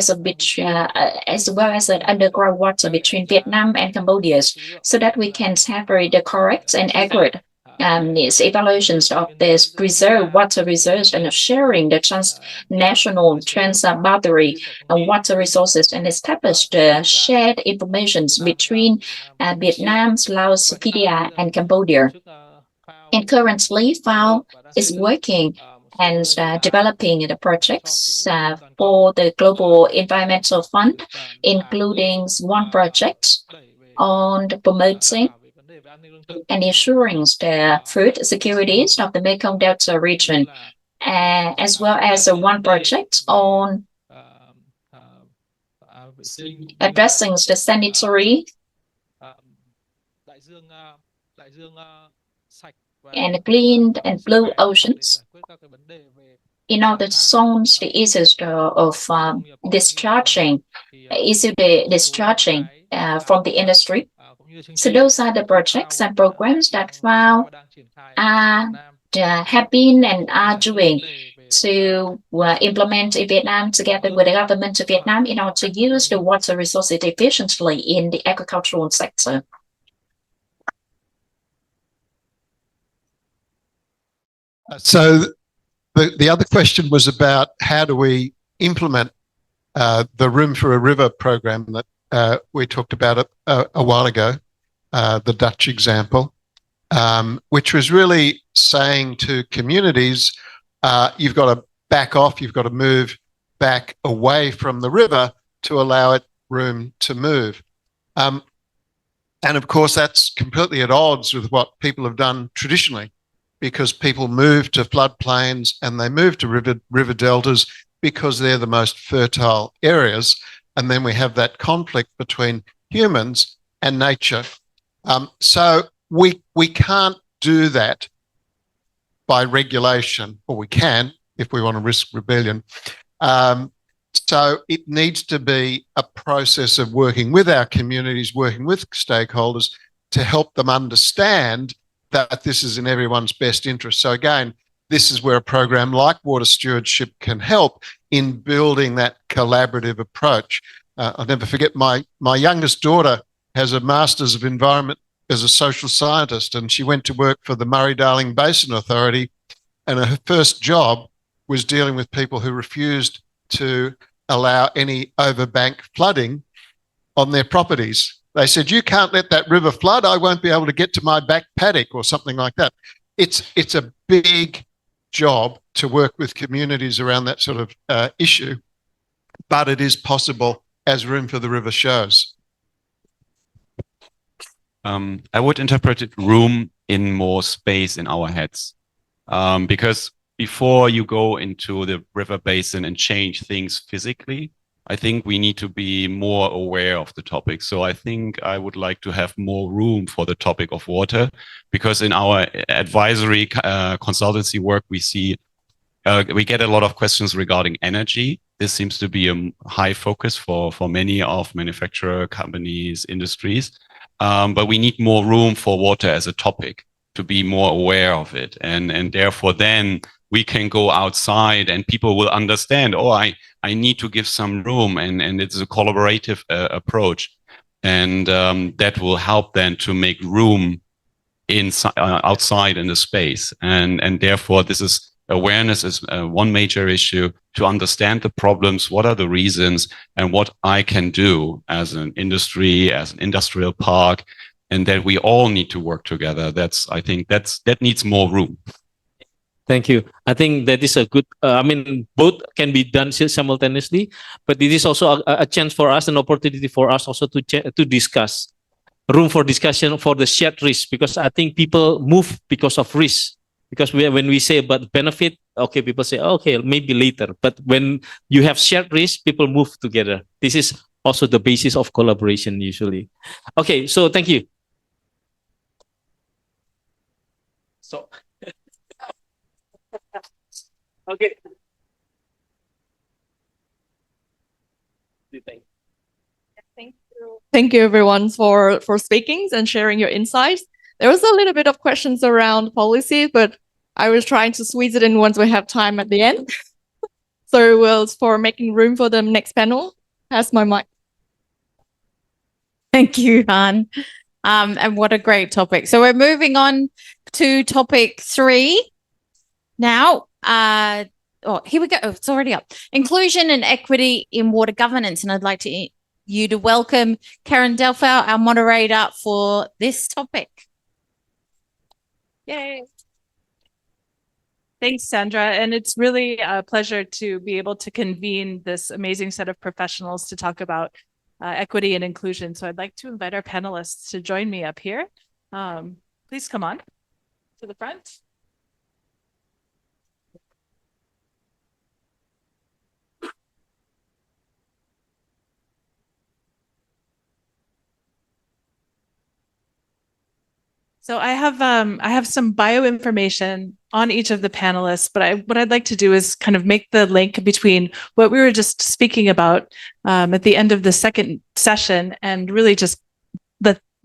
G: as an underground water between Vietnam and Cambodia, so that we can have the correct and accurate evaluations of this preserved water reserves and sharing the transnational trans-boundary water resources and establish the shared informations between Vietnam, Laos, PDR, and Cambodia. And currently, FAO is working and developing the projects for the Global Environmental Fund, including one project on promoting and ensuring the food security of the Mekong Delta region, as well as one project on addressing the sanitary and clean and blue oceans in order to solve the issues of discharging from the industry. So those are the projects and programs that FAO have been and are doing to implement in Vietnam together with the government of Vietnam in order to use the water resources efficiently in the agricultural sector.
J: So the other question was about how do we implement the Room for a River program that we talked about a while ago, the Dutch example, which was really saying to communities, you've got to back off, you've got to move back away from the river to allow it room to move. And of course, that's completely at odds with what people have done traditionally, because people move to floodplains and they move to river deltas because they're the most fertile areas. And then we have that conflict between humans and nature. So we can't do that by regulation, or we can if we want to risk rebellion. So it needs to be a process of working with our communities, working with stakeholders to help them understand that this is in everyone's best interest. So again, this is where a program like water stewardship can help in building that collaborative approach. I'll never forget my youngest daughter has a Master's of Environment as a social scientist, and she went to work for the Murray-Darling Basin Authority, and her first job was dealing with people who refused to allow any overbank flooding on their properties. They said, you can't let that river flood, I won't be able to get to my back paddock, or something like that. It's a big job to work with communities around that sort of issue, but it is possible, as Room for the River shows.
L: I would interpret it room in more space in our heads, because before you go into the river basin and change things physically, I think we need to be more aware of the topic. So I think I would like to have more room for the topic of water, because in our advisory consultancy work, we see we get a lot of questions regarding energy. This seems to be a high focus for many of manufacturer companies, industries. But we need more room for water as a topic to be more aware of it. And therefore then we can go outside and people will understand, oh, I need to give some room, and it's a collaborative approach. And that will help then to make room inside, outside in the space. And therefore this is awareness is one major issue, to understand the problems, what are the reasons, and what I can do as an industry, as an industrial park, and that we all need to work together. I think that needs more room.
I: Thank you. I think that is a good, I mean, both can be done simultaneously, but it is also a chance for us, an opportunity for us also to discuss, room for discussion for the shared risk, because I think people move because of risk. Because when we say about benefit, okay, people say, okay, maybe later. But when you have shared risk, people move together. This is also the basis of collaboration usually. Okay, so thank you. So, okay.
K: Thank you everyone for speaking and sharing your insights. There was a little bit of questions around policy, but I was trying to squeeze it in once we have time at the end. So for making room for the next panel, pass my mic.
A: Thank you, Han. And what a great topic. So we're moving on to topic 3 now. Oh, here we go. Oh, it's already up. Inclusion and equity in water governance. And I'd like you to welcome Karen Delfau, our moderator for this topic.
N: Yay. Thanks, Sandra. And it's really a pleasure to be able to convene this amazing set of professionals to talk about equity and inclusion. So I'd like to invite our panelists to join me up here. Please come on to the front. So I have some bio information on each of the panelists, but what I'd like to do is kind of make the link between what we were just speaking about at the end of the second session, and really just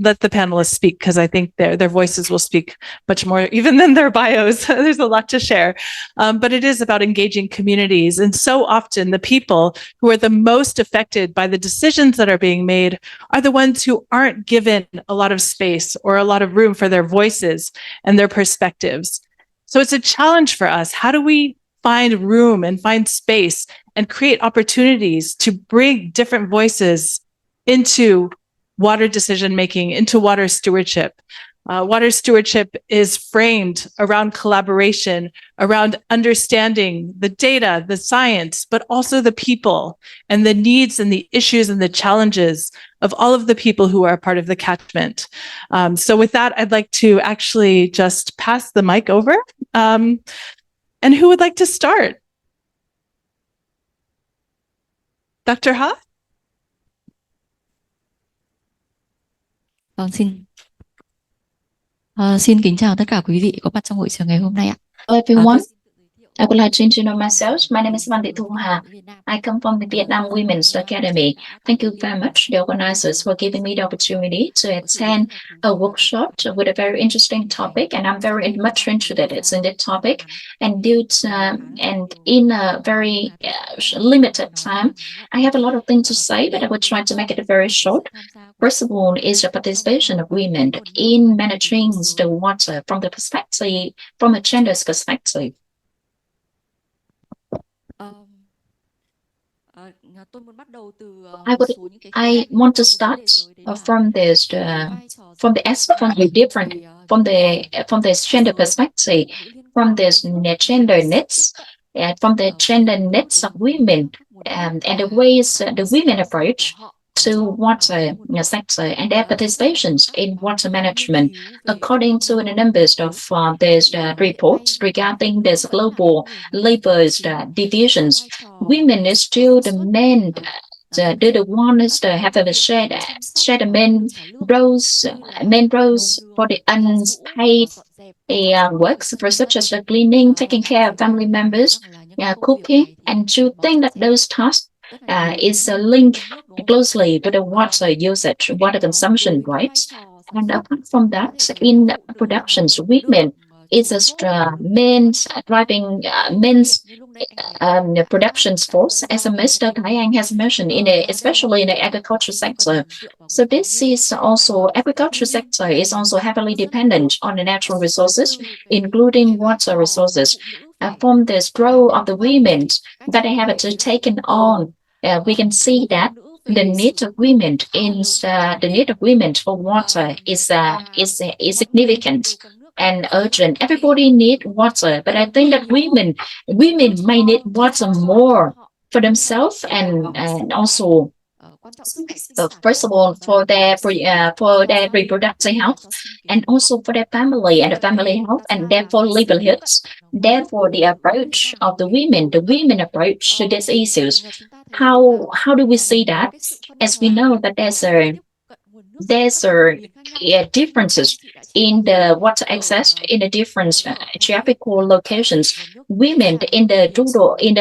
N: let the panelists speak because I think their voices will speak much more even than their bios. There's a lot to share. But it is about engaging communities. And so often the people who are the most affected by the decisions that are being made are the ones who aren't given a lot of space or a lot of room for their voices and their perspectives. So it's a challenge for us. How do we find room and find space and create opportunities to bring different voices into water decision making, into water stewardship? Water stewardship is framed around collaboration, around understanding the data, the science, but also the people and the needs and the issues and the challenges of all of the people who are part of the catchment. So with that, I'd like to actually just pass the mic over. And who would like to start? Dr. Ha?
O: Xin kính chào tất cả quý vị có mặt trong hội trường ngày hôm nay ạ.
G: Hello everyone. I would like to introduce myself. My name is Văn Thị Thu Hà. I come from the Vietnam Women's Academy. Thank you very much, the organizers, for giving me the opportunity to attend a workshop with a very interesting topic, and I'm very much interested in the topic. And and in a very limited time, I have a lot of things to say, but I will try to make it very short. First of all, is the participation of women in managing the water from a gender's perspective. I want to start from the gender perspective, from this gender needs, from the gender needs of women, and the ways the women approach to water sector and their participations in water management. According to the numbers of there's reports regarding this global labor divisions, women is still the men. The one is to have a share the main roles for the unpaid works, for such as the cleaning, taking care of family members, cooking, and to think that those tasks is linked closely to the water usage, water consumption, right? And apart from that, in productions, women is a men's driving men's production force, as Mr. Kayang has mentioned, especially in the agriculture sector. So this is also agriculture sector is also heavily dependent on the natural resources, including water resources. From this role of the women that they have to taken on, we can see that the need of women for water is significant and urgent. Everybody need water, but I think that women may need water more for themselves and also first of all for their reproductive health, and also for their family and the family health, and therefore livelihoods. Therefore, the approach of the women approach to these issues. How do we see that? As we know that there's differences in the water access in the different geographical locations. Women in the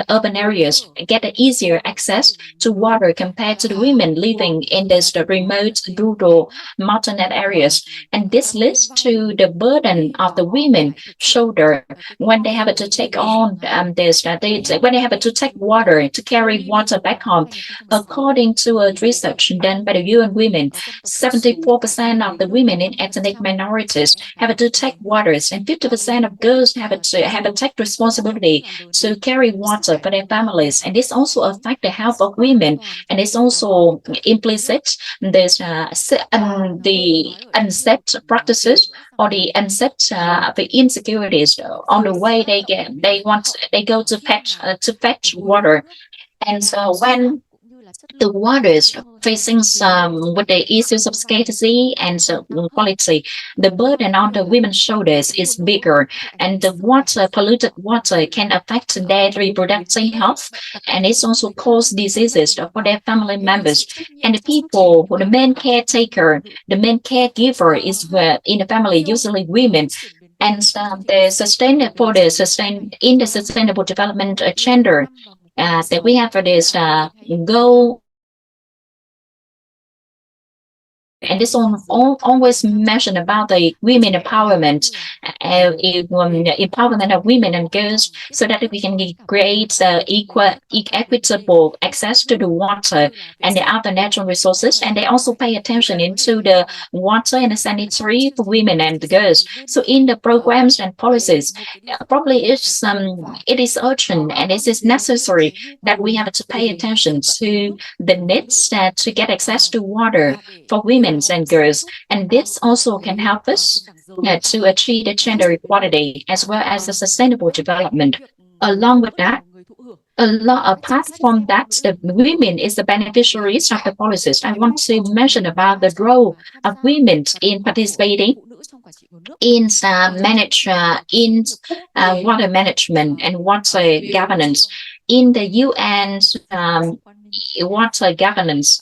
G: urban areas get an easier access to water compared to the women living in the remote rural mountainous areas, and this leads to the burden of the women shoulder when they have to take on when they have to take water to carry water back home. According to a research done by the UN Women, 74% of the women in ethnic minorities have to take waters, and 50% of girls have to take responsibility to carry water for their families. And this also affects the health of women, and it's also implicit there's the unsafe practices or the unsafe the insecurities on the way they go to fetch water. And so when the water is facing some with the issues of scarcity and quality, the burden on the women's shoulders is bigger, and the polluted water can affect their reproductive health, and it's also cause diseases for their family members. And the main caretaker, the main caregiver is in the family, usually women. And the sustainable development agenda that we have for this goal And this always mentioned about the women empowerment, empowerment of women and girls, so that we can create equitable access to the water and the other natural resources. And they also pay attention into the water and the sanitary for women and girls. So in the programs and policies, probably it is urgent and it is necessary that we have to pay attention to the needs to get access to water for women and girls. And this also can help us to achieve the gender equality as well as the sustainable development. Along with that, apart from that, the women is the beneficiaries of the policies. I want to mention about the role of women in participating in water management and water governance in the UN's water governance.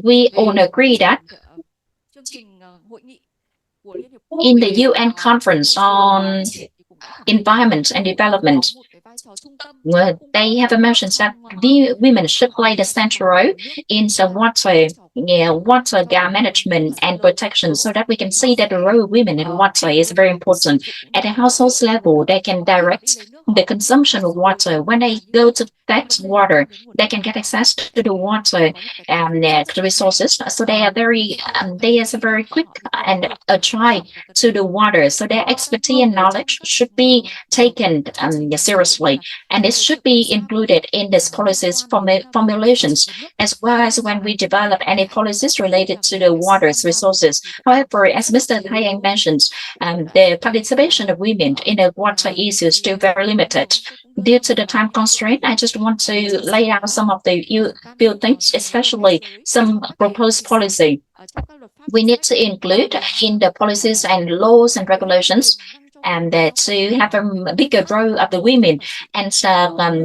G: We all agree that in the UN conference on environment and development, they have mentioned that the women should play the central role in the water management and protection, so that we can see that the role of women in water is very important. At the household level, they can direct the consumption of water. When they go to fetch water, they can get access to the water and the resources. So they are very quick and try to the water. So their expertise and knowledge should be taken seriously, and it should be included in this policies formulations, as well as when we develop any policies related to the water's resources. However, as Mr. Hayang mentioned, the participation of women in the water issue is still very limited. Due to the time constraint, I just want to lay out some of the few things, especially some proposed policy. We need to include in the policies and laws and regulations, and to have a bigger role of the women. And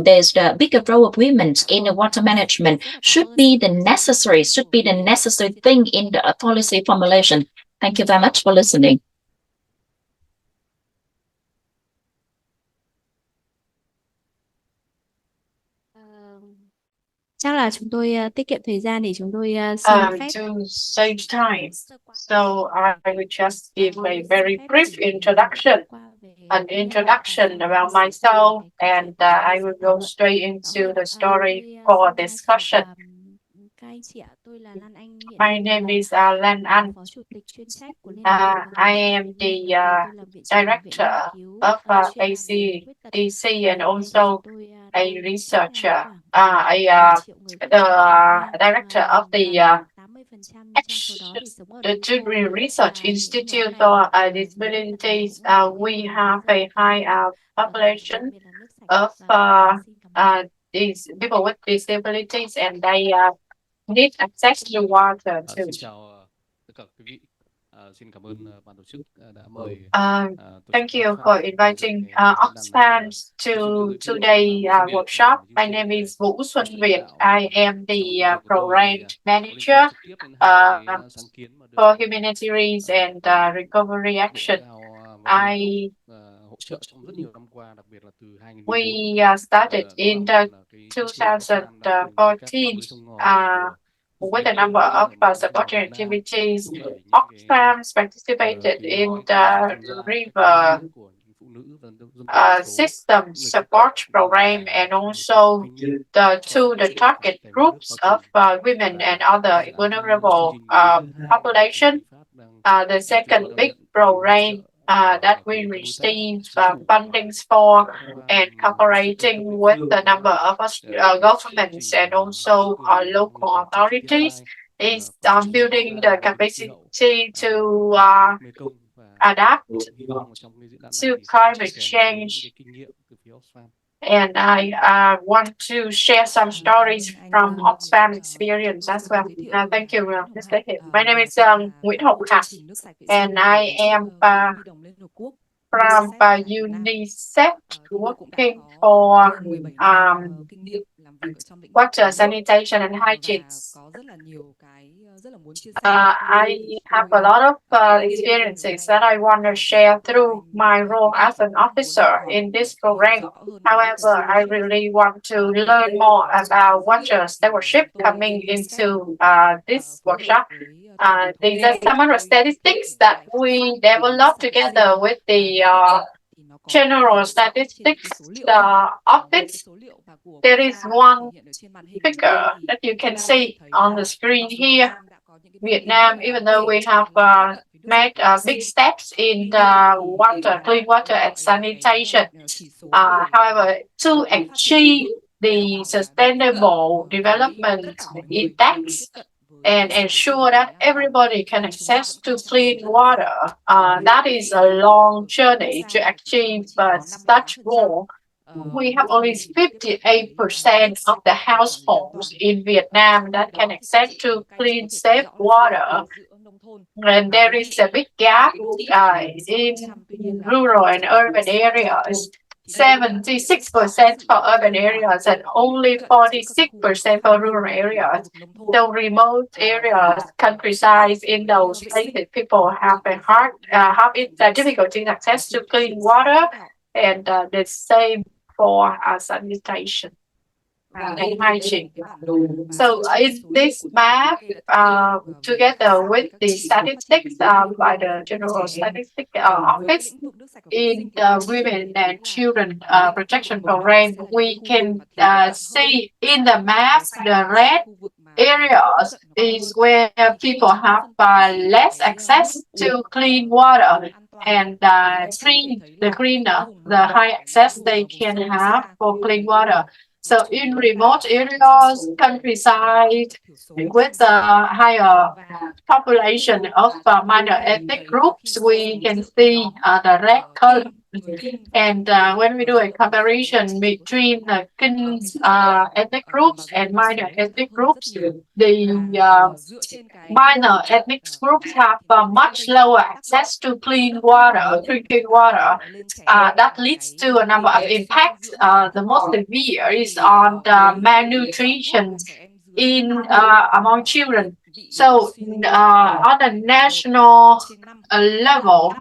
G: there's the bigger role of women in the water management should be the necessary thing in the policy formulation. Thank you very much for listening.
P: Chắc là chúng tôi tiết kiệm thời gian để chúng tôi xin phép.
C: To save time, so I will just give a very brief introduction, about myself, and I will go straight into the story for discussion. My name is Lan Anh. I am the director of ACDC and also a researcher, the director of the Children Research Institute for Disabilities. We have a high population of these people with disabilities, and they need access to water too. Thank you for inviting Oxfam to today's workshop. My name is Vũ Xuân Việt. I am the program manager for humanitarian and recovery action. We started in 2014 with a number of supporting activities. Oxfam participated in the river system support program, and also the target groups of women and other vulnerable population. The second big program that we received fundings for, and cooperating with a number of governments and also local authorities, is building the capacity to adapt to climate change. And I want to share some stories from Oxfam experience as well. Thank you, Mr. Hiệp. My name is Nguyễn Hồng Hạnh, and I am from UNICEF, working for water sanitation and hygiene. I have a lot of experiences that I want to share through my role as an officer in this program. However, I really want to learn more about water stewardship coming into this workshop. These are some of the statistics that we developed together with the General Statistics Office. There is one figure that you can see on the screen here. Vietnam, even though we have made big steps in the water, clean water and sanitation. However, to achieve the sustainable development index and ensure that everybody can access to clean water, that is a long journey to achieve such goal. We have only 58% of the households in Vietnam that can access to clean, safe water. And there is a big gap in rural and urban areas. 76% for urban areas and only 46% for rural areas. The remote areas, countryside, in those places, people have difficulty access to clean water, and the same for sanitation and hygiene. So in this map, together with the statistics by the General Statistics Office, in the Women and Children Protection Program, we can see in the map the red areas is where people have less access to clean water, and the greener, the high access they can have for clean water. So in remote areas, countryside, with a higher population of minor ethnic groups, we can see the red color. And when we do a comparison between ethnic groups and minor ethnic groups, the minor ethnic groups have much lower access to clean water, drinking water. That leads to a number of impacts. The most severe is on the malnutrition among children. So on a national level,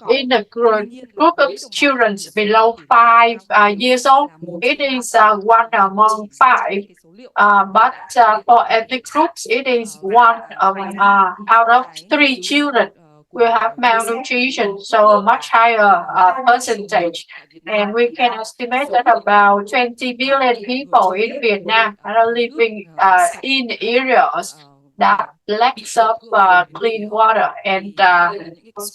C: in the group of children below 5 years old, it is 1 among 5. But for ethnic groups, it is 1 out of 3 children will have malnutrition, so a much higher percentage. And we can estimate that about 20 billion people in Vietnam are living in areas that lacks of clean water and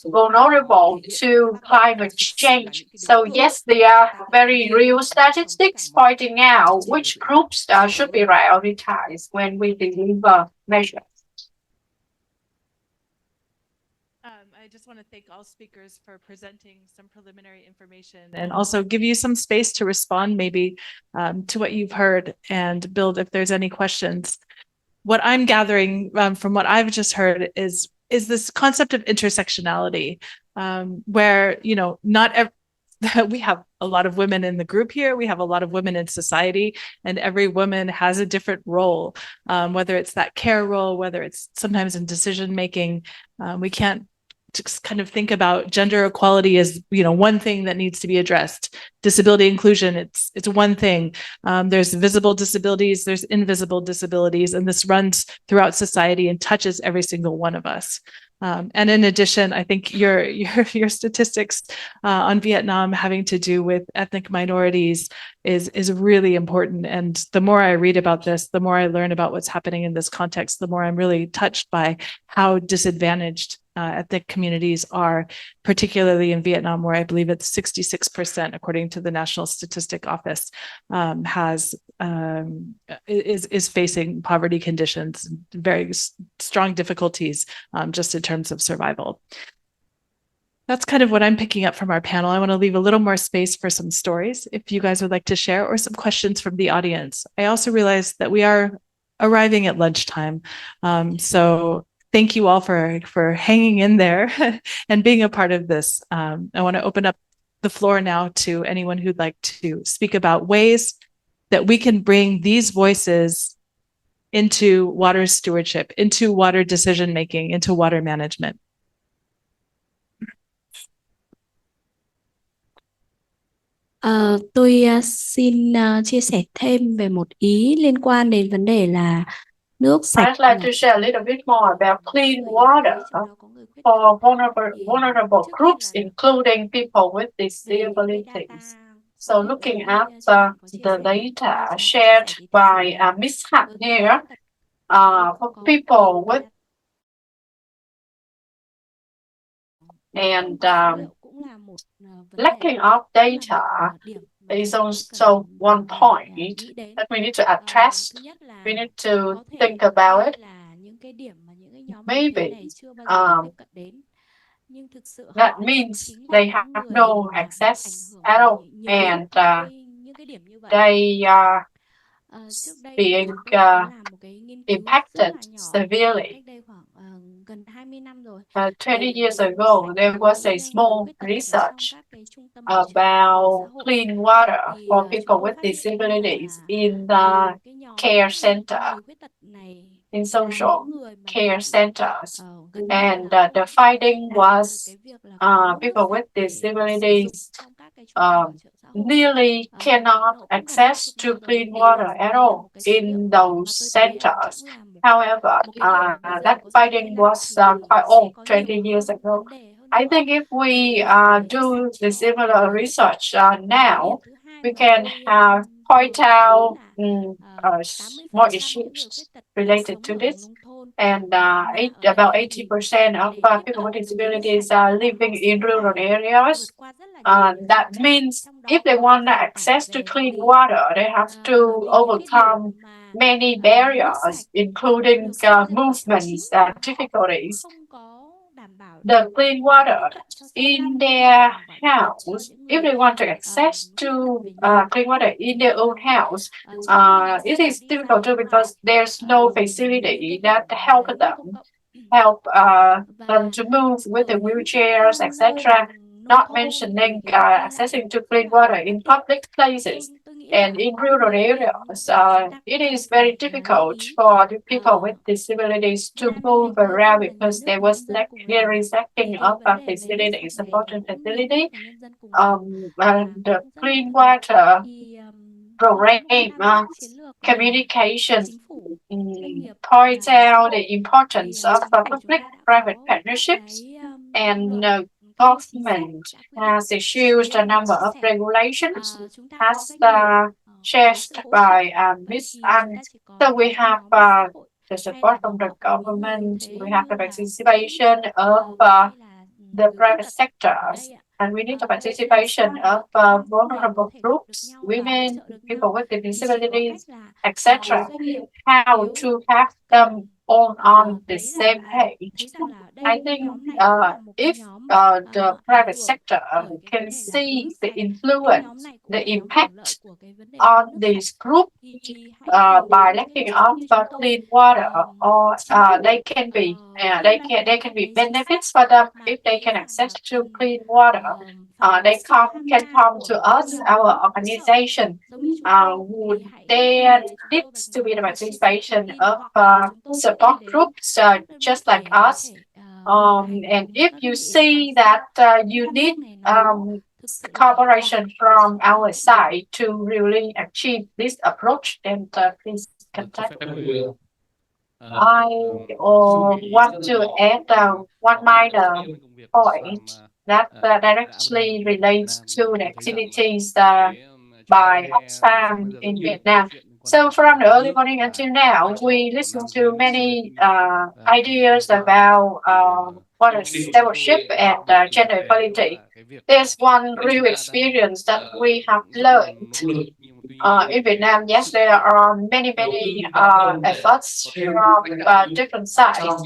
C: vulnerable to climate change. So yes, there are very real statistics pointing out which groups should be prioritized when we deliver measures.
N: I just want to thank all speakers for presenting some preliminary information and also give you some space to respond maybe to what you've heard and build if there's any questions. What I'm gathering from what I've just heard is this concept of intersectionality, where, you know, we have a lot of women in the group here. We have a lot of women in society, and every woman has a different role, whether it's that care role, whether it's sometimes in decision making. We can't just kind of think about gender equality as, you know, one thing that needs to be addressed. Disability inclusion, it's one thing. There's visible disabilities, there's invisible disabilities, and this runs throughout society and touches every single one of us. And in addition, I think your statistics on Vietnam having to do with ethnic minorities is really important. And the more I read about this, the more I learn about what's happening in this context, the more I'm really touched by how disadvantaged ethnic communities are, particularly in Vietnam, where I believe it's 66%, according to the National Statistic Office, is facing poverty conditions, very strong difficulties just in terms of survival. That's kind of what I'm picking up from our panel. I want to leave a little more space for some stories, if you guys would like to share, or some questions from the audience. I also realized that we are arriving at lunchtime, so thank you all for hanging in there and being a part of this. I want to open up the floor now to anyone who'd like to speak about ways that we can bring these voices into water stewardship, into water decision making, into water management.
P: Tôi xin chia sẻ thêm về một ý liên quan đến vấn đề là nước sạch.
C: I'd like to share a little bit more about clean water for vulnerable groups, including people with disabilities. So looking at the data shared by Ms. Hạnh here, for people with and lacking of data is also one point that we need to address. We need to think about it. Maybe that means they have no access at all, and they are being impacted severely. 20 years ago, there was a small research about clean water for people with disabilities in the care center, in social care centers. And the finding was people with disabilities nearly cannot access to clean water at all in those centers. However, that finding was quite old, 20 years ago. I think if we do the similar research now, we can point out more issues related to this. And about 80% of people with disabilities are living in rural areas. That means if they want access to clean water, they have to overcome many barriers, including movements and difficulties. The clean water in their house, if they want to access to clean water in their own house, it is difficult too because there's no facility that help them to move with the wheelchairs, etc. Not mentioning accessing to clean water in public places. And in rural areas, it is very difficult for the people with disabilities to move around because there is lacking of facilities, supporting facility. The clean water program communication points out the importance of public-private partnerships, and government has issued a number of regulations as shared by Ms. Anh. So we have the support from the government, we have the participation of the private sectors, and we need the participation of vulnerable groups, women, people with disabilities, etc. How to have them all on the same page. I think if the private sector can see the influence, the impact on this group by lacking of clean water, or they can be benefits for them if they can access to clean water. They can come to us, our organization. There needs to be the participation of support groups just like us. And if you see that you need cooperation from our side to really achieve this approach, then please contact me. I want to add one minor point that directly relates to the activities by Oxfam in Vietnam. So from the early morning until now, we listened to many ideas about water stewardship and gender equality. There's one real experience that we have learned in Vietnam. Yes, there are many efforts from different sides,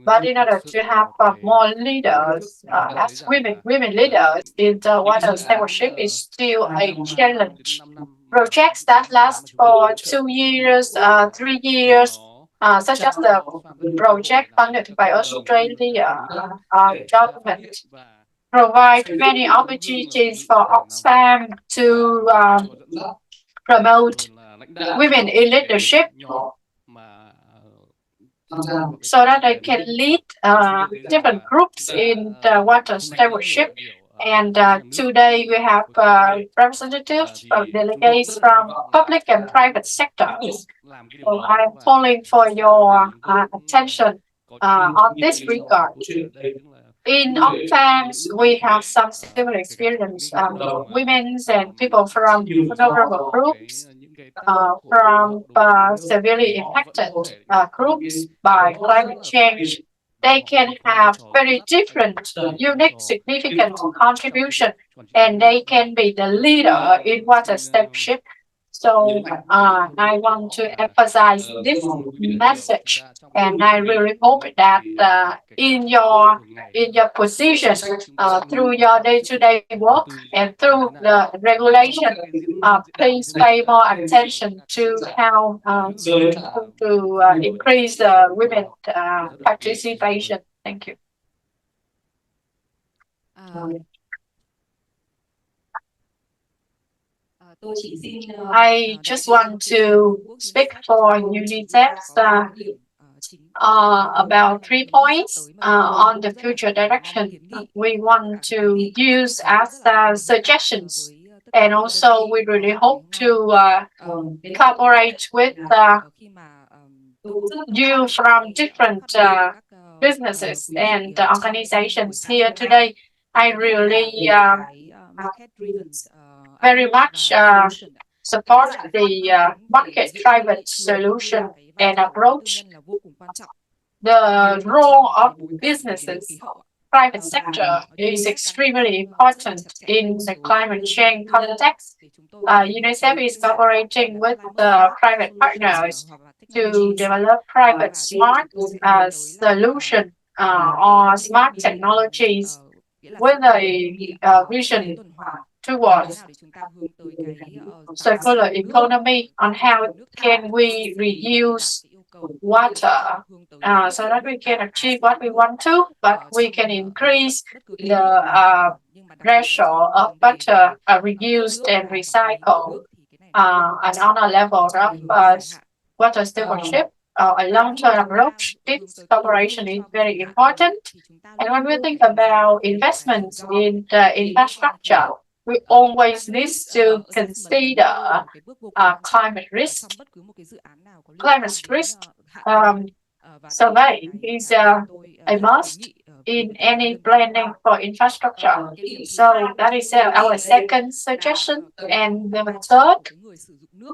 C: but in order to have more leaders, as women leaders in the water stewardship is still a challenge. Projects that last for 2 years, 3 years, such as the project funded by Australia government, provide many opportunities for Oxfam to promote women in leadership so that they can lead different groups in the water stewardship. And today we have representatives from delegates from public and private sectors. So I'm calling for your attention on this regard. In Oxfam, we have some similar experience. Women and people from vulnerable groups, from severely impacted groups by climate change. They can have very different, unique, significant contribution, and they can be the leader in water stewardship. So I want to emphasize this message, and I really hope that in your position, through your day-to-day work and through the regulation, please pay more attention to how to increase the women participation. Thank you. I just want to speak for UNICEF about 3 points on the future direction we want to use as suggestions. And also we really hope to cooperate with you from different businesses and organizations here today. I really very much support the market-driven solution and approach. The role of businesses, private sector is extremely important in the climate change context. UNICEF is cooperating with the private partners to develop private smart solution or smart technologies with a vision towards circular economy on how can we reuse water so that we can achieve what we want to, but we can increase the ratio of water reused and recycled. And on a level of water stewardship, a long-term approach, this cooperation is very important. And when we think about investments in the infrastructure, we always need to consider climate risk. Climate risk survey is a must in any planning for infrastructure. So that is our second suggestion. And the third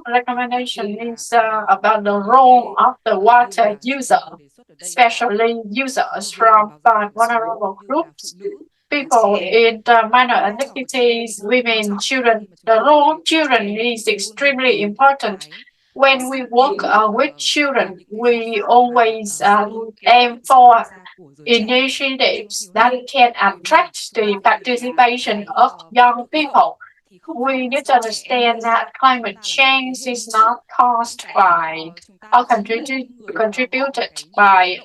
C: recommendation is about the role of the water user, especially users from vulnerable groups, people in minor ethnics, women, children. The role of children is extremely important. When we work with children, we always aim for initiatives that can attract the participation of young people. We need to understand that climate change is not caused by or contributed by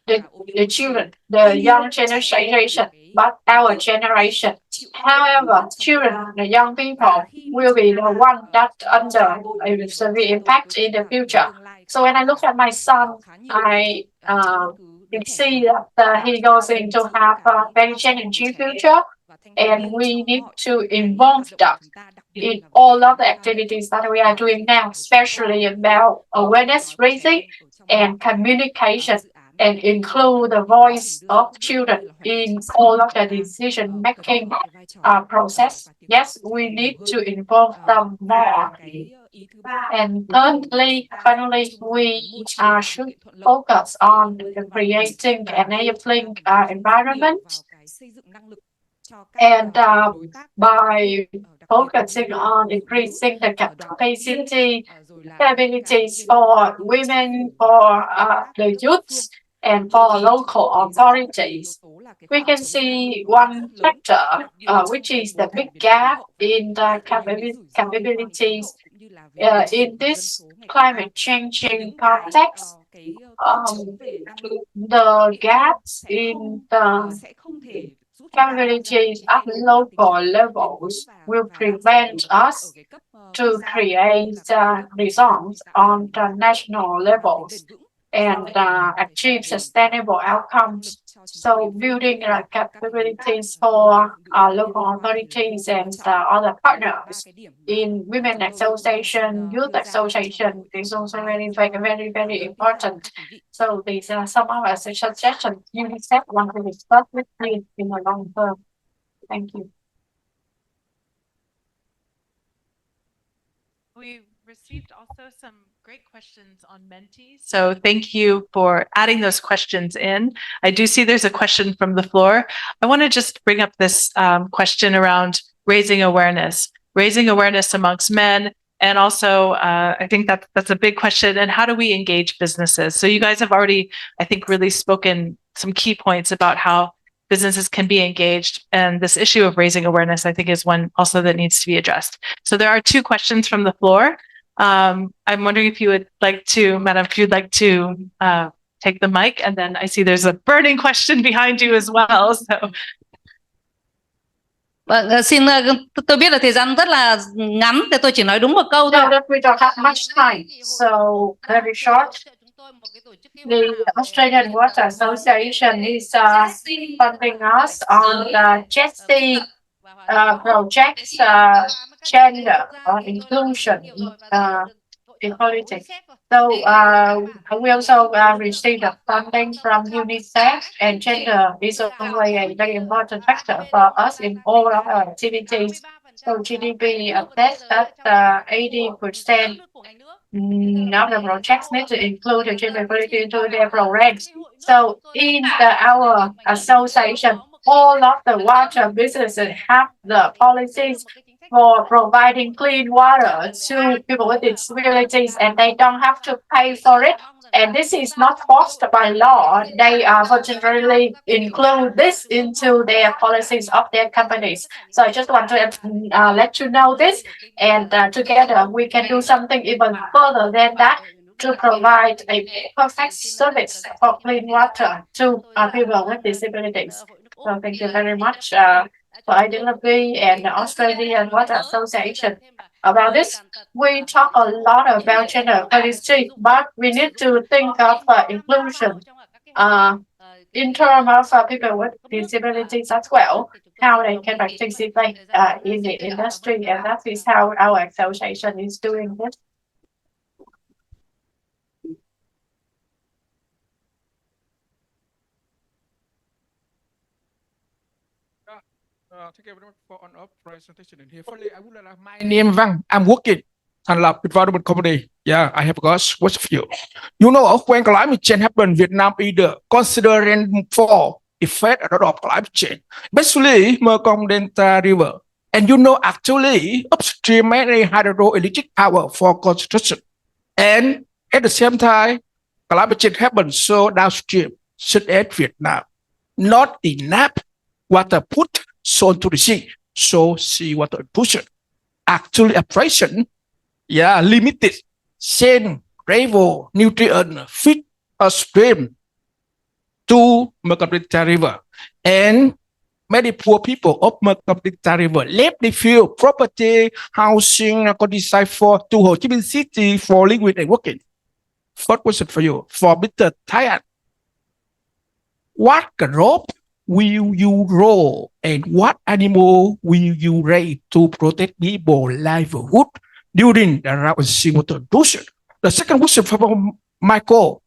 C: the children, the young generation, but our generation. However, children, the young people will be the one that under a severe impact in the future. So when I look at my son, I can see that he goes into have a very challenging future, and we need to involve them in all of the activities that we are doing now, especially about awareness raising and communication, and include the voice of children in all of the decision-making process. Yes, we need to involve them more. And thirdly, finally, we should focus on creating an enabling environment. And by focusing on increasing the capacity, capabilities for women, for the youths, and for local authorities, we can see one factor, which is the big gap in the capabilities in this climate changing context. The gaps in the capabilities at local levels will prevent us to create results on the national levels and achieve sustainable outcomes. So building capabilities for local authorities and other partners in women association, youth association is also very important. So these are some of our suggestions UNICEF want to discuss with you in the long term. Thank you.
N: We received also some great questions on mentees. So thank you for adding those questions in. I do see there's a question from the floor. I want to just bring up this question around raising awareness amongst men. And also, I think that's a big question. And how do we engage businesses? So you guys have already, I think, really spoken some key points about how businesses can be engaged. And this issue of raising awareness, I think, is one also that needs to be addressed. So there are two questions from the floor. I'm wondering if you would like to, Madam, if you'd like to take the mic. And then I see there's a burning question behind you as well. So.
Q: Xin tôi biết là thời gian rất là ngắn, thì tôi chỉ nói đúng một câu thôi.
C: That we don't have much time, so very short. The Australian Water Association is funding us on the JESI projects, gender inclusion, equality. So we also received funding from UNICEF, and gender is only a very important factor for us in all of our activities. So GDP assessed that 80% of the projects need to include gender equality into their programs. So in our association, all of the water businesses have the policies for providing clean water to people with disabilities, and they don't have to pay for it. And this is not forced by law. They voluntarily include this into their policies of their companies. So I just want to let you know this, and together we can do something even further than that to provide a perfect service for clean water to people with disabilities. So thank you very much for IDLB and the Australian Water Association. About this, we talk a lot about gender equality, but we need to think of inclusion in terms of people with disabilities as well, how they can participate in the industry, and that is how our association is doing this.
M: Thank you very much for on presentation in here. Firstly, I would like my name Vang. I'm working and love environment company. Yeah, I have got what's of you. You know, when climate change happens, Vietnam either considering for effect of climate change, especially Mekong Delta River. And you know, actually, upstream many hydroelectric power for construction. And at the same time, climate change happens so downstream, such as Vietnam. Not enough water put so into the sea, so seawater pollution. Actually, operation, limited sand, gravel, nutrient, feed upstream to Mekong Delta River. And many poor people of Mekong Delta River left the field, property, housing, design for to Ho Chi Minh City for living and working. First question for you, for Mr. Thailand. What crop will you grow and what animal will you raise to protect people's livelihood during the rising water pollution? The second question from Michael.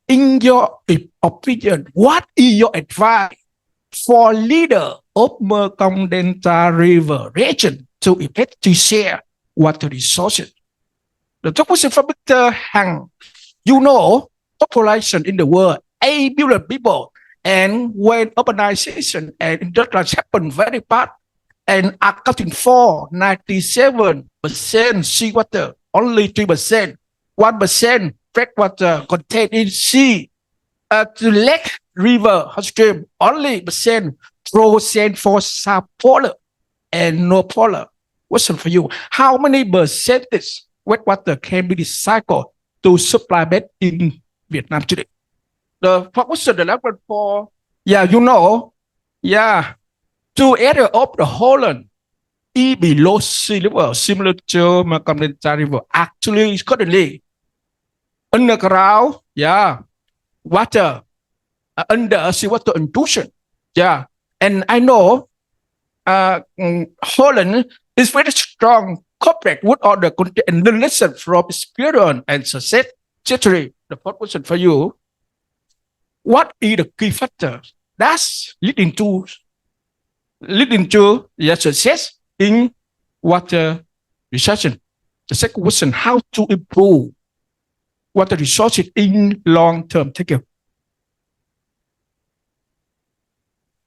M: In your opinion, what is your advice for leader of Mekong Delta River region to effectively share water resources? The third question from Mr. Hang. You know, population in the world, 8 billion people. And when urbanization and industrialization happen very fast and accounting for 97% seawater, only 3%, 1% freshwater contained in sea, to lake, river, stream, only percent frozen for South Polar and North Polar. Question for you: how many percentage wastewater can be recycled to supply bed in Vietnam today? The question, the last one for, you know, Yeah, two areas of the Holland, E below sea level, similar to Macamenta River, actually is currently underground, yeah, water, under seawater intrusion. Yeah, and I know Holland is very strong corporate with all the content and the lesson from experience and success. Actually, the first question for you, what is the key factor that's leading to the success in water research? The second question, how to improve water resources in long term? Thank you.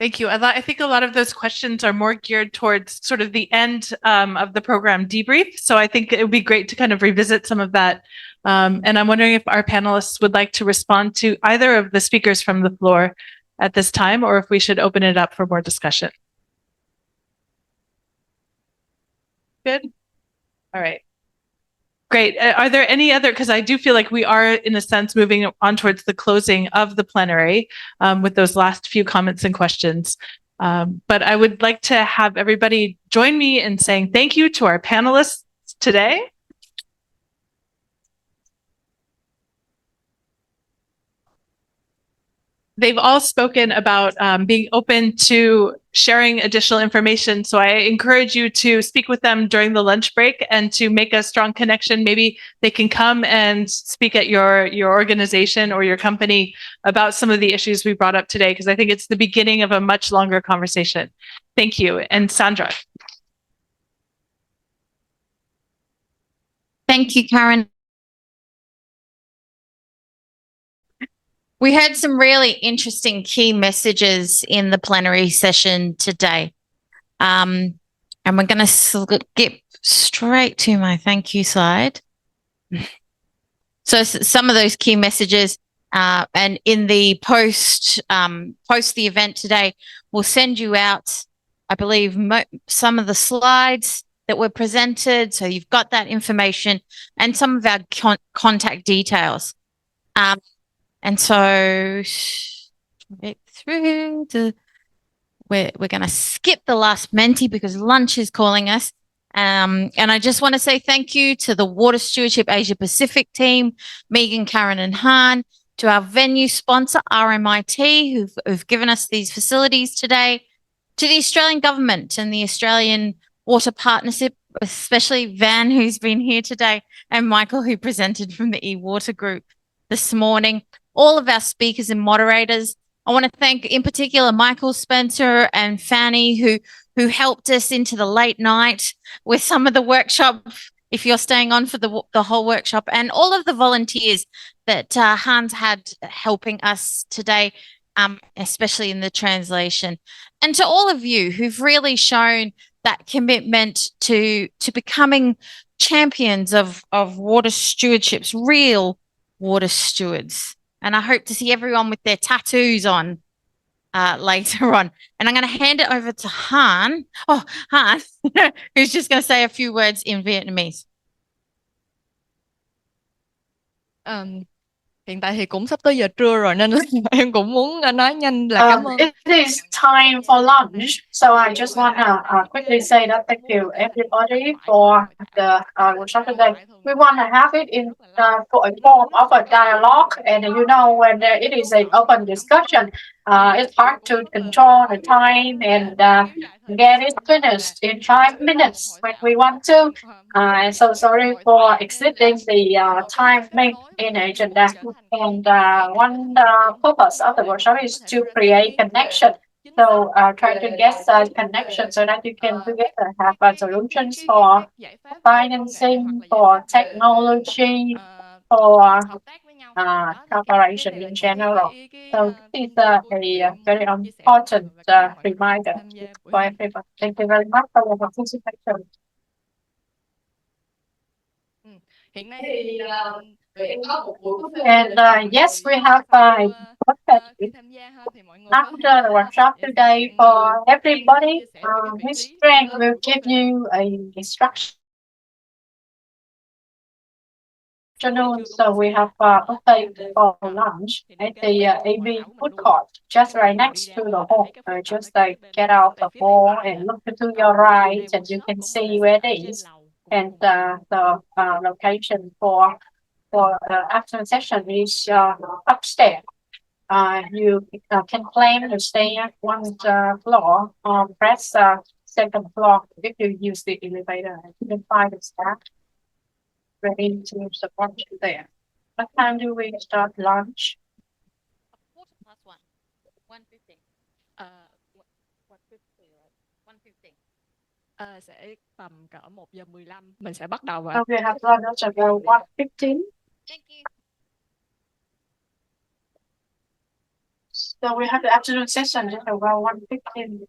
N: Thank you. I think a lot of those questions are more geared towards sort of the end of the program debrief. So I think it would be great to kind of revisit some of that. And I'm wondering if our panelists would like to respond to either of the speakers from the floor at this time, or if we should open it up for more discussion. Good. All right. Great. Are there any other, because I do feel like we are, in a sense, moving on towards the closing of the plenary with those last few comments and questions. But I would like to have everybody join me in saying thank you to our panelists today. They've all spoken about being open to sharing additional information. So I encourage you to speak with them during the lunch break and to make a strong connection. Maybe they can come and speak at your organization or your company about some of the issues we brought up today, because I think it's the beginning of a much longer conversation. Thank you. And Sandra.
A: Thank you, Karen. We heard some really interesting key messages in the plenary session today. And we're going to skip straight to my thank you slide. So some of those key messages and in the post the event today, we'll send you out, I believe, some of the slides that were presented. So you've got that information and some of our contact details. And so through the, we're going to skip the last Menti because lunch is calling us. And I just want to say thank you to the Water Stewardship Asia Pacific team, Megan, Karen and Han, to our venue sponsor, RMIT, who've given us these facilities today, to the Australian government and the Australian Water Partnership, especially Van, who's been here today, and Michael, who presented from the eWater group this morning. All of our speakers and moderators. I want to thank in particular Michael, Spencer and Fanny who helped us into the late night with some of the workshop, if you're staying on for the whole workshop, and all of the volunteers that Hans had helping us today, especially in the translation. And to all of you who've really shown that commitment to becoming champions of water stewardships, real water stewards. And I hope to see everyone with their tattoos on later on. And I'm going to hand it over to Han. Oh, Han, who's just going to say a few words in Vietnamese.
K: Hiện tại thì cũng sắp tới giờ trưa rồi nên em cũng muốn nói nhanh là cảm ơn.
C: It is time for lunch, so I just want to quickly say that thank you everybody for the workshop today. We want to have it in for a form of a dialogue, and you know when it is an open discussion, it's hard to control the time and get it finished in 5 minutes when we want to. And so sorry for exceeding the time in agenda. And one purpose of the workshop is to create connection. So try to get a connection so that you can together have solutions for financing, for technology, for cooperation in general. So this is a very important reminder for everyone. Thank you very much for your participation. And yes, we have a after the workshop today for everybody. Ms. Strang will give you a instruction. afternoon, so we have buffet for lunch at the AB food court, just right next to the hall. Just like get out the hall and look to your right, and you can see where it is. And the location for afternoon session is upstairs. You can claim to stay at one floor or press second floor if you use the elevator. You can find the staff ready to support you there. What time do we start lunch?
K: 1:15. Sẽ tầm cỡ 1:15 mình sẽ bắt đầu ạ.
C: Okay, have lunch at 1:15.
A: Thank you.
C: So we have the afternoon session just around 1:15.